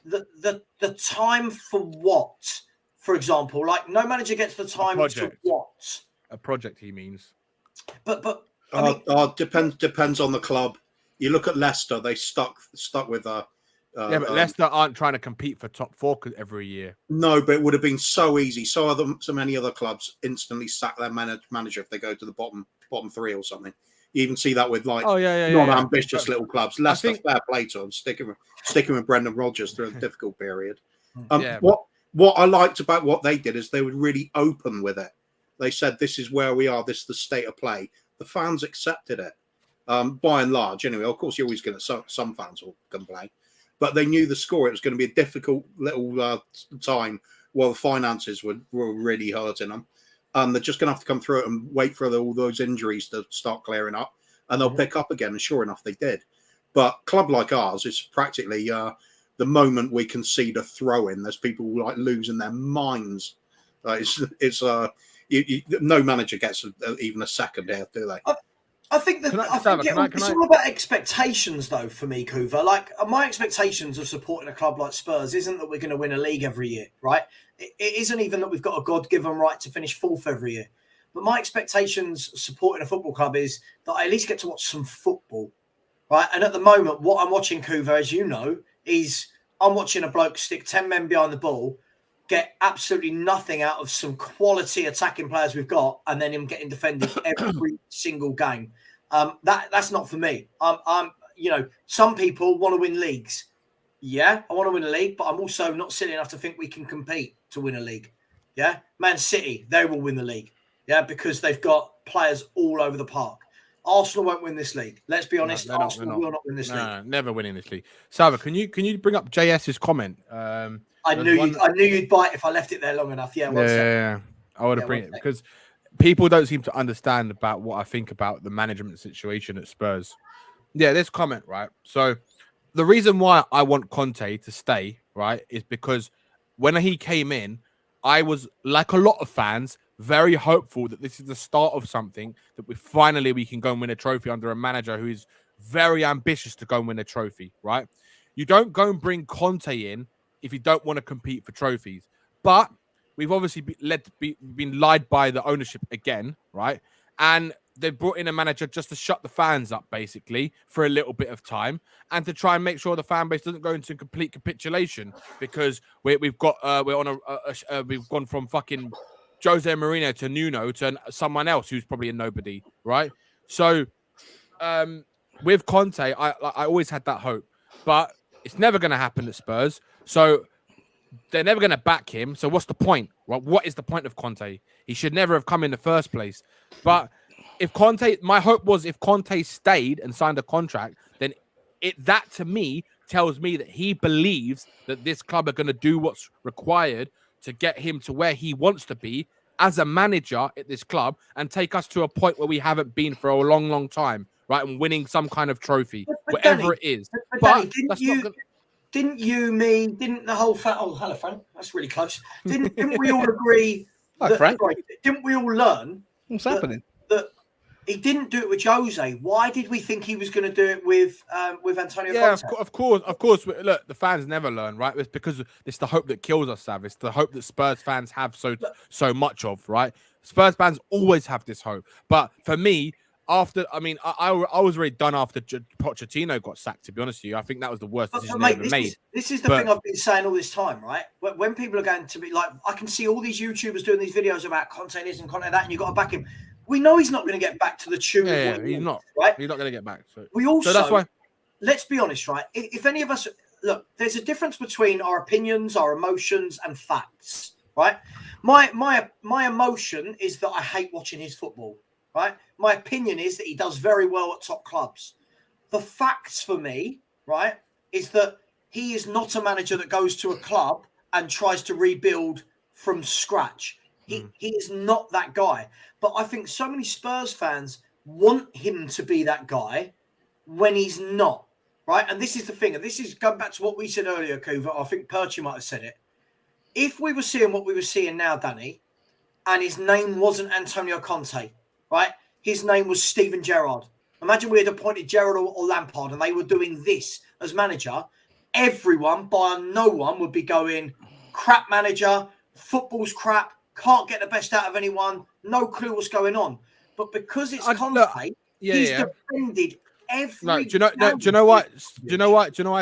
the time for what. For example, like no manager gets the time to what.
A project, he means.
But
depends on the club. You look at Leicester; they stuck with but
Leicester aren't trying to compete for top 4 every year.
No, but it would have been so easy. So many other clubs instantly sack their manager if they go to the bottom 3 or something. You even see that with non-ambitious little clubs. Leicester, fair play to them, sticking with Brendan Rodgers through a difficult period. What I liked about what they did is they were really open with it. They said, "This is where we are. This is the state of play." The fans accepted it. By and large, anyway. Of course, you're always going to some fans will complain, but they knew the score. It was going to be a difficult little time well, the finances were really hurting them. They're just going to have to come through it and wait for all those injuries to start clearing up, and they'll pick up again. And sure enough, they did. But a club like ours is practically the moment we concede a throw in, there's people like losing their minds. No manager gets even a second here, do they?
I think that it's all about expectations, though. For me, Kuva, like my expectations of supporting a club like Spurs isn't that we're going to win a league every year, right? It isn't even that we've got a God-given right to finish fourth every year. But my expectations supporting a football club is that I at least get to watch some football, right? And at the moment, what I'm watching, Kuva, as you know, is I'm watching a bloke stick 10 men behind the ball, get absolutely nothing out of some quality attacking players we've got, and then him getting defended every single game. That's not for me. Some people want to win leagues. Yeah, I want to win a league, but I'm also not silly enough to think we can compete to win a league. Yeah, Man City, they will win the league. Yeah, because they've got players all over the park. Arsenal won't win this league. Let's be honest, Arsenal will not win this league.
No, never winning this league. Savva, can you bring up JS's comment?
I knew you'd bite if I left it there long enough. Yeah,
I would have bring it because people don't seem to understand about what I think about the management situation at Spurs. Yeah, this comment, right? So the reason why I want Conte to stay, right, is because when he came in, I was, like a lot of fans, very hopeful that this is the start of something, that we can go and win a trophy under a manager who is very ambitious to go and win a trophy, right? You don't go and bring Conte in if you don't want to compete for trophies. But we've obviously been lied by the ownership again, right? And they brought in a manager just to shut the fans up, basically, for a little bit of time, and to try and make sure the fan base doesn't go into complete capitulation, because we've gone from fucking Jose Mourinho to Nuno to someone else who's probably a nobody, right? So with Conte, I always had that hope, but it's never going to happen at Spurs. So they're never going to back him. So what's the point? Well, what is the point of Conte? He should never have come in the first place. But my hope was if Conte stayed and signed a contract, then that to me tells me that he believes that this club are going to do what's required to get him to where he wants to be as a manager at this club and take us to a point where we haven't been for a long, long time, right? And winning some kind of trophy, whatever
Danny,
it is.
But Didn't the whole oh, hello, Frank. That's really close. Didn't we all agree?
Hi, Frank.
Didn't we all learn
what's happening?
That he didn't do it with Jose. Why did we think he was going to do it with Antonio?
Yeah,
Conte?
of course. Look, the fans never learn, right? It's because it's the hope that kills us, Sav. It's the hope that Spurs fans have so much of, right? Spurs fans always have this hope. But for me, I was really done after Pochettino got sacked, to be honest with you. I think that was the worst decision they ever made.
This is the thing I've been saying all this time, right? When people are going to be like, I can see all these YouTubers doing these videos about Conte this and Conte that, and you've got to back him. We know he's not going to get back to the tune.
Yeah, he's not.
Right?
He's not going to get back. So
that's why. Let's be honest, right? If any of us look, there's a difference between our opinions, our emotions, and facts, right? My emotion is that I hate watching his football. Right. My opinion is that he does very well at top clubs. The facts for me, right, is that he is not a manager that goes to a club and tries to rebuild from scratch. He is not that guy. But I think so many Spurs fans want him to be that guy when he's not. Right. And this is the thing. And this is going back to what we said earlier, Kuva. I think Perchi might have said it. If we were seeing what we were seeing now, Danny, and his name wasn't Antonio Conte, right? His name was Steven Gerrard. Imagine we had appointed Gerrard or Lampard and they were doing this as manager. Everyone, bar no one, would be going, crap manager, football's crap, can't get the best out of anyone, no clue what's going on. But because it's Conte, he's defended every...
Do you know why,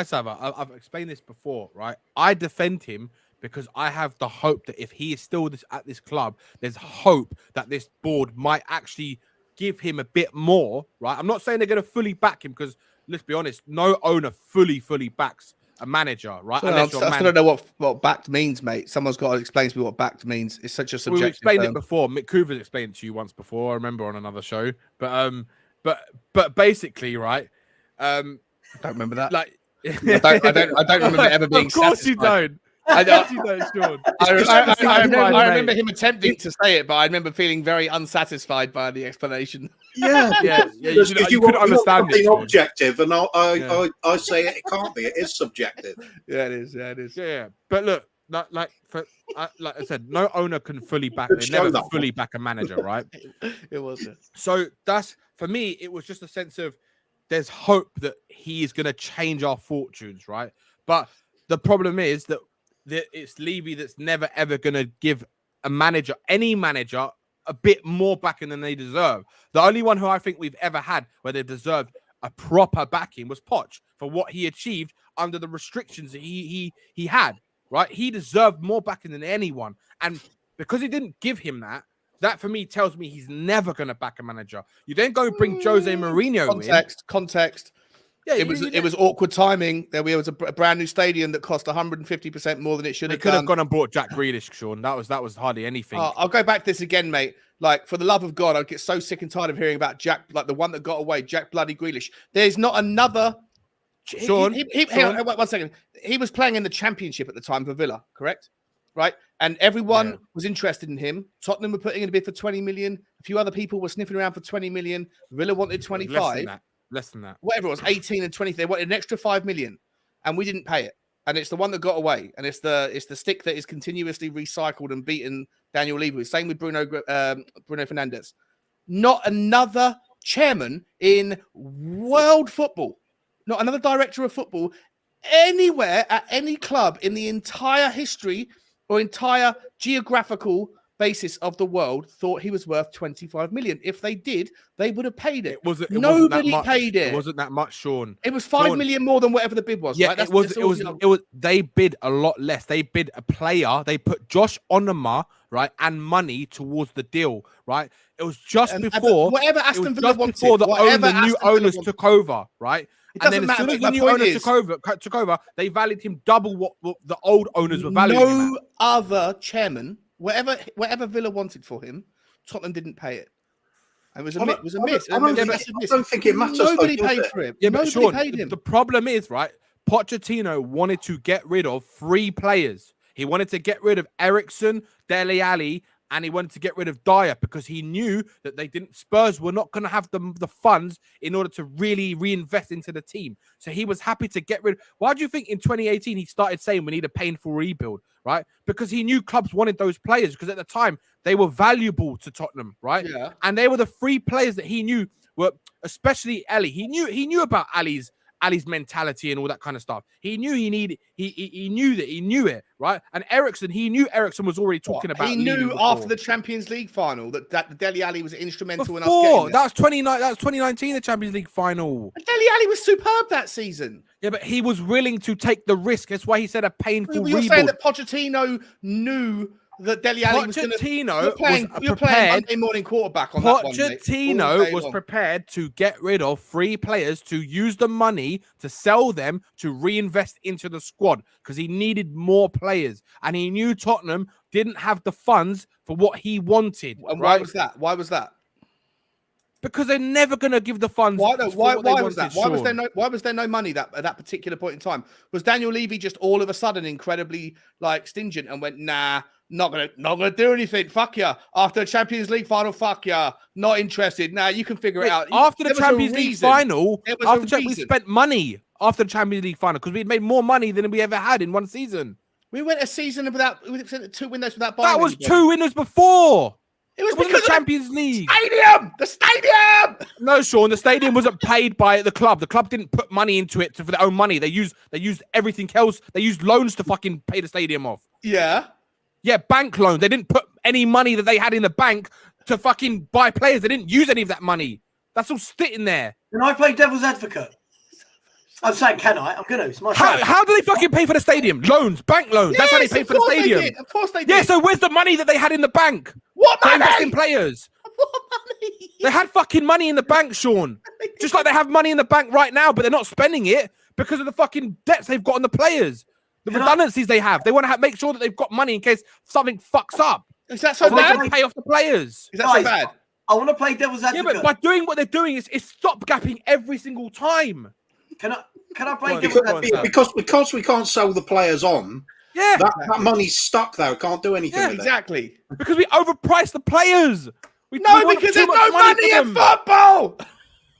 Savva? I've explained this before, right? I defend him because I have the hope that if he is still at this club, there's hope that this board might actually give him a bit more, right? I'm not saying they're going to fully back him because, let's be honest, no owner fully backs a manager, right?
So I still don't know what backed means, mate. Someone's got to explain to me what backed means. It's such a subjective
We've explained
term.
it before. Mick Coover's explained it to you once before. I remember on another show. But basically, right?
I don't remember that.
Like,
I don't remember it ever being.
Of course
satisfied.
you don't. I actually don't, Sean.
I remember him attempting to say it, but I remember feeling very unsatisfied by the explanation.
Yeah,
Yeah,
because
you couldn't understand it.
something
Sean.
objective, and I say it can't be. It is subjective.
Yeah, it is. Yeah, it is.
Yeah. But look, like I said, no owner can fully back.
Good
They
show,
never
that
fully
one.
back a manager, right?
It was.
So that's for me. It was just a sense of there's hope that he is going to change our fortunes, right? But the problem is that it's Levy that's never ever going to give any manager, a bit more backing than they deserve. The only one who I think we've ever had where they deserved a proper backing was Poch for what he achieved under the restrictions that he had, right? He deserved more backing than anyone. And because he didn't give him that for me tells me he's never going to back a manager. You then go bring Jose Mourinho
Context.
Yeah,
it was awkward timing. There was a brand new stadium that cost 150% more than it should have done.
They could have gone and bought Jack Grealish, Sean. That was hardly anything.
I'll go back to this again, mate. Like, for the love of God, I get so sick and tired of hearing about Jack, like the one that got away, Jack Bloody Grealish. There's not another.
Sean,
hang on, 1 second. He was playing in the Championship at the time for Villa, correct? Right? And everyone was interested in him. Tottenham were putting in a bid for 20 million. A few other people were sniffing around for 20 million. Villa wanted 25.
Less than that.
Whatever it was, 18 and 20. They wanted an extra 5 million. And we didn't pay it. And it's the one that got away. And it's the stick that is continuously recycled and beaten Daniel Levy. Same with Bruno Fernandes. Not another chairman in world football, not another director of football anywhere at any club in the entire history or entire geographical basis of the world thought he was worth 25 million. If they did, they would have paid it. Nobody paid it.
It wasn't that much, Sean.
It was 5 million more than whatever the bid was.
Yeah,
right?
it was. They bid a lot less. They bid a player. They put Josh Onuma, right, and money towards the deal, right. It was just before
whatever Aston Villa wanted.
Before the new owners took over, right.
And then as soon as the new owners
took over, they valued him double what the old owners were valuing him at.
No other chairman, whatever Villa wanted for him, Tottenham didn't pay it. It was a miss.
I don't think it matters.
Nobody paid for him.
Yeah, but
Nobody
Sean,
paid him.
The problem is, right, Pochettino wanted to get rid of 3 players. He wanted to get rid of Eriksen, Dele Alli, and he wanted to get rid of Dyer because he knew that Spurs were not going to have the funds in order to really reinvest into the team. So he was happy to get rid. Why do you think in 2018 he started saying we need a painful rebuild, right? Because he knew clubs wanted those players because at the time they were valuable to Tottenham, right?
Yeah.
And they were the 3 players that he knew were, especially Ali. He knew about Ali's mentality and all that kind of stuff. He knew he knew it, right? And Eriksen, he knew Eriksen was already talking about.
He knew after the Champions League final that Dele Alli was instrumental in us
getting
that
was 2019, the Champions League final.
Dele Alli was superb that season.
Yeah, but he was willing to take the risk. That's why he said a painful rebuild.
You're saying that Pochettino knew that Dele Alli was going to... You're playing Monday morning quarterback on that one, mate.
Pochettino was prepared to get rid of 3 players, to use the money, to sell them, to reinvest into the squad because he needed more players. And he knew Tottenham didn't have the funds for what he wanted.
And why was that? Why was that?
Because they're never going to give the funds.
Why was that? Why was there no money at that particular point in time? Was Daniel Levy just all of a sudden incredibly stingent and went, nah, not gonna do anything. Fuck ya. After the Champions League final, fuck ya. Not interested. Now you can figure it out.
After the Champions League final, we spent money after the Champions League final because we'd made more money than we ever had in one season.
We went a season without 2 windows without buying.
That was 2 winners before.
It was because
of the Champions League.
The stadium.
No, Sean, the stadium wasn't paid by the club. The club didn't put money into it for their own money. They used everything else. They used loans to fucking pay the stadium off.
Yeah.
Yeah, bank loans. They didn't put any money that they had in the bank to fucking buy players. They didn't use any of that money. That's all sitting there.
Can I play devil's advocate? I'm saying, can I? I'm going to. It's my show.
How do they fucking pay for the stadium? Loans, bank loans.
Yes,
that's how they pay for the stadium.
Of course they did.
Yeah, so where's the money that they had in the bank?
What money?
To invest in players.
What money?
They had fucking money in the bank, Sean. Just like they have money in the bank right now, but they're not spending it because of the fucking debts they've got on the players. The redundancies they have. They want to make sure that they've got money in case something fucks up.
Is that so
bad? They can
bad?
pay off the players.
Is that so bad?
I want to play devil's advocate.
Yeah, but by doing what they're doing is stop-gapping every single time.
Can I play devil's advocate?
Because we can't sell the players on,
Yeah,
That money's stuck there. Can't do anything
Yeah,
with
exactly.
because we overpriced the players. We
No,
want
because
too
there's
much
no money
for
in
them.
football.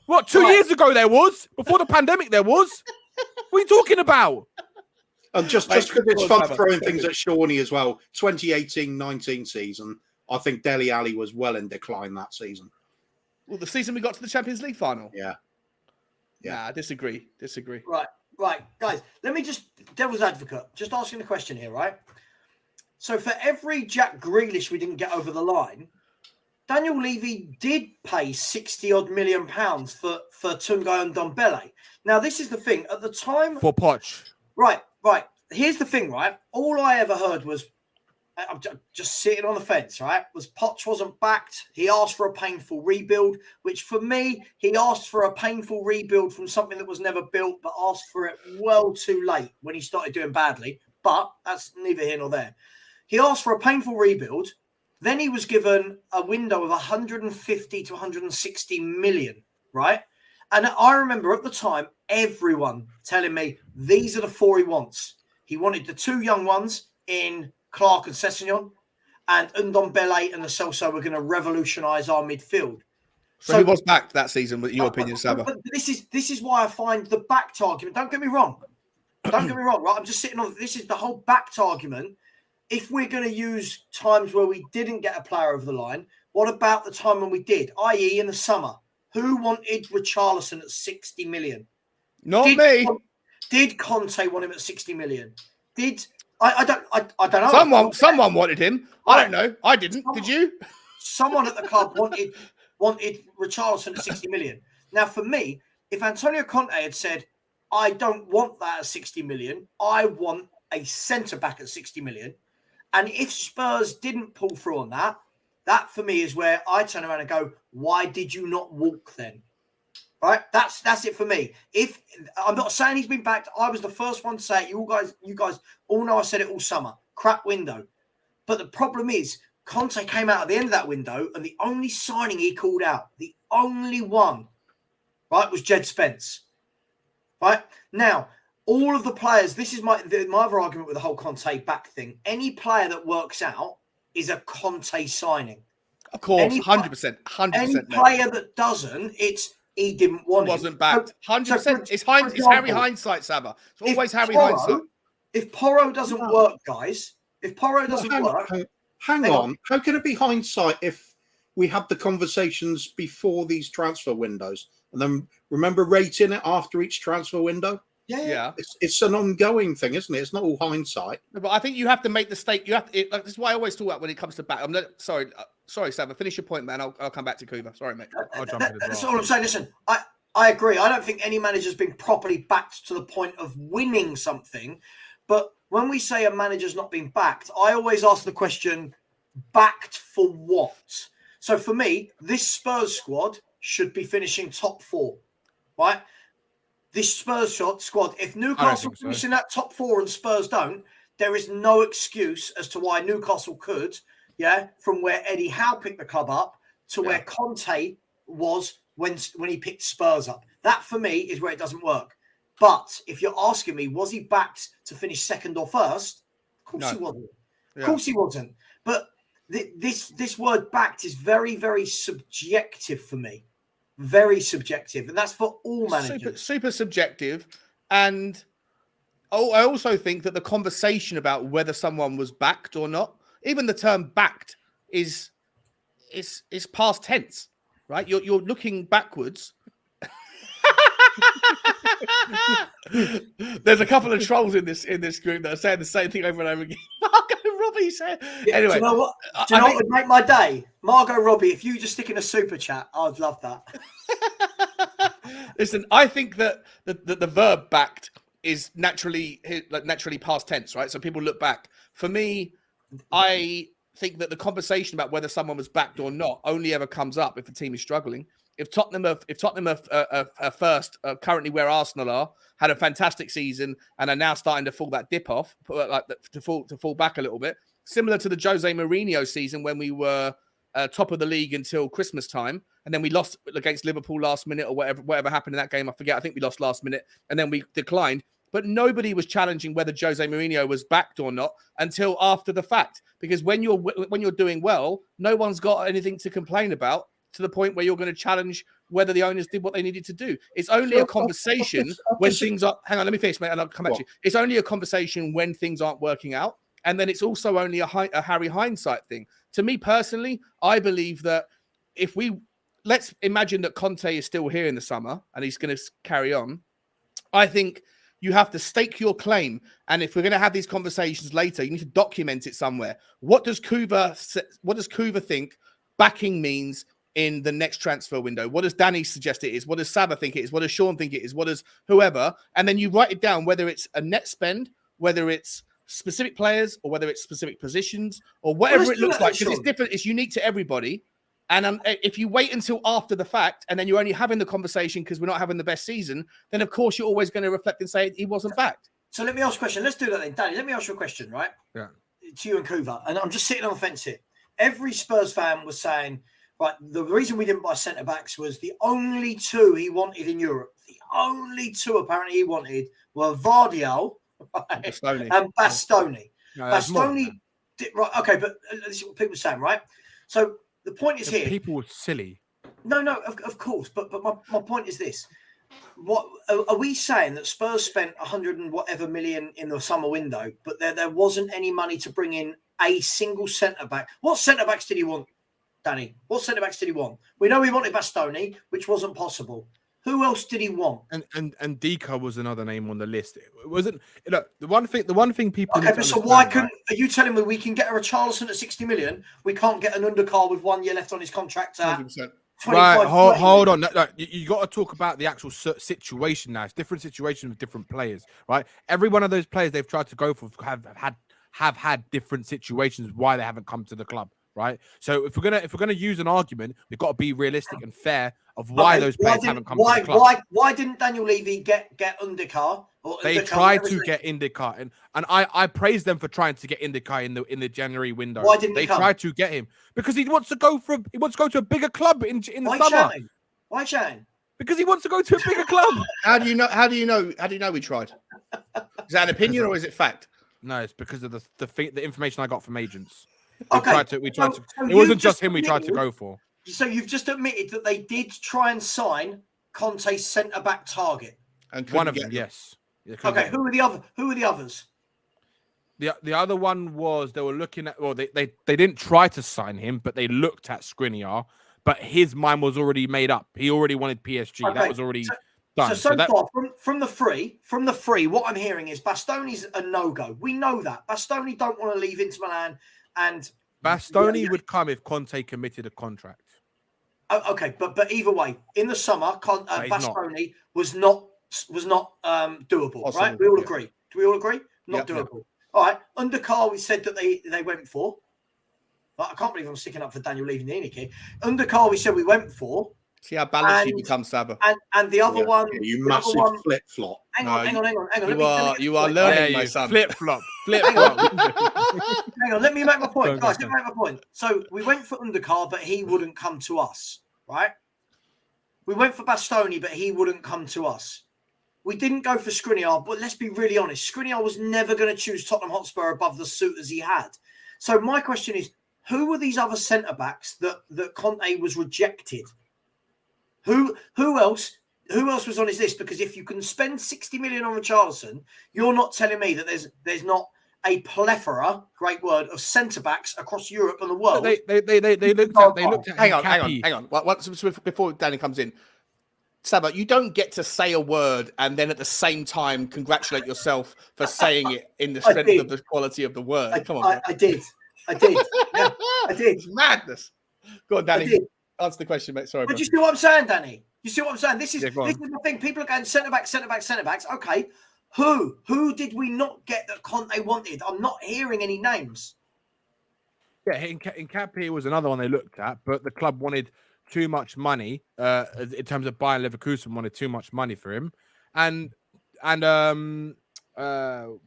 What, 2 years ago there was? Before the pandemic there was? What are you talking about?
it. And just
Mate,
because it's
go on,
fun
Savva.
throwing things at Shawnee as well. 2018-19 season, I think Dele Alli was well in decline that season.
Well, the season we got to the Champions League final.
Yeah.
Nah, disagree.
Right, guys. Let me just devil's advocate. Just asking a question here, right? So for every Jack Grealish we didn't get over the line, Daniel Levy did pay 60 odd million pounds for Tunga and Ndombele. Now this is the thing. At the time,
For Poch.
right. Here's the thing, right? All I ever heard was, I'm just sitting on the fence, right? Was Poch wasn't backed. He asked for a painful rebuild, which for me, he asked for a painful rebuild from something that was never built, but asked for it well too late when he started doing badly. But that's neither here nor there. He asked for a painful rebuild. Then he was given a window of 150 to 160 million, right? And I remember at the time, everyone telling me, these are the four he wants. He wanted the two young ones in Clark and Sessegnon, and Ndombele and the Celso were going to revolutionise our midfield.
So he was backed that season, in your opinion, Savva.
But this is why I find the backed argument. Don't get me wrong. Right? I'm just sitting on this is the whole backed argument. If we're going to use times where we didn't get a player over the line, what about the time when we did, i.e. in the summer? Who wanted Richarlison at 60 million?
Not me.
Did Conte want him at 60 million? I don't know.
Someone wanted him. I don't know. I didn't. Did you?
Someone at the club wanted Richarlison at 60 million. Now, for me, if Antonio Conte had said, I don't want that at 60 million, I want a centre-back at 60 million. And if Spurs didn't pull through on that, that for me is where I turn around and go, why did you not walk then? Right? That's it for me. If I'm not saying he's been backed, I was the first one to say it. You guys all know I said it all summer. Crap window. But the problem is, Conte came out at the end of that window, and the only signing he called out, the only one, right, was Jed Spence. Right? Now, all of the players, this is my other argument with the whole Conte back thing. Any player that works out is a Conte signing.
Of course, 100%. 100%.
Any player that doesn't, he didn't want it.
Wasn't backed. 100%.
So
It's Harry hindsight, Savva. It's always Harry hindsight.
If Porro doesn't work, guys,
Hang on. How can it be hindsight if we had the conversations before these transfer windows and then remember rating it after each transfer window?
Yeah.
It's an ongoing thing, isn't it? It's not all hindsight.
But I think you have to make the stake. This is why I always talk about when it comes to back. I'm not sorry, Savva. Finish your point, man. I'll come back to Kuva. Sorry, mate.
I'll jump in as well.
That's all I'm saying. Listen, I agree. I don't think any manager's been properly backed to the point of winning something. But when we say a manager's not been backed, I always ask the question, backed for what? So for me, this Spurs squad should be finishing top four, right? This Spurs squad, if Newcastle finish in that top four and Spurs don't, there is no excuse as to why Newcastle could, from where Eddie Howe picked the club up to where Conte was when he picked Spurs up. That, for me, is where it doesn't work. But if you're asking me, was he backed to finish second or first? Of course he wasn't.
Yeah.
Of course he wasn't. But this word backed is very, very subjective for me. Very subjective, and that's for all managers.
Super subjective, and I also think that the conversation about whether someone was backed or not, even the term "backed" is past tense, right? You're looking backwards. There's a couple of trolls in this group that are saying the same thing over and over again. Margot Robbie said. Anyway,
do you know what? Do you know what would make my day? Margot Robbie, if you just stick in a super chat, I'd love that.
Listen, I think that the verb "backed" is naturally past tense, right? So people look back. For me, I think that the conversation about whether someone was backed or not only ever comes up if the team is struggling. If Tottenham are first, currently where Arsenal are, had a fantastic season and are now starting to fall that dip off, to fall back a little bit, similar to the Jose Mourinho season when we were top of the league until Christmas time, and then we lost against Liverpool last minute or whatever happened in that game. I forget. I think we lost last minute, and then we declined. but nobody was challenging whether Jose Mourinho was backed or not until after the fact. Because when you're doing well, no one's got anything to complain about to the point where you're going to challenge whether the owners did what they needed to do. It's only a conversation when things are. Hang on, let me finish, mate, and I'll come back to you. It's only a conversation when things aren't working out, and then it's also only a Harry hindsight thing. To me personally, I believe that let's imagine that Conte is still here in the summer and he's going to carry on. I think you have to stake your claim. And if we're going to have these conversations later, you need to document it somewhere. What does Kuva think backing means in the next transfer window? What does Danny suggest it is? What does Savva think it is? What does Sean think it is? What does whoever? And then you write it down, whether it's a net spend, whether it's specific players, or whether it's specific positions, or whatever it looks like, because it's different. It's unique to everybody. And if you wait until after the fact and then you're only having the conversation because we're not having the best season, then of course you're always going to reflect and say he wasn't backed.
So let me ask a question. Let's do that then. Danny, let me ask you a question, right?
Yeah.
To you and Kuva. And I'm just sitting on the fence here. Every Spurs fan was saying, right, the reason we didn't buy centre-backs was the only two he wanted in Europe. The only two apparently he wanted were Vardiol and Bastoni.
No,
Bastoni, right, okay, but this is what people are saying, right? So the point is here.
People were silly.
No, of course. But my point is this. What are we saying that Spurs spent 100 and whatever million in the summer window, but there wasn't any money to bring in a single centre-back? What centre-backs did he want, Danny? What centre-backs did he want? We know he wanted Bastoni, which wasn't possible. Who else did he want?
And Dika was another name on the list. It wasn't. Look, the one thing people.
Okay, but so why couldn't? Are you telling me we can get a Richarlison at 60 million? We can't get an undercar with 1 year left on his contract at
100%.
Right, hold on. No, you got to talk about the actual situation now. It's different situations with different players, right? Every one of those players they've tried to go for have had different situations why they haven't come to the club, right? So if we're gonna use an argument, we've got to be realistic and fair of why those players haven't come to the club.
Why didn't Daniel Levy get undercar?
They tried to get IndyCar, and I praise them for trying to get IndyCar in the January window.
Why didn't
they tried to get him? Because he wants to go to a bigger club in the summer.
Why Shane?
Because he wants to go to a bigger club.
How do you know we tried? Is that an opinion or is it fact?
No, it's because of the information I got from agents.
Okay.
We tried to. It wasn't just him we tried to go for.
So you've just admitted that they did try and sign Conte's centre-back target.
And
one of them, yes.
Okay, who were the others?
The other one was they were looking at. Well, they didn't try to sign him, but they looked at Skriniar. But his mind was already made up. He already wanted PSG. Okay. That was already done.
So far, from the free, what I'm hearing is Bastoni's a no-go. We know that Bastoni don't want to leave Inter Milan, and
Bastoni would come if Conte committed a contract.
Okay, but either way, in the summer, Bastoni was not doable, possible, right? We all agree. Do we all agree? Not doable. Yep. All right. Undercar, we said that they went for. I can't believe I'm sticking up for Daniel leaving the Iniki. Undercar, we said we went for.
See how balanced you become, Savva.
And the other one,
you massive flip flop.
Hang on.
You are learning, my son.
Flip flop.
Hang on, let me make my point, guys. Let me make my point. So we went for Undercar, but he wouldn't come to us, right? We went for Bastoni, but he wouldn't come to us. We didn't go for Skriniar, but let's be really honest. Skriniar was never going to choose Tottenham Hotspur above the suitors he had. So my question is, who were these other centre-backs that Conte was rejected? Who else was on his list? Because if you can spend 60 million on Richarlison, you're not telling me that there's not a plethora, great word, of centre-backs across Europe and the world.
They looked at
hang on. Before Danny comes in, Savva, you don't get to say a word and then at the same time congratulate yourself for saying it in the strength of the quality of the word. Come on.
I did. Yeah, I did.
It's madness. Go on, Danny. Answer the question, mate. Sorry.
But you see what I'm saying, Danny? You see what I'm saying? This is the thing. People are going centre-backs. Okay. Who did we not get that Conte wanted? I'm not hearing any names.
Yeah, Nketiah was another one they looked at, but the club wanted too much money in terms of Bayern Leverkusen wanted too much money for him. And what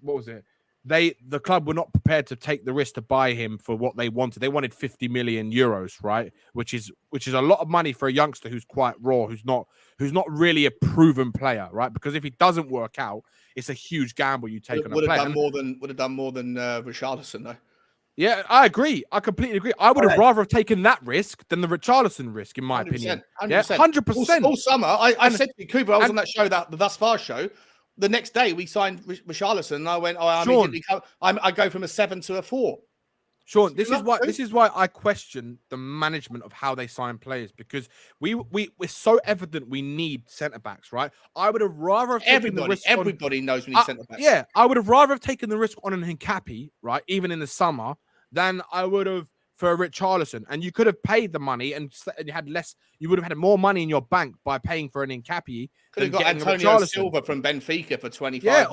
was it? the club were not prepared to take the risk to buy him for what they wanted. They wanted 50 million euros, right? Which is a lot of money for a youngster who's quite raw, who's not really a proven player, right? Because if he doesn't work out, it's a huge gamble you take on a player.
Would have done more than Richarlison though.
Yeah, I agree. I completely agree. I would have rather have taken that risk than the Richarlison risk, in my
100%,
opinion.
100%.
Yeah, 100%.
All summer, I said to you, Cooper, I was on that show, the Thus Far show. The next day, we signed Richarlison, and I went, I go from a 7 to a 4.
Sean, this is why I question the management of how they sign players, because we're so evident we need centre backs, right? I would have rather have taken the risk.
Everybody knows we need centre backs.
Yeah, I would have rather have taken the risk on an Hincapi, right, even in the summer, than I would have for Richarlison. And you could have paid the money and you had less. You would have had more money in your bank by paying for an Hincapi.
Could have got Antonio Silva from Benfica for 25.
Yeah,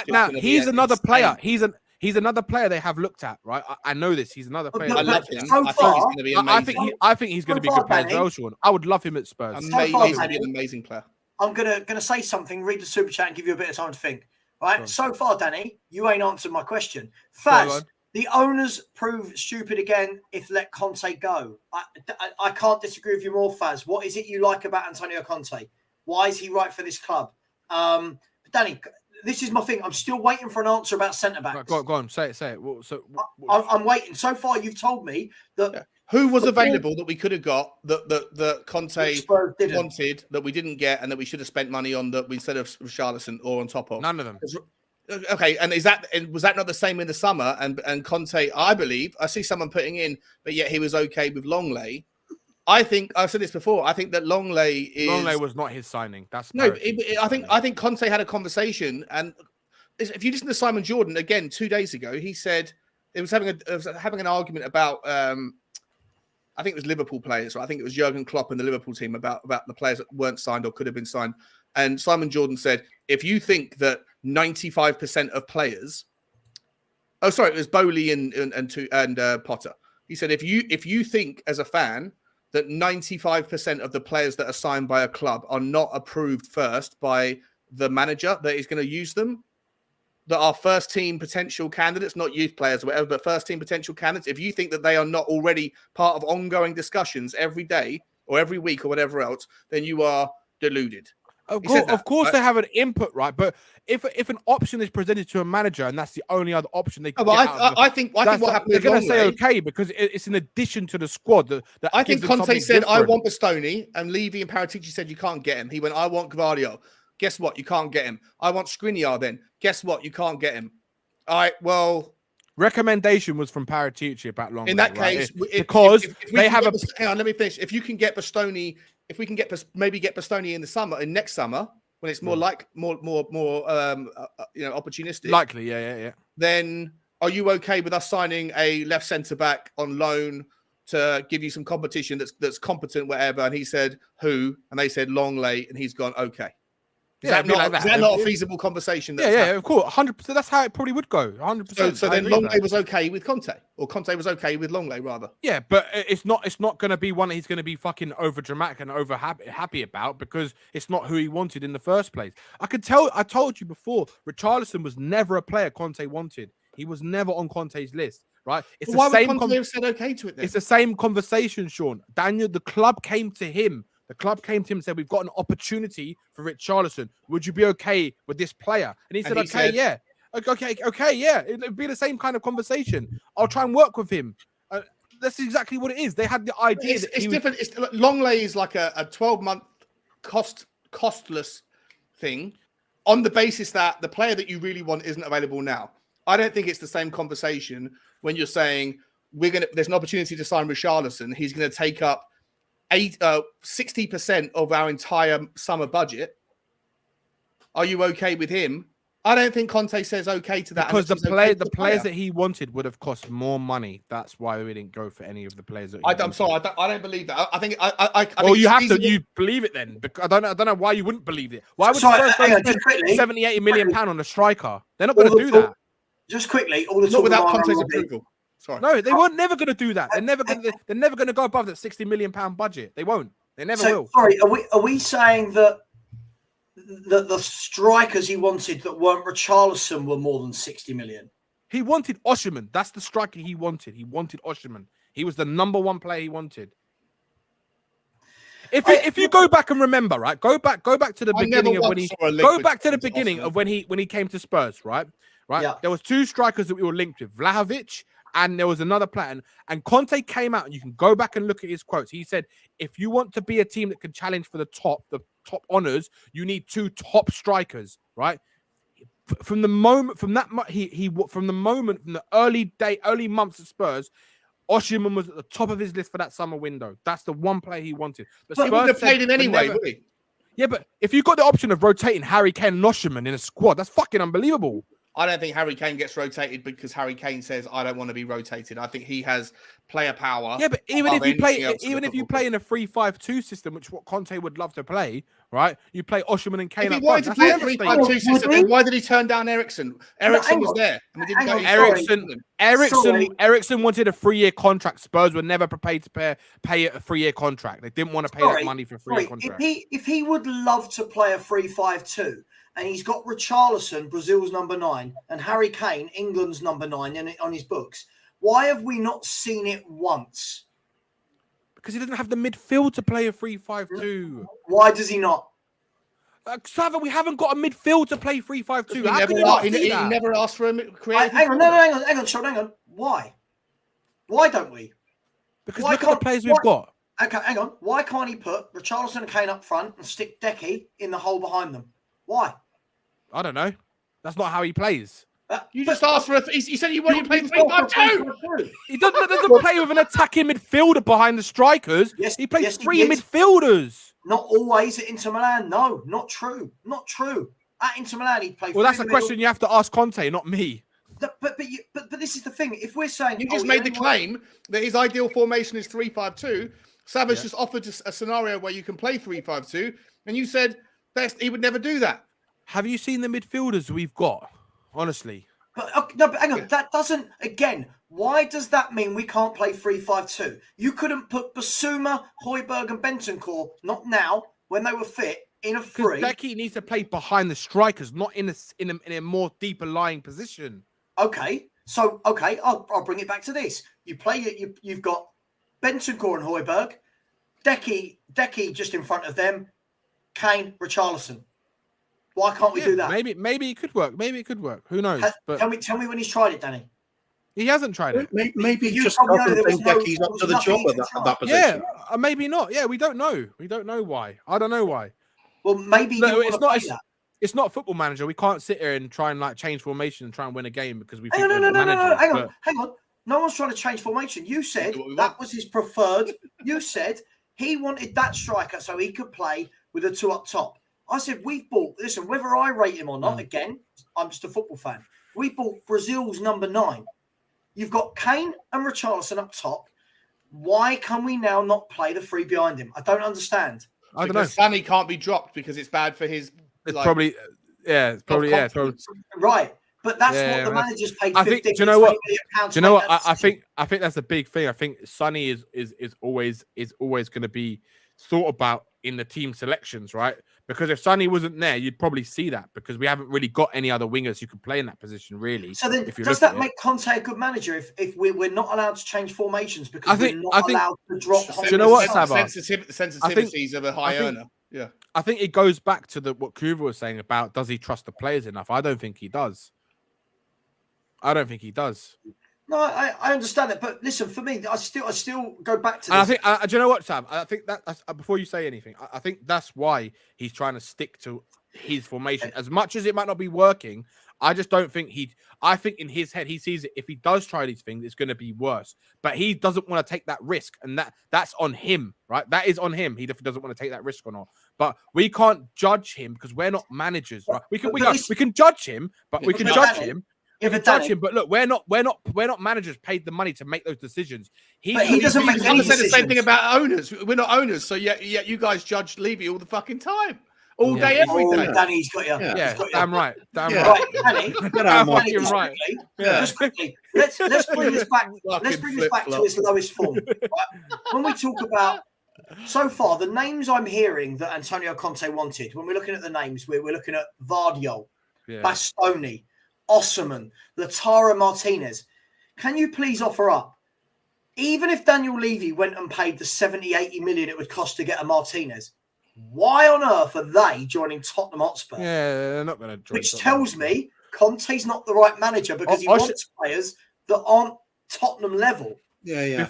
now he's another player. He's another player they have looked at, right? I know this. He's another player.
I love him.
So
I think he's going to be amazing.
I think he's going to be a good player as well, Sean. I would love him at Spurs.
He's going to be an amazing player.
I'm gonna say something. Read the super chat and give you a bit of time to think. Right. So far, Danny, you ain't answered my question. Faz, the owners prove stupid again if let Conte go. I can't disagree with you more, Faz. What is it you like about Antonio Conte? Why is he right for this club? Danny, this is my thing. I'm still waiting for an answer about centre backs.
Go on, say it.
I'm waiting. So far, you've told me that
who was available that we could have got that Conte wanted that we didn't get and that we should have spent money on that we instead of Richarlison or on top of.
None of them.
Okay, and was that not the same in the summer? And Conte, I believe, I see someone putting in, but yet he was okay with Longley. I think I've said this before. I think that Longley
was not his signing.
I think Conte had a conversation, and if you listen to Simon Jordan again 2 days ago, he said it was having an argument about I think it was Liverpool players. Right? I think it was Jurgen Klopp and the Liverpool team about the players that weren't signed or could have been signed. And Simon Jordan said, if you think that 95% of players, it was Bowley and Potter. He said, if you think as a fan that 95% of the players that are signed by a club are not approved first by the manager that is going to use them, that are first team potential candidates, not youth players or whatever, but first team potential candidates, if you think that they are not already part of ongoing discussions every day or every week or whatever else, then you are deluded.
Of course, they have an input, right? But if an option is presented to a manager and that's the only other option they can
I think what happened,
they're going to say okay because it's in addition to the squad.
I think Conte said, different. I want Bastoni, and Levy and Paratici said you can't get him. He went, I want Gvardiol. Guess what? You can't get him. I want Skriniar then. Guess what? You can't get him. All right, well...
Recommendation was from Paratici about Longley.
In that case... Hang on, let me finish. If you can get Bastoni... If we can maybe get Bastoni in the summer, in next summer, when it's more opportunistic,
likely, yeah.
Then are you okay with us signing a left centre back on loan to give you some competition that's competent, whatever? And he said who, and they said Longley, and he's gone okay. Is that not a feasible conversation?
Yeah, of course, 100%. That's how it probably would go. 100%.
So then Longley was okay with Conte, or Conte was okay with Longley, rather.
Yeah, but it's not going to be one that he's going to be fucking over dramatic and over happy about because it's not who he wanted in the first place. I told you before, Richarlison was never a player Conte wanted. He was never on Conte's list. Right?
Why would Conte have said okay to it then?
It's the same conversation, Sean. Daniel, the club came to him. The club came to him and said, we've got an opportunity for Richarlison. Would you be okay with this player? And he said, yeah. Okay, yeah. It'd be the same kind of conversation. I'll try and work with him. That's exactly what it is. They had the idea.
It's different. Longley is like a 12-month costless thing on the basis that the player that you really want isn't available now. I don't think it's the same conversation when you're saying there's an opportunity to sign Richarlison. He's going to take up 60% of our entire summer budget. Are you okay with him? I don't think Conte says okay to that
because the players that he wanted would have cost more money. That's why we didn't go for any of the players.
I'm sorry, I don't believe that. I think
you have to. You believe it then? Because I don't know why you wouldn't believe it. Why would Spurs spend 70-80 million pound on a striker? They're not going to do that.
Just quickly,
not without Conte's approval. Sorry.
No, they weren't never going to do that. They're never going to go above that 60 million pound budget. They won't. They never will.
Sorry, are we saying that the strikers he wanted that weren't Richarlison were more than 60 million.
He wanted Osimhen. That's the striker he wanted. He wanted Osimhen. He was the number one player he wanted. If you go back and remember, right? Go back to the beginning of when he when he came to Spurs, right?
Yeah.
There was two strikers that we were linked with, Vlahovic, and there was another player. And Conte came out, and you can go back and look at his quotes. He said, if you want to be a team that can challenge for the top honors, you need two top strikers, right? From the early months at Spurs, Osimhen was at the top of his list for that summer window. That's the one player he wanted.
But he wouldn't have played him anyway, would he?
Yeah, but if you got the option of rotating Harry Kane and Osimhen in a squad, that's fucking unbelievable.
I don't think Harry Kane gets rotated because Harry Kane says, I don't want to be rotated. I think he has player power.
Yeah, but even if you play in a 3-5-2 system, which what Conte would love to play, right? You play Osimhen and Kane.
If he wanted to play a 3-5-2 system, then why did he turn down Ericsson? Ericsson was there. And we didn't go
Ericsson wanted a 3-year contract. Spurs were never prepared to pay a 3-year contract. They didn't want to pay that money for a 3-year contract.
If he would love to play a 3-5-2, and he's got Richarlison, Brazil's number 9, and Harry Kane, England's number 9, on his books, why have we not seen it once?
Because he doesn't have the midfield to play a 3-5-2.
Why does he not?
Savva, we haven't got a midfield to play 3-5-2.
He never asked for a creative.
Hang on, Sean, hang on. Why? Why don't we?
Because look at the players we've got.
Okay, hang on. Why can't he put Richarlison and Kane up front and stick Decky in the hole behind them? Why?
I don't know. That's not how he plays.
You just asked for he said you wanted to play 3-5-2.
He doesn't play with an attacking midfielder behind the strikers.
Yes,
he plays three midfielders.
Not always at Inter Milan. No, not true. Not true. At Inter Milan, he played.
Well, that's a question you have to ask Conte, not me.
But this is the thing. If we're saying
you just made the claim that his ideal formation is 3-5-2, Savva's just offered a scenario where you can play 3-5-2, and you said he would never do that.
Have you seen the midfielders we've got? Honestly.
But hang on. That doesn't, again, why does that mean we can't play 3-5-2? You couldn't put Basuma, Højbjerg, and Bentancur, not now, when they were fit, in a free.
Because Decky needs to play behind the strikers, not in a more deeper lying position.
Okay. So, I'll bring it back to this. You've got Bentancur and Højbjerg, Decky just in front of them, Kane, Richarlison. Why can't we do that?
Maybe it could work. Maybe it could work. Who knows? But
tell me when he's tried it, Danny.
He hasn't tried it.
Maybe he just doesn't think Decky's up to the job at that position.
Yeah, maybe not. Yeah, we don't know. We don't know why. I don't know why.
Well, maybe
it's not Football Manager. We can't sit here and try and change formation and try and win a game because we.
Hang on. No one's trying to change formation. You said that was his preferred. You said he wanted that striker so he could play with a 2 up top. I said, listen, whether I rate him or not, again, I'm just a football fan. We bought Brazil's number 9. You've got Kane and Richarlison up top. Why can we now not play the 3 behind him? I don't understand.
I don't know.
Sonny can't be dropped because it's bad for his.
Probably.
Right. But that's what the manager's paid.
I think. Do you know what? I think that's a big thing. I think Sonny is always going to be thought about in the team selections, right? Because if Sonny wasn't there, you'd probably see that because we haven't really got any other wingers who can play in that position, really.
So then, does that make Conte a good manager if we're not allowed to change formations because we're not allowed to drop?
Do you know what, Savva?
Sensitivities of a high earner. Yeah,
I think it goes back to what Kuva was saying about does he trust the players enough? I don't think he does.
No, I understand it, but listen, for me, I still go back to this.
And I think, do you know what, Sam? I think that before you say anything, I think that's why he's trying to stick to his formation. As much as it might not be working, I just don't think I think in his head, he sees it. If he does try these things, it's going to be worse. But he doesn't want to take that risk, and that's on him, right? That is on him. He doesn't want to take that risk or not. But we can't judge him because we're not managers, right? We can judge him, but we can judge him. But look, we're not managers paid the money to make those decisions. He
doesn't make any decisions.
The same thing about owners. We're not owners, so yeah, you guys judge Levy all the fucking time, all day, every day.
Danny's got you.
Yeah, damn right.
Right, Danny.
Right.
Just quickly, let's bring this back. Let's bring this back to its lowest form. Right? When we talk about So far, the names I'm hearing that Antonio Conte wanted, when we're looking at the names, we're looking at Vardiol, Bastoni, Osimhen, Lautaro Martinez. Can you please offer up, even if Daniel Levy went and paid the 70, 80 million it would cost to get a Martinez, why on earth are they joining Tottenham Hotspur?
Yeah, they're not going to join.
Which tells me Conte's not the right manager because he wants players that aren't Tottenham level.
Yeah.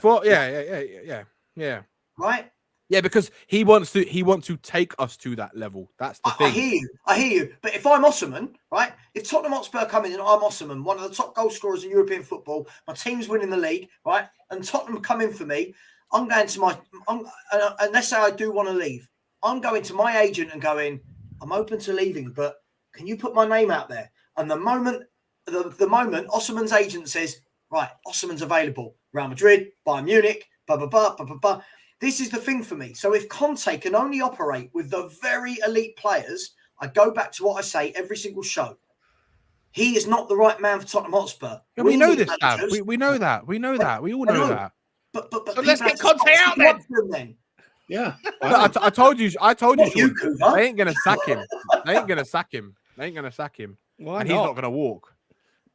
Yeah.
Right?
Yeah, because he wants to take us to that level. That's the thing.
I hear you. But if I'm Osimhen, right? If Tottenham Hotspur come in and I'm Osimhen, one of the top goal scorers in European football, my team's winning the league, right? And Tottenham come in for me, I'm going to and let's say I do want to leave. I'm going to my agent and going, I'm open to leaving, but can you put my name out there? And the moment Osimhen's agent says, right, Osimhen's available, Real Madrid, Bayern Munich, blah, blah, blah, blah, blah, blah. This is the thing for me. So if Conte can only operate with the very elite players, I go back to what I say every single show. He is not the right man for Tottenham Hotspur.
Yeah, we know this, Sav. We know that. We know that. We all know that.
But
so let's get Conte out then.
Yeah.
I told you,
Not
Sean,
you, Cooper.
they ain't going to sack him. They ain't going to sack him.
Why
and
not?
he's not going to walk.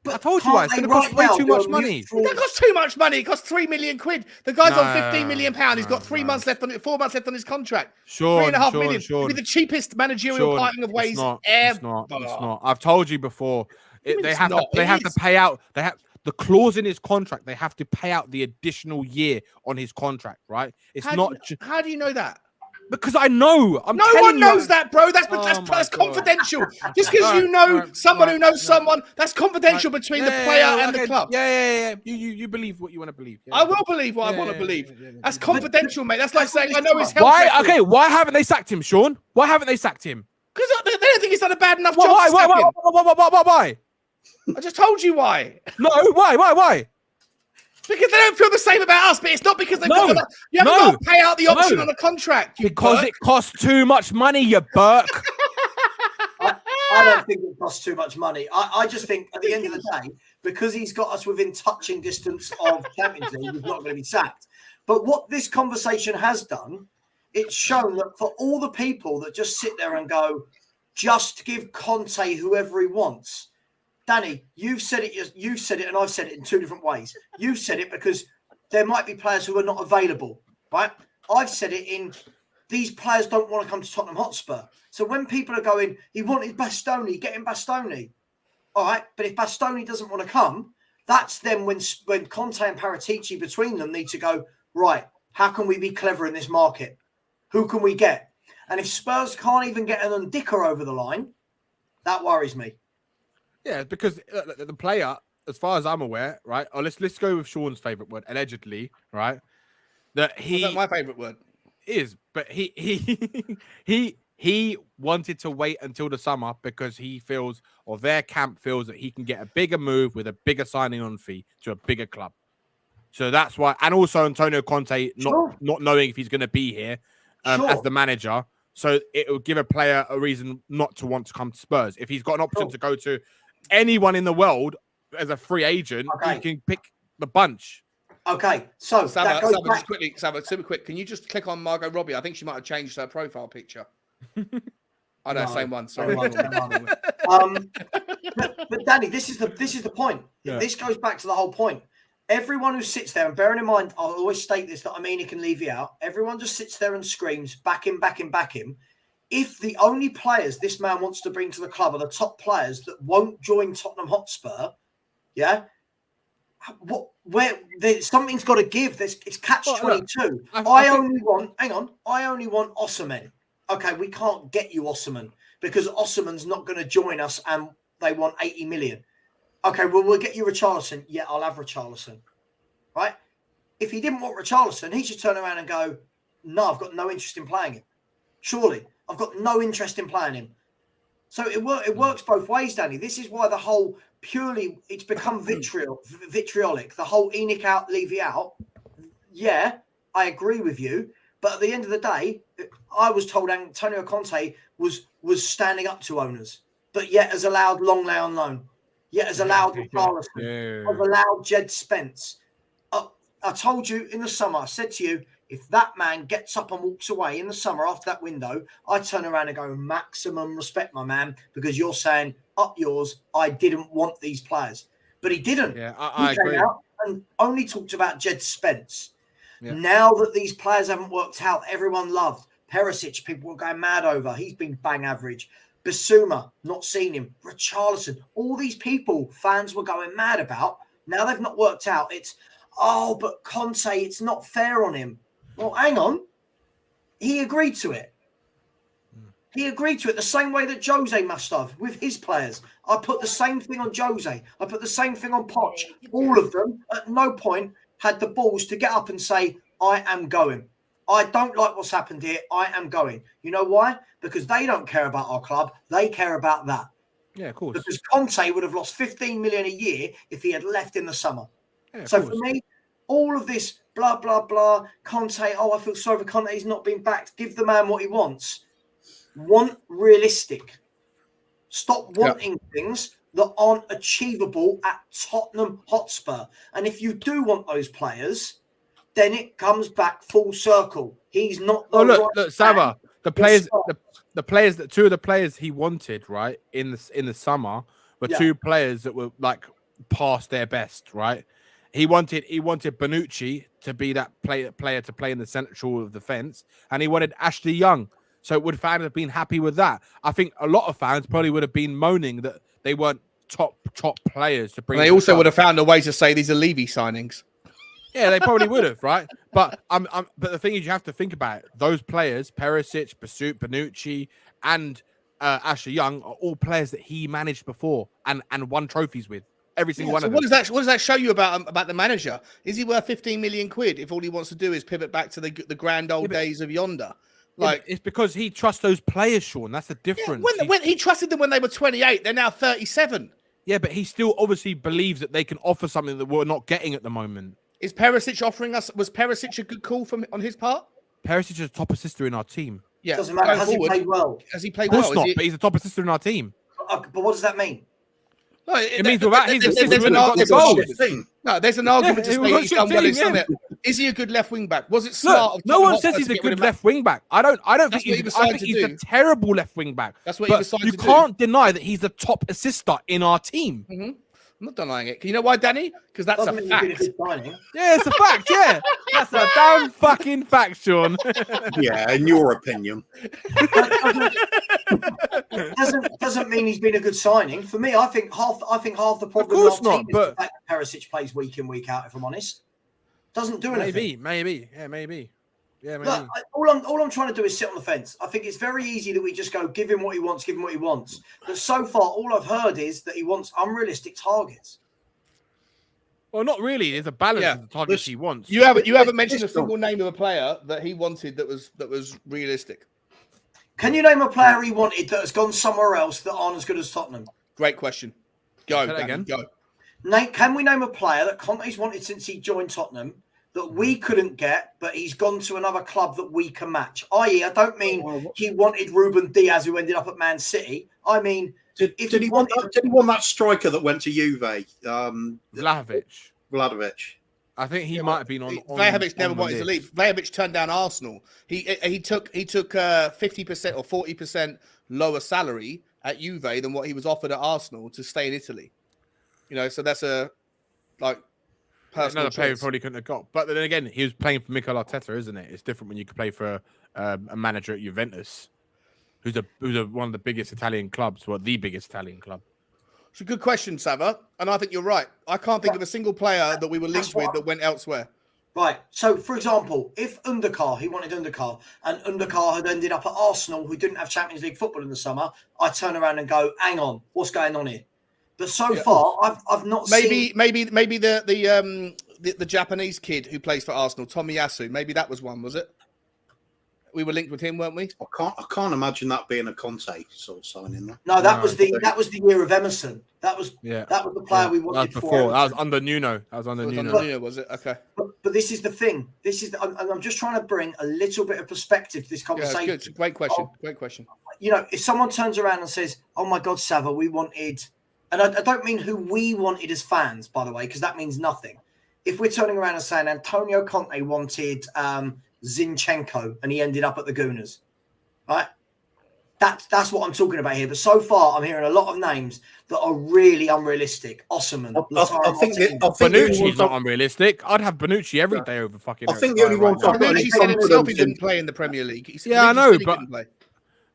But
I told you why. It's going to cost way too much money.
That costs too much money. It costs £3 million. The guy's on £15 million. He's got 4 months left on his contract.
Sure,
£3.5 million. It'd be the cheapest managerial parting of ways ever.
It's not. I've told you before. They have to pay out. They have the clause in his contract. They have to pay out the additional year on his contract. Right?
How do you know that?
Because I know.
No one knows that, bro. That's confidential. Just because you know someone who knows someone, that's confidential between the player and the club.
Yeah. You believe what you want to believe.
I will believe what I want to believe. That's confidential, mate. That's like saying I know his health.
Why? Okay, why haven't they sacked him, Sean? Why haven't they sacked him?
Because they don't think he's done a bad enough job to sack him.
Why?
I just told you why.
No, why?
Because they don't feel the same about us, but it's not because they've got you haven't got to pay out the option on a contract.
Because it costs too much money, you Burke.
I don't think it costs too much money. I just think at the end of the day, because he's got us within touching distance of Champions League, he's not going to be sacked. But what this conversation has done, it's shown that for all the people that just sit there and go, just give Conte whoever he wants. Danny, you've said it, and I've said it in two different ways. You've said it because there might be players who are not available, right? I've said it in these players don't want to come to Tottenham Hotspur. So when people are going, he wanted Bastoni, get him Bastoni. All right, but if Bastoni doesn't want to come, that's then when Conte and Paratici between them need to go, right, how can we be clever in this market? Who can we get? And if Spurs can't even get an Ndicka over the line, that worries me.
Yeah, because the player, as far as I'm aware, right? Or let's go with Sean's favorite word, allegedly, right? That's
my favorite word.
Is, but he wanted to wait until the summer because he feels, or their camp feels, that he can get a bigger move with a bigger signing on fee to a bigger club. So that's why, and also Antonio Conte not knowing if he's going to be here as the manager. So it will give a player a reason not to want to come to Spurs. If he's got an option to go to anyone in the world as a free agent, he can pick the bunch.
Okay, so
Savva, just quickly, Savva, super quick. Can you just click on Margot Robbie? I think she might have changed her profile picture. Oh no, same one. Sorry.
But Danny, this is the point. Yeah. This goes back to the whole point. Everyone who sits there, and bearing in mind, I'll always state this, that I mean, it can leave you out. Everyone just sits there and screams, back him, back him, back him. If the only players this man wants to bring to the club are the top players that won't join Tottenham Hotspur, yeah, something's got to give. It's catch-22. I only want Osimhen. Okay, we can't get you Osimhen because Osimhen's not going to join us, and they want 80 million. Okay, well, we'll get you Richarlison. Yeah, I'll have Richarlison. Right? If he didn't want Richarlison, he should turn around and go, no, I've got no interest in playing him. Surely, I've got no interest in playing him. So it works both ways, Danny. This is why the whole it's become vitriolic. The whole Enoch out, Levy out. Yeah, I agree with you. But at the end of the day, I was told Antonio Conte was standing up to owners, but yet has allowed Longley on loan. Yet has allowed Richarlison. I've allowed Jed Spence. I told you in the summer, I said to you, If that man gets up and walks away in the summer after that window, I turn around and go, maximum respect, my man, because you're saying, up yours, I didn't want these players. But he didn't.
Yeah, I
He came
agree.
out and only talked about Jed Spence.
Yeah.
Now that these players haven't worked out, everyone loved. Perisic, people were going mad over. He's been bang average. Basuma, not seen him. Richarlison, all these people fans were going mad about. Now they've not worked out. It's, oh, but Conte, it's not fair on him. Well, hang on. He agreed to it. He agreed to it the same way that Jose must have with his players. I put the same thing on Jose. I put the same thing on Poch. All of them at no point had the balls to get up and say, I am going. I don't like what's happened here. I am going. You know why? Because they don't care about our club. They care about that.
Yeah, of course.
Because Conte would have lost 15 million a year if he had left in the summer.
Yeah,
So for me, all of this blah, blah, blah, Conte, oh, I feel sorry for Conte. He's not been backed. Give the man what he wants. Want realistic. Stop wanting things that aren't achievable at Tottenham Hotspur. And if you do want those players, then it comes back full circle. He's not the
look, Savva, the players, the players that two of the players he wanted, right, in the summer were two players that were like past their best, right? He wanted Bonucci to be that player to play in the central of the fence, and he wanted Ashley Young. So would fans have been happy with that? I think a lot of fans probably would have been moaning that they weren't top players to bring.
And they also would have found a way to say these are Levy signings.
Yeah, they probably would have, right? But but the thing is, you have to think about it. Those players, Perisic, Bonucci, and Ashley Young, are all players that he managed before and won trophies with. Every single one of them.
What does that show you about the manager? Is he worth 15 million quid if all he wants to do is pivot back to the grand old days of yonder? Like,
it's because he trusts those players, Sean. That's the difference.
When he trusted them when they were 28, they're now 37.
Yeah, but he still obviously believes that they can offer something that we're not getting at the moment.
Is Perisic offering us? Was Perisic a good call on his part?
Perisic is a top assister in our team.
Yeah,
doesn't matter. Has he played well?
Has he played
Of course
well?
not, but he's a top assister in our team.
But what does that mean?
No,
It means without his assist,
there's
we
an
would have got the
argument.
goals.
No, there's an argument to
Yeah,
say he's done well in
yeah.
Summit. Is he a good left wing back? Was it smart?
Look, no one says he's a good left wing back. I don't think he's. I think he's a terrible left wing back.
That's what he was signed to do.
You can't deny that he's the top assister in our team.
Mm-hmm. I'm not denying it. You know why, Danny? Because that's a fact.
Yeah,
it's a fact. Yeah, that's a damn fucking fact, Sean.
Yeah, in your opinion.
Doesn't mean he's been a good signing. For me, I think half the problem.
Of course
in our
not,
team is
but
the fact that Perisic plays week in, week out. If I'm honest, doesn't do anything.
Maybe.
Look, all I'm trying to do is sit on the fence. I think it's very easy that we just go give him what he wants, But so far, all I've heard is that he wants unrealistic targets.
Well, not really. There's a balance of the targets he wants.
You haven't mentioned a single name of a player that he wanted that was realistic.
Can you name a player he wanted that has gone somewhere else that aren't as good as Tottenham?
Great question. Go
Say that
again. Go.
Nate, can we name a player that Conte's wanted since he joined Tottenham that we couldn't get, but he's gone to another club that we can match? I.e., I don't mean he wanted Ruben Diaz, who ended up at Man City. I mean,
did he want that striker that went to Juve? Vlahovic.
I think he might have been on.
Vlahovic never wanted to leave. Vlahovic turned down Arsenal. He took 50% or 40% lower salary at Juve than what he was offered at Arsenal to stay in Italy. You know, so that's a personal
another player he
choice.
probably couldn't have got. But then again, he was playing for Mikel Arteta, isn't it? It's different when you can play for a manager at Juventus, who's one of the biggest Italian clubs, or the biggest Italian club.
It's a good question, Savva, and I think you're right. I can't think of a single player that we were linked with that went elsewhere.
Right. So, for example, if he wanted Undercar, and Undercar had ended up at Arsenal, who didn't have Champions League football in the summer, I turn around and go, "Hang on, what's going on here?" But so far, I've not seen.
Maybe the Japanese kid who plays for Arsenal, Tomiyasu. Maybe that was one, was it? We were linked with him, weren't we?
I can't imagine that being a Conte sort of signing.
No, that was the year of Emerson. That was the player we wanted
before. That was under Nuno. Nuno,
was it? Okay.
But this is the thing. I'm just trying to bring a little bit of perspective to this conversation.
Yeah, good. Great question.
You know, if someone turns around and says, "Oh my God, Savva, we wanted," and I don't mean who we wanted as fans, by the way, because that means nothing. If we're turning around and saying Antonio Conte wanted Zinchenko, and he ended up at the Gooners. Right? That's what I'm talking about here. But so far, I'm hearing a lot of names that are really unrealistic. Osman,
I think
Bonucci's not unrealistic. I'd have Bonucci every day over fucking.
I think the only ones I've got any
Bonucci said himself he
confidence
wouldn't play in the Premier League.
Yeah, I know,
said he
but
couldn't play.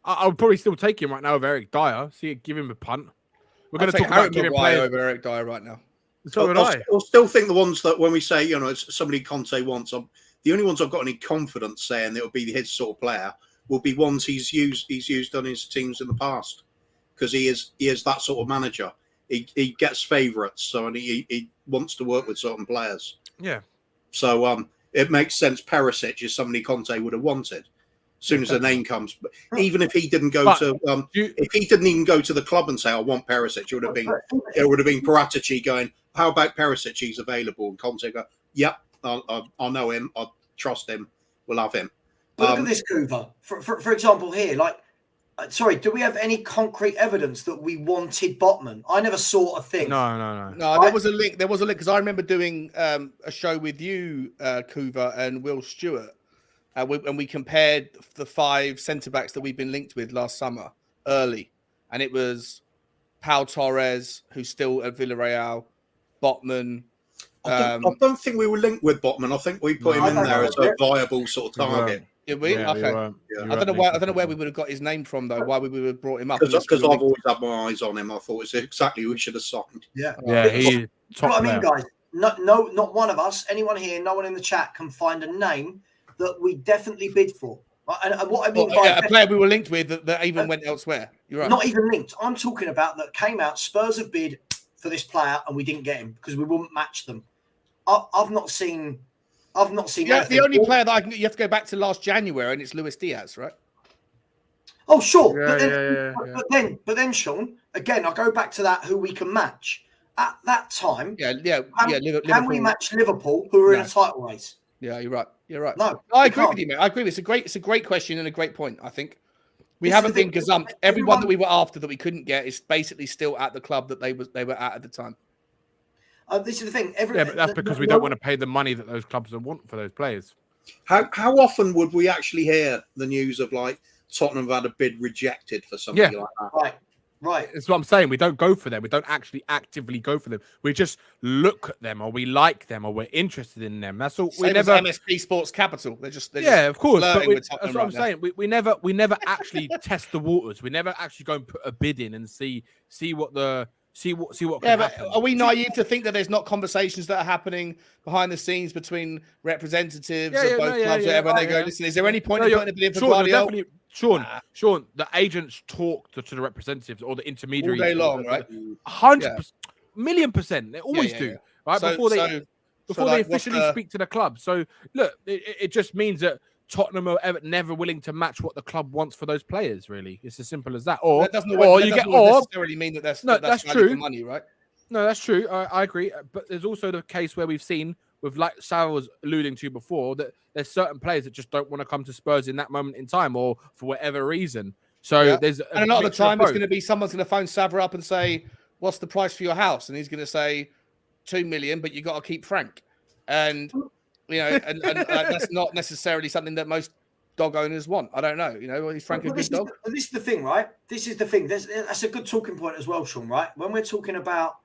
I would probably still take him right now over Eric Dyer. See, give him a punt. We're going to talk about
Harry
giving
Maguire
players
over Eric Dyer right now.
So would I.
I still think the ones that when we say, it's somebody Conte wants, the only ones I've got any confidence saying it will be his sort of player will be ones he's used on his teams in the past, because he is that sort of manager. He gets favourites, so and he wants to work with certain players.
Yeah.
So it makes sense. Perisic is somebody Conte would have wanted. As soon as the name comes, but even if he didn't go if he didn't even go to the club and say I want Perisic, it would have been Paratici going, how about Perisic? He's available, and Conte go, yep, I know him, I trust him, we'll have him.
But look at this, Kuva. For example, here, sorry, do we have any concrete evidence that we wanted Botman? I never saw a thing.
No.
There was a link. There was a link because I remember doing a show with you, Kuva, and Will Stewart. And we compared the 5 centre-backs that we've been linked with last summer early. And it was Pau Torres, who's still at Villarreal, Botman.
I don't think we were linked with Botman. I think we put him in there as a viable sort of target.
Did we?
Yeah,
okay. I don't know where we would have got his name from, though, why we would have brought him up.
Because I've always had my eyes on him. I thought it's exactly who we should have signed.
Yeah.
He's top
player. Guys? No, not one of us, anyone here, no one in the chat can find a name that we definitely bid for. And what I mean by
a player we were linked with that even went elsewhere. You're right.
Not even linked. I'm talking about that came out. Spurs have bid for this player, and we didn't get him because we wouldn't match them. I've not seen.
Yeah, the only player that you have to go back to last January, and it's Luis Diaz, right?
Oh, sure.
Yeah,
but then, Sean, again, I go back to that who we can match at that time.
Liverpool.
Can we match Liverpool, who are in a title race?
Yeah, you're right. You're right.
No,
I agree with you, mate. I agree. It's a great question and a great point. I think we haven't been gazumped. Everyone that we were after that we couldn't get is basically still at the club that they were at the time.
This is the thing.
But that's because we don't want to pay the money that those clubs want for those players.
How often would we actually hear the news of Tottenham have had a bid rejected for something like that?
Right.
That's what I'm saying. We don't go for them. We don't actually actively go for them. We just look at them, or we like them, or we're interested in them. That's all.
We never MSP Sports Capital. They're just
of course. But that's what I'm
saying.
We never actually test the waters. We never actually go and put a bid in and see what can happen.
Are we naive to think that there's not conversations that are happening behind the scenes between representatives of both clubs? And they go, listen, is there any point in putting a bid in for Guardiola?
Sean, the agents talk to the representatives or the intermediaries
all day long, right?
100%, $1,000,000%. They always do, right? Before they officially speak to the club. So look, it just means that Tottenham are never willing to match what the club wants for those players. Really, it's as simple as that. Or
that doesn't necessarily mean that that's
true.
For money, right?
No, that's true. I agree. But there's also the case where we've seen, with like Savva was alluding to before, that there's certain players that just don't want to come to Spurs in that moment in time, or for whatever reason. So there's
and a lot of the time it's going to be someone's going to phone Savva up and say, "What's the price for your house?" And he's going to say, $2 million, but you got to keep Frank. And and that's not necessarily something that most dog owners want. I don't know. Is Frank a good dog?
This is the thing, right? This is the thing. That's a good talking point as well, Sean. Right? When we're talking about,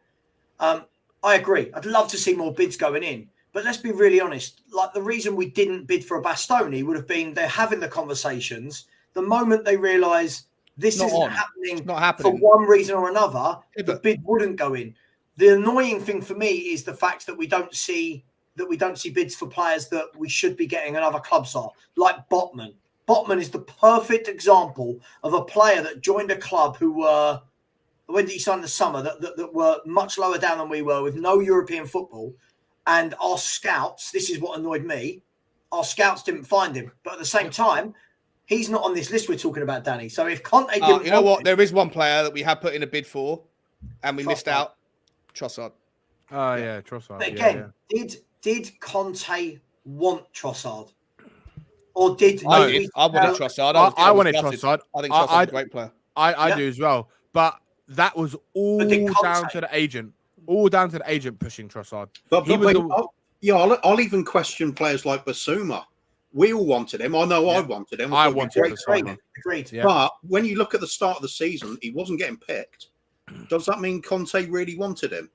I agree. I'd love to see more bids going in. But let's be really honest. Like, the reason we didn't bid for a Bastoni would have been they're having the conversations. The moment they realise this isn't happening for one reason or another, the bid wouldn't go in. The annoying thing for me is the fact that we don't see bids for players that we should be getting and other clubs are, like Botman. Botman is the perfect example of a player that joined a club who were, when did he sign in the summer, that were much lower down than we were, with no European football. And our scouts, this is what annoyed me, our scouts didn't find him. But at the same time, he's not on this list we're talking about, Danny. So if Conte didn't...
you know what? There is one player that we have put in a bid for, and we missed out. Trossard.
Oh, yeah, Trossard.
But again, did Conte want Trossard? Or did...
I wanted Trossard.
I wanted Trossard.
I think Trossard's a great player.
I do as well. But that was all down to the agent. All down to the agent pushing Trossard.
I'll even question players like Basuma. We all wanted him. I know I
Yeah.
wanted him.
I
thought he'd be
wanted
great
to
to
sign
him.
him.
Agreed.
Yeah.
But when you look at the start of the season, he wasn't getting picked. Does that mean Conte really wanted him?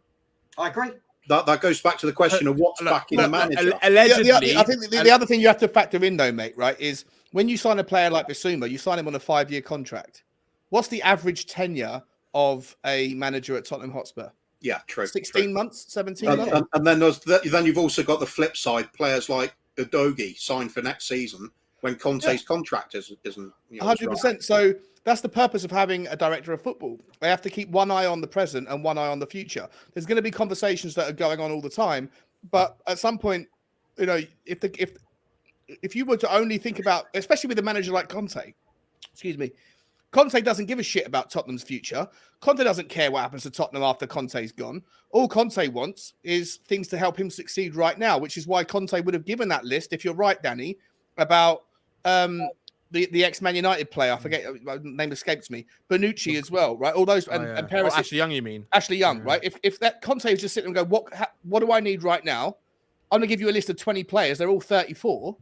I agree.
That goes back to the question of what's backing the manager.
Allegedly,
I think the other thing you have to factor in, though, mate, right, is when you sign a player like Bissouma, you sign him on a 5-year contract. What's the average tenure of a manager at Tottenham Hotspur?
Yeah, true.
16
true.
months, 17 months.
And then then you've also got the flip side. Players like Udogie signed for next season when Conte's contract isn't.
100%. So that's the purpose of having a director of football. They have to keep one eye on the present and one eye on the future. There's going to be conversations that are going on all the time, but at some point, if you were to only think about, especially with a manager like Conte, Conte doesn't give a shit about Tottenham's future. Conte doesn't care what happens to Tottenham after Conte's gone. All Conte wants is things to help him succeed right now, which is why Conte would have given that list, if you're right, Danny, about the ex-Man United player. I forget, name escapes me. Bonucci as well, right? All those, and Perisic.
Ashley Young, you mean?
Ashley Young, right? If that Conte was just sitting and go, what do I need right now? I'm going to give you a list of 20 players. They're all 34.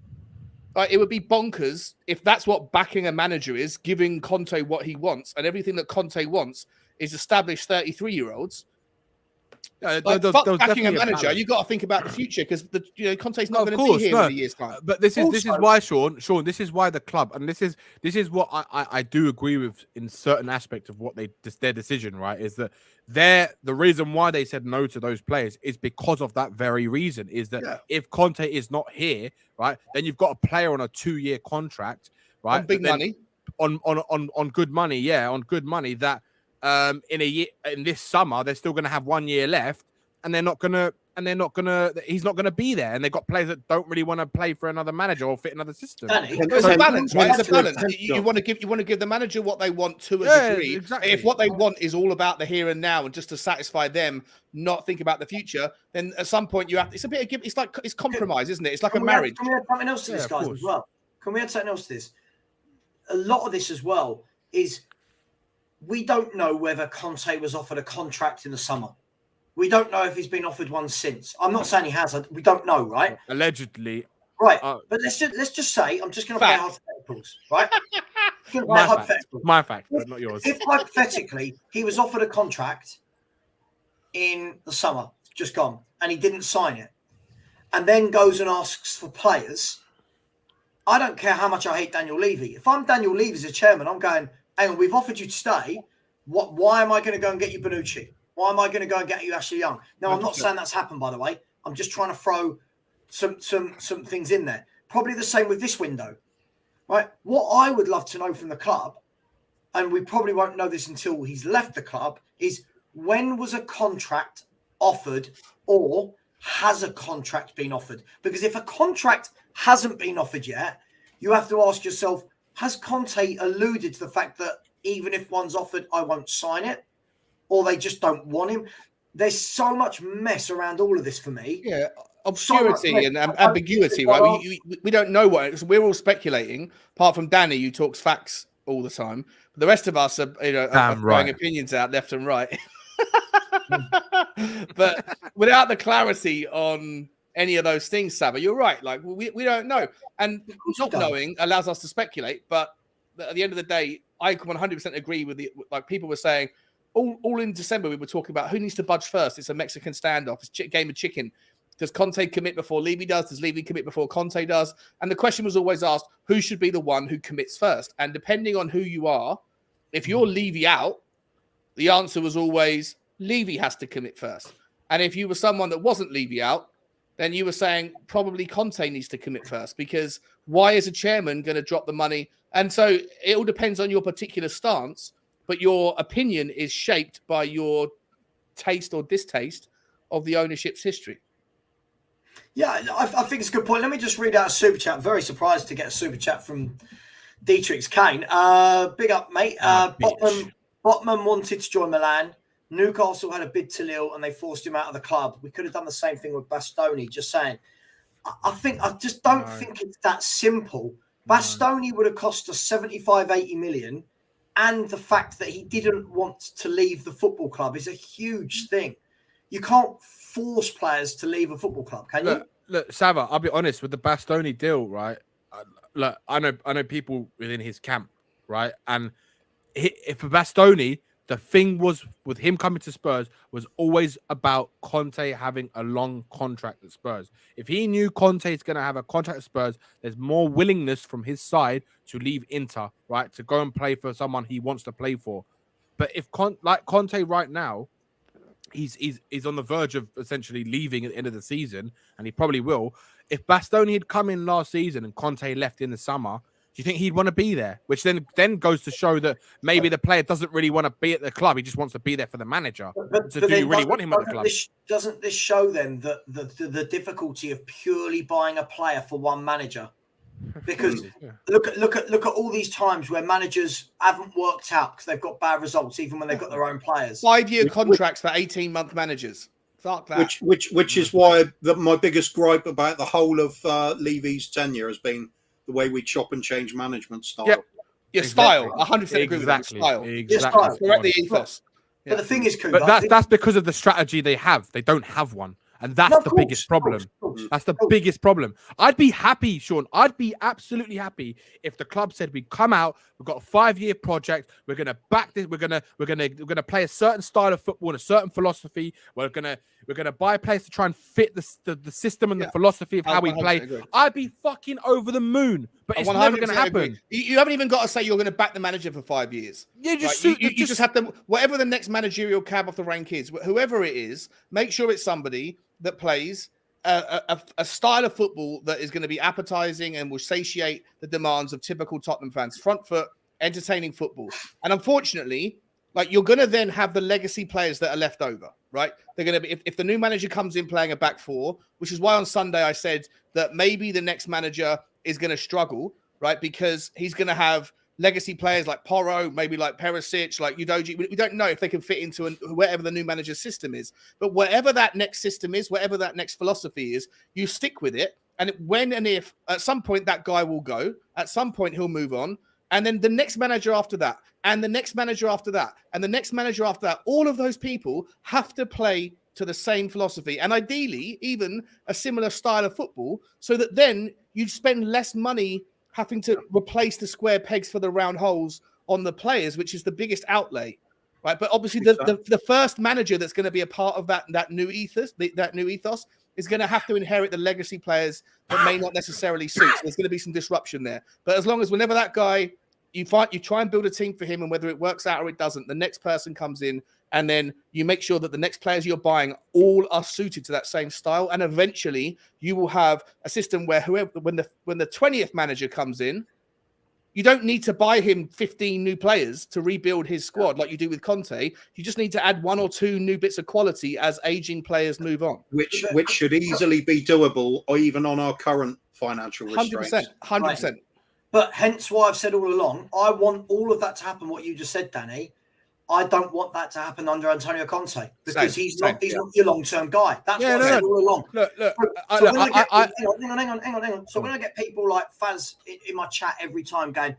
It would be bonkers if that's what backing a manager is, giving Conte what he wants, and everything that Conte wants is established 33-year-olds. Backing a manager, you got to think about the future because Conte's not going to be here in a year's time.
But this is why, Sean, this is why the club, and this is what I do agree with in certain aspects of what their decision, right? Is that the reason why they said no to those players is because of that very reason. Is that if Conte is not here, right, then you've got a player on a 2-year contract, right,
on big money,
on good money, on good money that. In this summer, they're still going to have 1 year left, and he's not going to be there. And they've got players that don't really want to play for another manager or fit another system.
It's a balance, right? It's a balance. You want to give the manager what they want to a degree.
Exactly.
If what they want is all about the here and now and just to satisfy them, not think about the future, then at some point you have. It's a bit of it's compromise, isn't it? It's like a marriage.
Can we add something else to this, guys, as well? Can we add something else to this? A lot of this as well is. We don't know whether Conte was offered a contract in the summer. We don't know if he's been offered one since. I'm not saying he has. We don't know, right?
Allegedly.
Right. But let's just say, I'm just going to play hypotheticals, right?
My fact, but not yours.
If hypothetically he was offered a contract in the summer, just gone, and he didn't sign it, and then goes and asks for players, I don't care how much I hate Daniel Levy. If I'm Daniel Levy as a chairman, I'm going, hang on, we've offered you to stay. Why am I going to go and get you Bonucci? Why am I going to go and get you Ashley Young? Now, I'm not saying that's happened, by the way. I'm just trying to throw some things in there. Probably the same with this window, right? What I would love to know from the club, and we probably won't know this until he's left the club, is when was a contract offered or has a contract been offered? Because if a contract hasn't been offered yet, you have to ask yourself, has Conte alluded to the fact that even if one's offered, I won't sign it, or they just don't want him? There's so much mess around all of this for me.
Yeah, obscurity and ambiguity, right? We don't know what. So we're all speculating, apart from Danny, who talks facts all the time. But the rest of us are, throwing opinions out left and right. But without the clarity on any of those things, Savva, you're right. Like we don't know, and not knowing allows us to speculate. But at the end of the day, I 100% agree with like people were saying. All in December, we were talking about who needs to budge first. It's a Mexican standoff. It's a game of chicken. Does Conte commit before Levy does? Does Levy commit before Conte does? And the question was always asked, who should be the one who commits first? And depending on who you are, if you're Levy out, the answer was always Levy has to commit first. And if you were someone that wasn't Levy out, then you were saying probably Conte needs to commit first, because why is a chairman going to drop the money? And so it all depends on your particular stance, but your opinion is shaped by your taste or distaste of the ownership's history.
Yeah, I think it's a good point. Let me just read out a super chat. Very surprised to get a super chat from Dietrich Kane. Big up, mate. Botman wanted to join Milan. Newcastle had a bid to Lille and they forced him out of the club. We could have done the same thing with Bastoni, just saying. I just don't think it's that simple. Bastoni would have cost us 75-80 million. And the fact that he didn't want to leave the football club is a huge thing. You can't force players to leave a football club, can you?
Look, Savva, I'll be honest, with the Bastoni deal, right? look, I know people within his camp, right? And if for Bastoni, the thing was with him coming to Spurs was always about Conte having a long contract at Spurs. If he knew Conte is going to have a contract at Spurs, there's more willingness from his side to leave Inter, right? To go and play for someone he wants to play for. But if Conte right now, he's on the verge of essentially leaving at the end of the season, and he probably will. If Bastoni had come in last season and Conte left in the summer, do you think he'd want to be there? Which then goes to show that maybe the player doesn't really want to be at the club. He just wants to be there for the manager. So do you really want him at the club?
Doesn't this show then that the difficulty of purely buying a player for one manager? Because look at all these times where managers haven't worked out because they've got bad results, even when they've got their own players.
5-year contracts for 18-month managers. Fuck that.
Which is why my biggest gripe about the whole of Levy's tenure has been the way we chop and change management style.
Yep. Your style, 100% agree with that. Style.
Exactly.
Correct the ethos.
But the thing is, Kuba,
but that's because of the strategy they have. They don't have one. And that's the biggest problem. That's the biggest problem. I'd be happy, Sean. I'd be absolutely happy if the club said we come out, we've got a 5-year project, we're gonna back this, we're gonna play a certain style of football and a certain philosophy. We're gonna buy players to try and fit the system and the philosophy of how we play. Agree. I'd be fucking over the moon. But it's never gonna happen.
You haven't even got to say you're gonna back the manager for 5 years.
Yeah,
you just have to, whatever the next managerial cab off the rank is, whoever it is, make sure it's somebody that plays a style of football that is going to be appetizing and will satiate the demands of typical Tottenham fans. Front foot, entertaining football. And unfortunately, like, you're going to then have the legacy players that are left over, right? They're going to be, if the new manager comes in playing a back four, which is why on Sunday I said that maybe the next manager is going to struggle, right? Because he's going to have legacy players like Porro, maybe like Perisic, like Udogie. We don't know if they can fit into whatever the new manager's system is. But whatever that next system is, whatever that next philosophy is, you stick with it. And when and if at some point that guy will go, at some point he'll move on. And then the next manager after that, and the next manager after that, and the next manager after that, all of those people have to play to the same philosophy. And ideally, even a similar style of football, so that then you spend less money having to replace the square pegs for the round holes on the players, which is the biggest outlay, right? But obviously, the first manager that's going to be a part of that new ethos, is going to have to inherit the legacy players that may not necessarily suit. So there's going to be some disruption there. But as long as whenever that guy, you try and build a team for him, and whether it works out or it doesn't, the next person comes in, and then you make sure that the next players you're buying all are suited to that same style. And eventually you will have a system where when the 20th manager comes in, you don't need to buy him 15 new players to rebuild his squad like you do with Conte. You just need to add 1 or 2 new bits of quality as aging players move on.
Which should easily be doable, or even on our current financial restraints.
100%.
Right. But hence why I've said all along, I want all of that to happen, what you just said, Danny. I don't want that to happen under Antonio Conte, because he's not your long-term guy. That's what I said all along. Hang on. So when I get people like Faz in my chat every time going,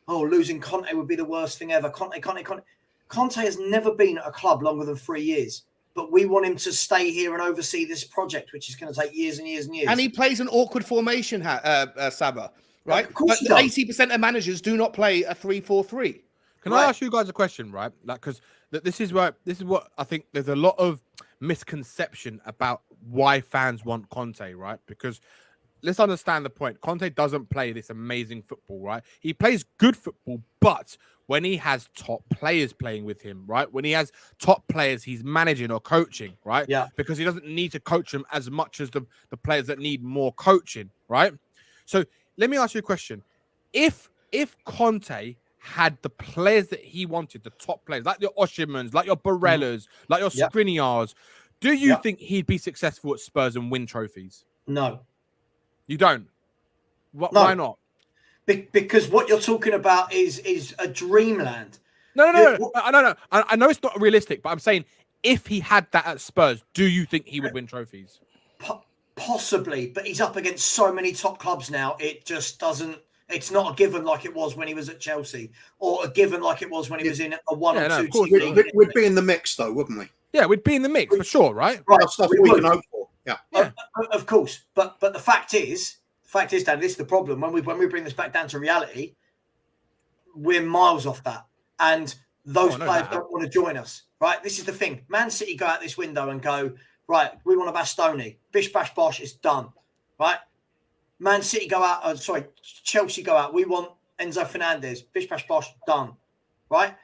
"Oh, losing Conte would be the worst thing ever." Conte has never been at a club longer than 3 years, but we want him to stay here and oversee this project, which is going to take years and years and years.
And he plays an awkward formation, Savva, right?
Of course,
80% of managers do not play a 3-4-3.
Can I ask you guys a question, right? Like, because this is what I think there's a lot of misconception about why fans want Conte, right? Because let's understand the point. Conte doesn't play this amazing football, right? He plays good football, but when he has top players playing with him, right? When he has top players he's managing or coaching, right?
Yeah.
Because he doesn't need to coach them as much as the players that need more coaching, right? So let me ask you a question. If Conte had the players that he wanted, the top players, like your Osimhens, like your Barellas, like your Skriniars, do you think he'd be successful at Spurs and win trophies?
No.
You don't? Why not?
Because what you're talking about is a dreamland.
No. I know it's not realistic, but I'm saying if he had that at Spurs, do you think he would win trophies?
Possibly, but he's up against so many top clubs now. It just doesn't. It's not a given like it was when he was at Chelsea, or a given like it was when he was in a 1 or 2 team.
We'd be in the mix, though, wouldn't we?
Yeah, we'd be in the mix for sure, right?
That's stuff we can hope for. Yeah.
Of course, but the fact is fact is, Dan, this is the problem. When we bring this back down to reality, we're miles off that. And those players don't want to join us, right? This is the thing. Man City go out this window and go, right, we want a Bastoni. Bish, bash, bosh, it's done, right? Man City go out, Chelsea go out. We want Enzo Fernandez. Bish, bash, bosh, done, right?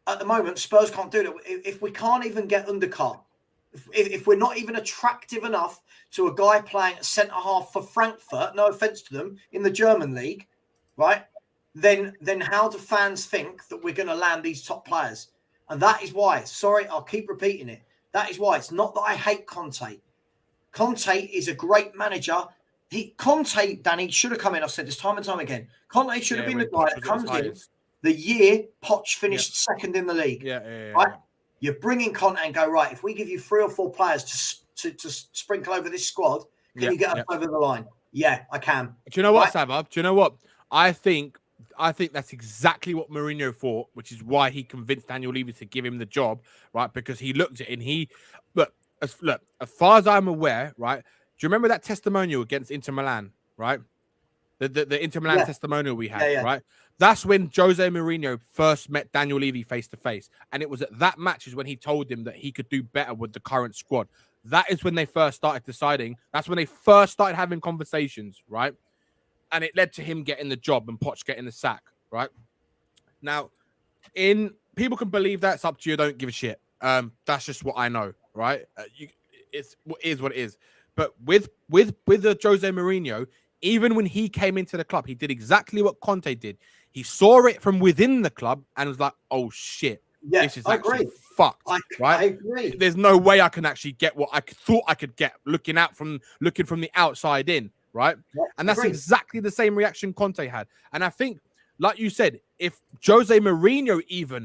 At the moment, Spurs can't do that. If we can't even get undercut, if we're not even attractive enough to a guy playing at centre-half for Frankfurt, no offence to them, in the German league, right? Then how do fans think that we're going to land these top players? And that is why, sorry, I'll keep repeating it. That is why. It's not that I hate Conte. Conte is a great manager. Conte, Danny, should have come in. I've said this time and time again. Conte should have been the guy that comes in the year Poch finished second in the league. Right? You bring in Conte and go, right, if we give you 3 or 4 players to sprinkle over this squad, can you get us over the line? Yeah, I can.
Do you know what, Savva? Do you know what? I think that's exactly what Mourinho thought, which is why he convinced Daniel Levy to give him the job, right? Because he looked at it and look, as far as I'm aware, right? Do you remember that testimonial against Inter Milan, right? The Inter Milan testimonial we had, right? That's when Jose Mourinho first met Daniel Levy face to face. And it was at that match is when he told him that he could do better with the current squad. That is when they first started deciding. That's when they first started having conversations, right? And it led to him getting the job and Poch getting the sack, right? Now, people can believe that. It's up to you. Don't give a shit. That's just what I know, right? It is what it is. But with the Jose Mourinho, even when he came into the club, he did exactly what Conte did. He saw it from within the club and was like, "Oh shit, this is actually fucked." Right?
I agree.
There's no way I can actually get what I thought I could get looking from the outside in. Right? Yeah, and that's exactly the same reaction Conte had. And I think, like you said, if Jose Mourinho,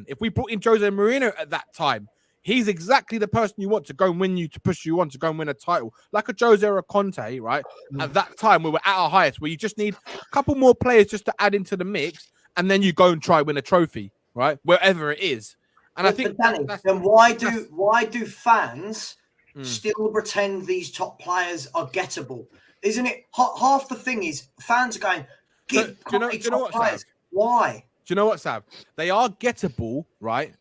if we brought in Jose Mourinho at that time, he's exactly the person you want to go and win you, to push you on to go and win a title. Like a Jose or a Conte, right? At that time, we were at our highest, where you just need a couple more players just to add into the mix, and then you go and try win a trophy, right? Wherever it is. And I think
Danny, then why do fans still pretend these top players are gettable? Isn't it half the thing is fans are going, give top players. Why?
Do you know what, Sav? They are gettable, right?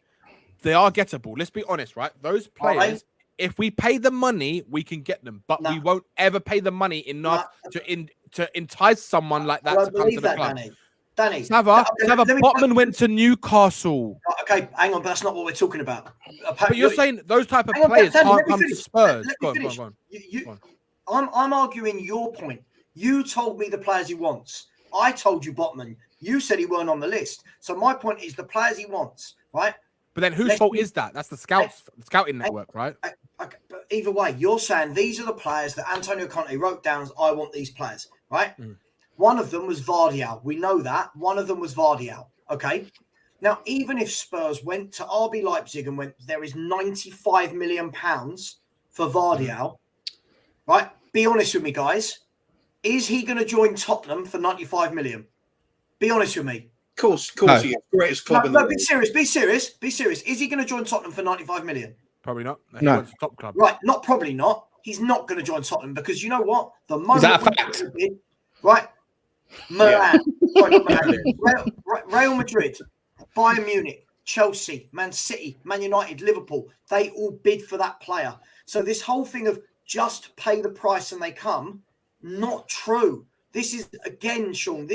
They are gettable. Let's be honest, right? Those players, if we pay the money, we can get them, but we won't ever pay the money enough to entice someone like that to come to the club.
Danny,
Savva Botman went to Newcastle.
Okay, hang on, but that's not what we're talking about.
But you're saying those type of players can't come to Spurs. Go on.
I'm arguing your point. You told me the players he wants. I told you Botman. You said he weren't on the list. So my point is the players he wants, right?
But then whose fault is that? That's the scouting network, right?
Okay, but either way, you're saying these are the players that Antonio Conte wrote down as I want these players, right? One of them was Vardial. We know that. One of them was Vardial, okay? Now, even if Spurs went to RB Leipzig and went, there is £95 million for Vardial, right? Be honest with me, guys. Is he going to join Tottenham for 95 million? Be honest with me.
Of course, he is. Greatest club in the world.
Be serious. Is he going to join Tottenham for 95 million?
Probably not.
No.
He top club.
Right, probably not. He's not going to join Tottenham because you know what? The moment
is that a fact?
Right? Milan, Real Madrid, Bayern Munich, Chelsea, Man City, Man United, Liverpool, they all bid for that player. So this whole thing of just pay the price and they come, not true. This is, again, Sean,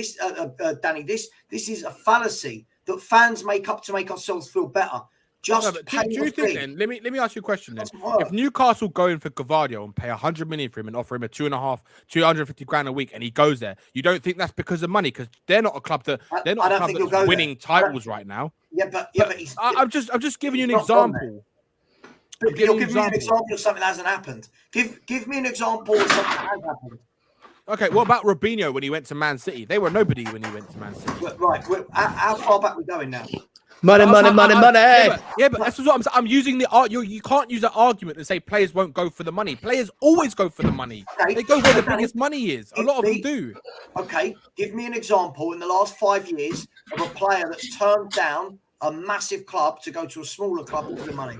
Danny, this is a fallacy that fans make up to make ourselves feel better. Just
do you think then? Let me ask you a question then. If Newcastle go in for Gvardiol and pay 100 million for him and offer him a 250 grand a week, and he goes there, you don't think that's because of money? Because they're not a club that's winning titles right now.
But
I'm just giving you an example.
But you're giving me an example of something that hasn't happened. Give me an example of something that has happened.
Okay, what about Robinho when he went to Man City? They were nobody when he went to Man City.
Right, how far back are we going now?
Money.
Yeah, but that's what I'm using you can't use that argument and say players won't go for the money. Players always go for the money. Okay. They go where the biggest money is. A lot of them do.
Okay, give me an example in the last 5 years of a player that's turned down a massive club to go to a smaller club because of money.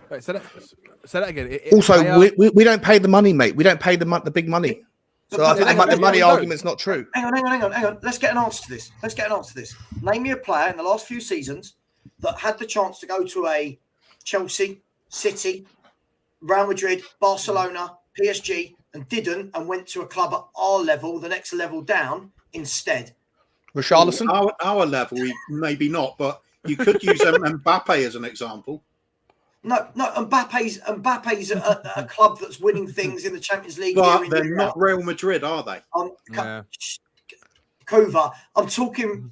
Wait, say that again.
Also, we don't pay the money, mate. We don't pay the big money.
So I think the money argument's not true.
Hang on. Let's get an answer to this. Name me a player in the last few seasons that had the chance to go to a Chelsea, City, Real Madrid, Barcelona, PSG, and didn't, and went to a club at our level, the next level down instead.
Richarlison?
Our level, maybe not, but you could use Mbappe as an example.
No, Mbappe's a club that's winning things in the Champions League.
But they're not Real Madrid, are they?
Kova, I'm talking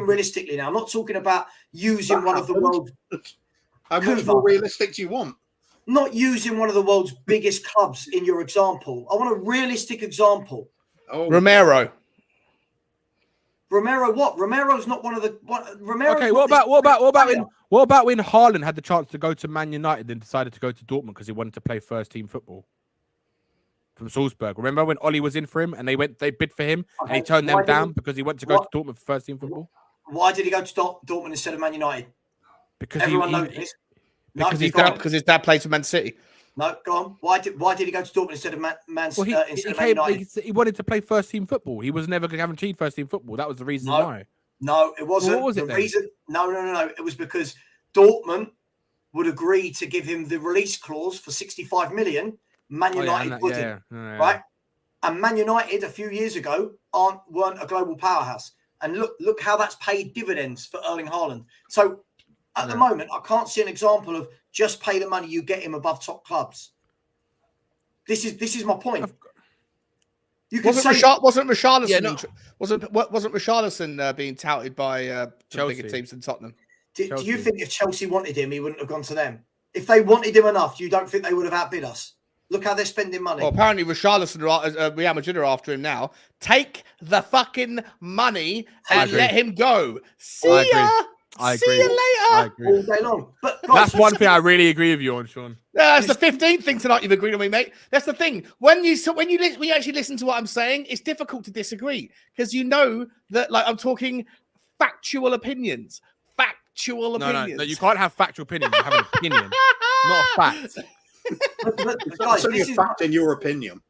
realistically now. I'm not talking about using one of the world's.
How much more realistic do you want?
Not using one of the world's biggest clubs in your example. I want a realistic example.
Oh,
Romero.
What? Romero's not one of the. Romero.
Okay, what about when Haaland had the chance to go to Man United and decided to go to Dortmund because he wanted to play first team football from Salzburg? Remember when Ollie was in for him and they bid for him and he turned them down because he wanted to go to Dortmund for first team football?
Why did he go to Dortmund instead of Man United?
Because
everyone knows this.
Because his dad plays for Man City.
No, go on. Why did he go to Dortmund instead of Man United?
He wanted to play first team football. He was never guaranteed first team football. That was the reason why.
No, it wasn't.
What was it
the reason? No. It was because Dortmund would agree to give him the release clause for 65 million. Man United wouldn't. Right? And Man United a few years ago weren't a global powerhouse. And look how that's paid dividends for Erling Haaland. So at the moment, I can't see an example of just pay the money, you get him above top clubs. This is my point. You can
wasn't Richarlison being touted by bigger teams than Tottenham?
Do you think if Chelsea wanted him, he wouldn't have gone to them? If they wanted him enough, you don't think they would have outbid us? Look how they're spending money.
Well, apparently Richarlison, Real Madrid are after him now. Take the fucking money and let him go. See ya. See you later.
All day long. But
guys, that's one thing I really agree with you on, Sean.
That's the 15th thing tonight you've agreed on me, mate. That's the thing. When you actually listen to what I'm saying, it's difficult to disagree because you know that I'm talking factual opinions. No,
you can't have factual opinions. You have an opinion, not a fact.
but guys,
this is a fact in your opinion.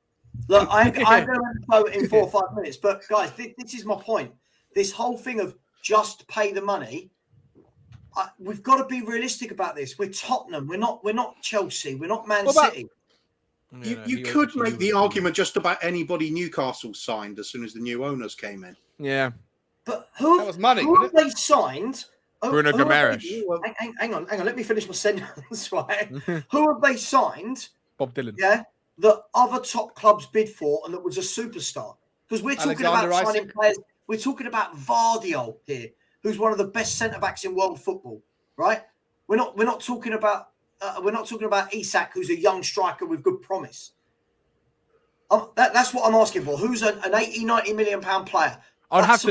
Look, I'm going to vote in 4 or 5 minutes, but guys, this is my point. This whole thing of just pay the money. We've got to be realistic about this. We're Tottenham. We're not Chelsea. We're not Man City.
You could make the argument just about anybody Newcastle signed as soon as the new owners came in.
Yeah.
But
that was money.
Who have they signed?
Bruno Guimaraes.
Hang on. Let me finish my sentence, right? Who have they signed?
Bob Dylan.
Yeah. That other top clubs bid for and that was a superstar. Because we're talking about signing players. We're talking about Vardiol here, who's one of the best centre backs in world football, right? We're not talking about Isak, who's a young striker with good promise. That's what I'm asking for. Who's an 80-90 million pound player?
I'd have to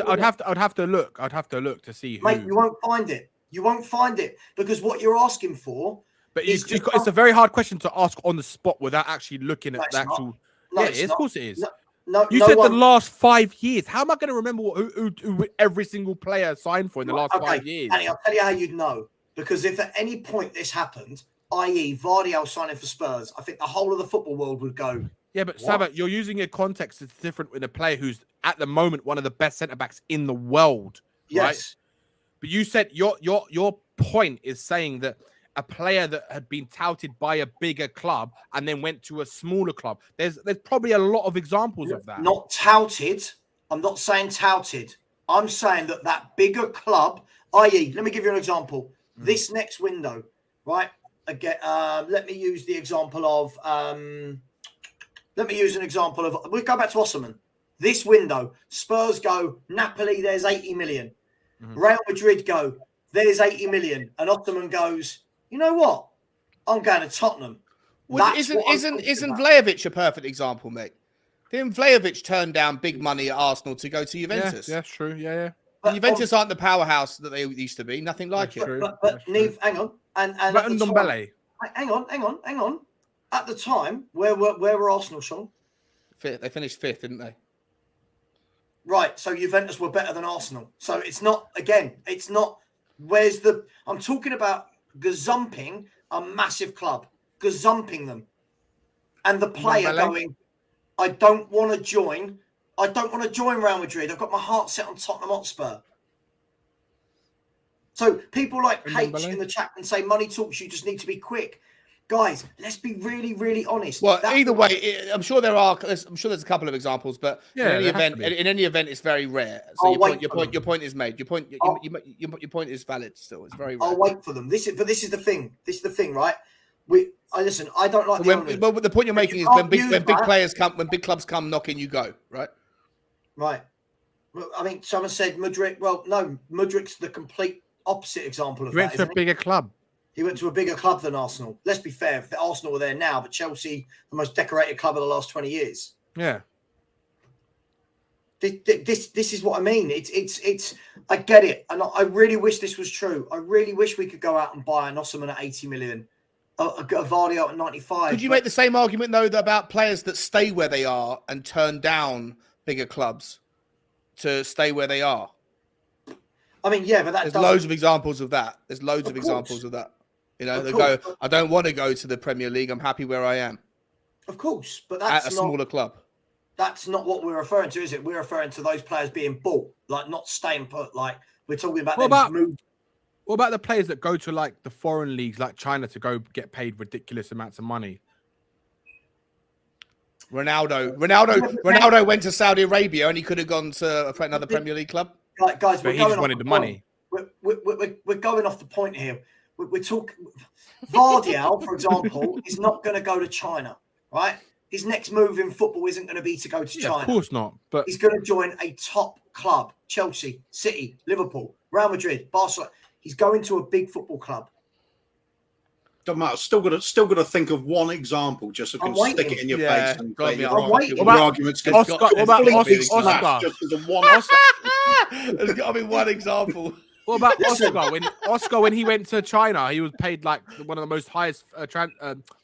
look to see who.
Mate, you won't find it. You won't find it because what you're asking for.
But it's a very hard question to ask on the spot without actually looking at the actual. No, it is. Of course, it is.
No,
you said the last 5 years. How am I going to remember who every single player signed for in the last 5 years?
Danny, I'll tell you how you'd know. Because if at any point this happened, i.e. Vardiol signing for Spurs, I think the whole of the football world would go.
Yeah, but Savva, you're using a context that's different with a player who's at the moment one of the best centre-backs in the world.
Yes.
Right? But you said your point is saying that a player that had been touted by a bigger club and then went to a smaller club. There's probably a lot of examples of that.
Not touted. I'm not saying touted. I'm saying that bigger club, i.e., let me give you an example. This next window, right? Again, let me use an example of. We'll go back to Osimhen. This window, Spurs go, Napoli, there's 80 million. Real Madrid go, there's 80 million. And Osimhen goes, you know what? I'm going to Tottenham.
Well, isn't Vlahovic a perfect example, mate? Didn't Vlahovic turn down big money at Arsenal to go to Juventus?
Yeah, that's true. Yeah.
But Juventus aren't the powerhouse that they used to be. Nothing like it.
But Neve, hang on. And hang on. At the time, where were Arsenal, Sean?
Fifth. They finished fifth, didn't they?
Right. So Juventus were better than Arsenal. So it's not. I'm talking about gazumping a massive club, gazumping them, and the player going. I don't want to join. I don't want to join Real Madrid. I've got my heart set on Tottenham Hotspur. So people like H in the chat and say money talks. You just need to be quick, guys. Let's be really, really honest.
Well, either way, I'm sure there's a couple of examples, but in any event, it's very rare. So your point is made. Your point is valid. Still, it's very rare.
I'll wait for them. This is the thing. This is the thing, right? Listen. I don't like
but the point you're making is when big clubs come knocking, you go, right?
Right. I mean, someone said Mudryk. Well, no, Mudryk's the complete opposite example of that.
He went to a bigger club.
He went to a bigger club than Arsenal. Let's be fair. If Arsenal were there now, but Chelsea, the most decorated club of the last 20 years.
Yeah.
This is what I mean. It's. I get it, and I really wish this was true. I really wish we could go out and buy an Osman at 80 million, a Vardy at 95.
Could you make the same argument though about players that stay where they are and turn down bigger clubs to stay where they are?
I mean, yeah, but
there's loads of examples of that. There's loads of examples of that. You know, they go, I don't want to go to the Premier League. I'm happy where I am.
Of course, but that's
at a smaller club.
That's not what we're referring to, is it? We're referring to those players being bought, like not staying put. Like we're talking about
what about the players that go to like the foreign leagues, like China, to go get paid ridiculous amounts of money?
Ronaldo went to Saudi Arabia and he could have gone to another Premier League club.
Guys,
but he just wanted the money.
We're going off the point here. We're talking. Vardy, for example, is not going to go to China, right? His next move in football isn't going to be to go to China.
Of course not. But
he's going to join a top club: Chelsea, City, Liverpool, Real Madrid, Barcelona. He's going to a big football club.
Don't matter. Still got to think of one example just so I can stick it in your face. And
What
about Oscar?
Just as a one.
There's got to be one example.
What about Oscar? When he went to China, he was paid like one of the most highest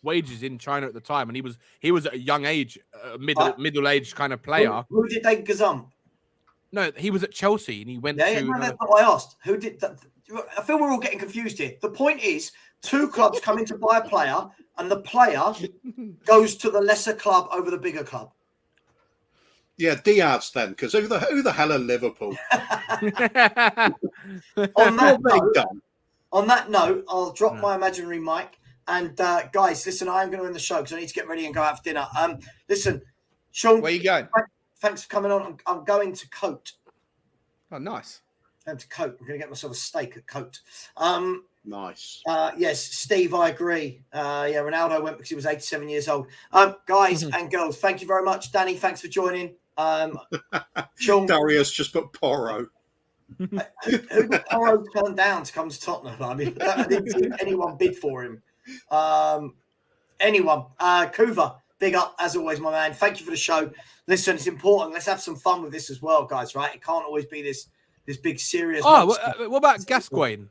wages in China at the time, and he was at a young age, middle-aged kind of player.
Who did they gazump?
No, he was at Chelsea, and he went to.
That's not what I asked. Who did that? I feel we're all getting confused here. The point is, two clubs come in to buy a player, and the player goes to the lesser club over the bigger club.
Yeah, Diaz then, because who the hell are Liverpool?
On that note, I'll drop my imaginary mic. And guys, listen, I am going to end the show because I need to get ready and go out for dinner. Listen, Sean,
where are you going?
Thanks for coming on. I'm going to Cote.
Oh, nice.
I'm going to get myself a steak at Cote.
Nice.
Yes, Steve, I agree. Ronaldo went because he was 87 years old. Guys and girls, thank you very much. Danny, thanks for joining. Sean,
Darius just put Porro.
Who did Porro turn down to come to Tottenham? I mean, I didn't see anyone bid for him. Anyone. Kuva, big up as always, my man. Thank you for the show. Listen, it's important. Let's have some fun with this as well, guys. Right? It can't always be this big serious.
What about Gascoigne?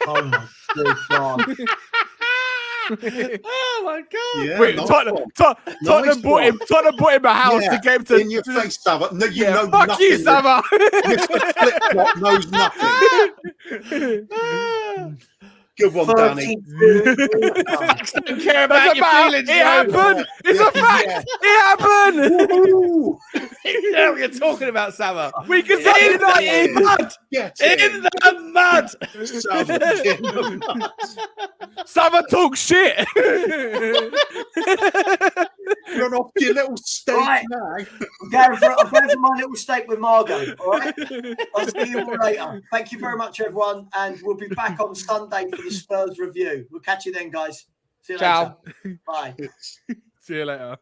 Oh my good God.
Oh my God!
Yeah,
wait, Tottenham bought him a house to get him to
in your face, Savva. No, you know
fuck
nothing.
you, Savva.
Mr. Flip-flop knows nothing. Good one, Danny.
Facts don't care about your feelings.
It happened. It's a fact. It happened.
You know what you're talking about, Savva.
We can say
in the mud. In the mud.
Savva talk shit.
Run off your little steak now.
I'm going for my little steak with Margot. All right. I'll see you all later. Thank you very much, everyone, and we'll be back on Sunday for the Spurs review. We'll catch you then, guys. See you later. Bye.
See you later.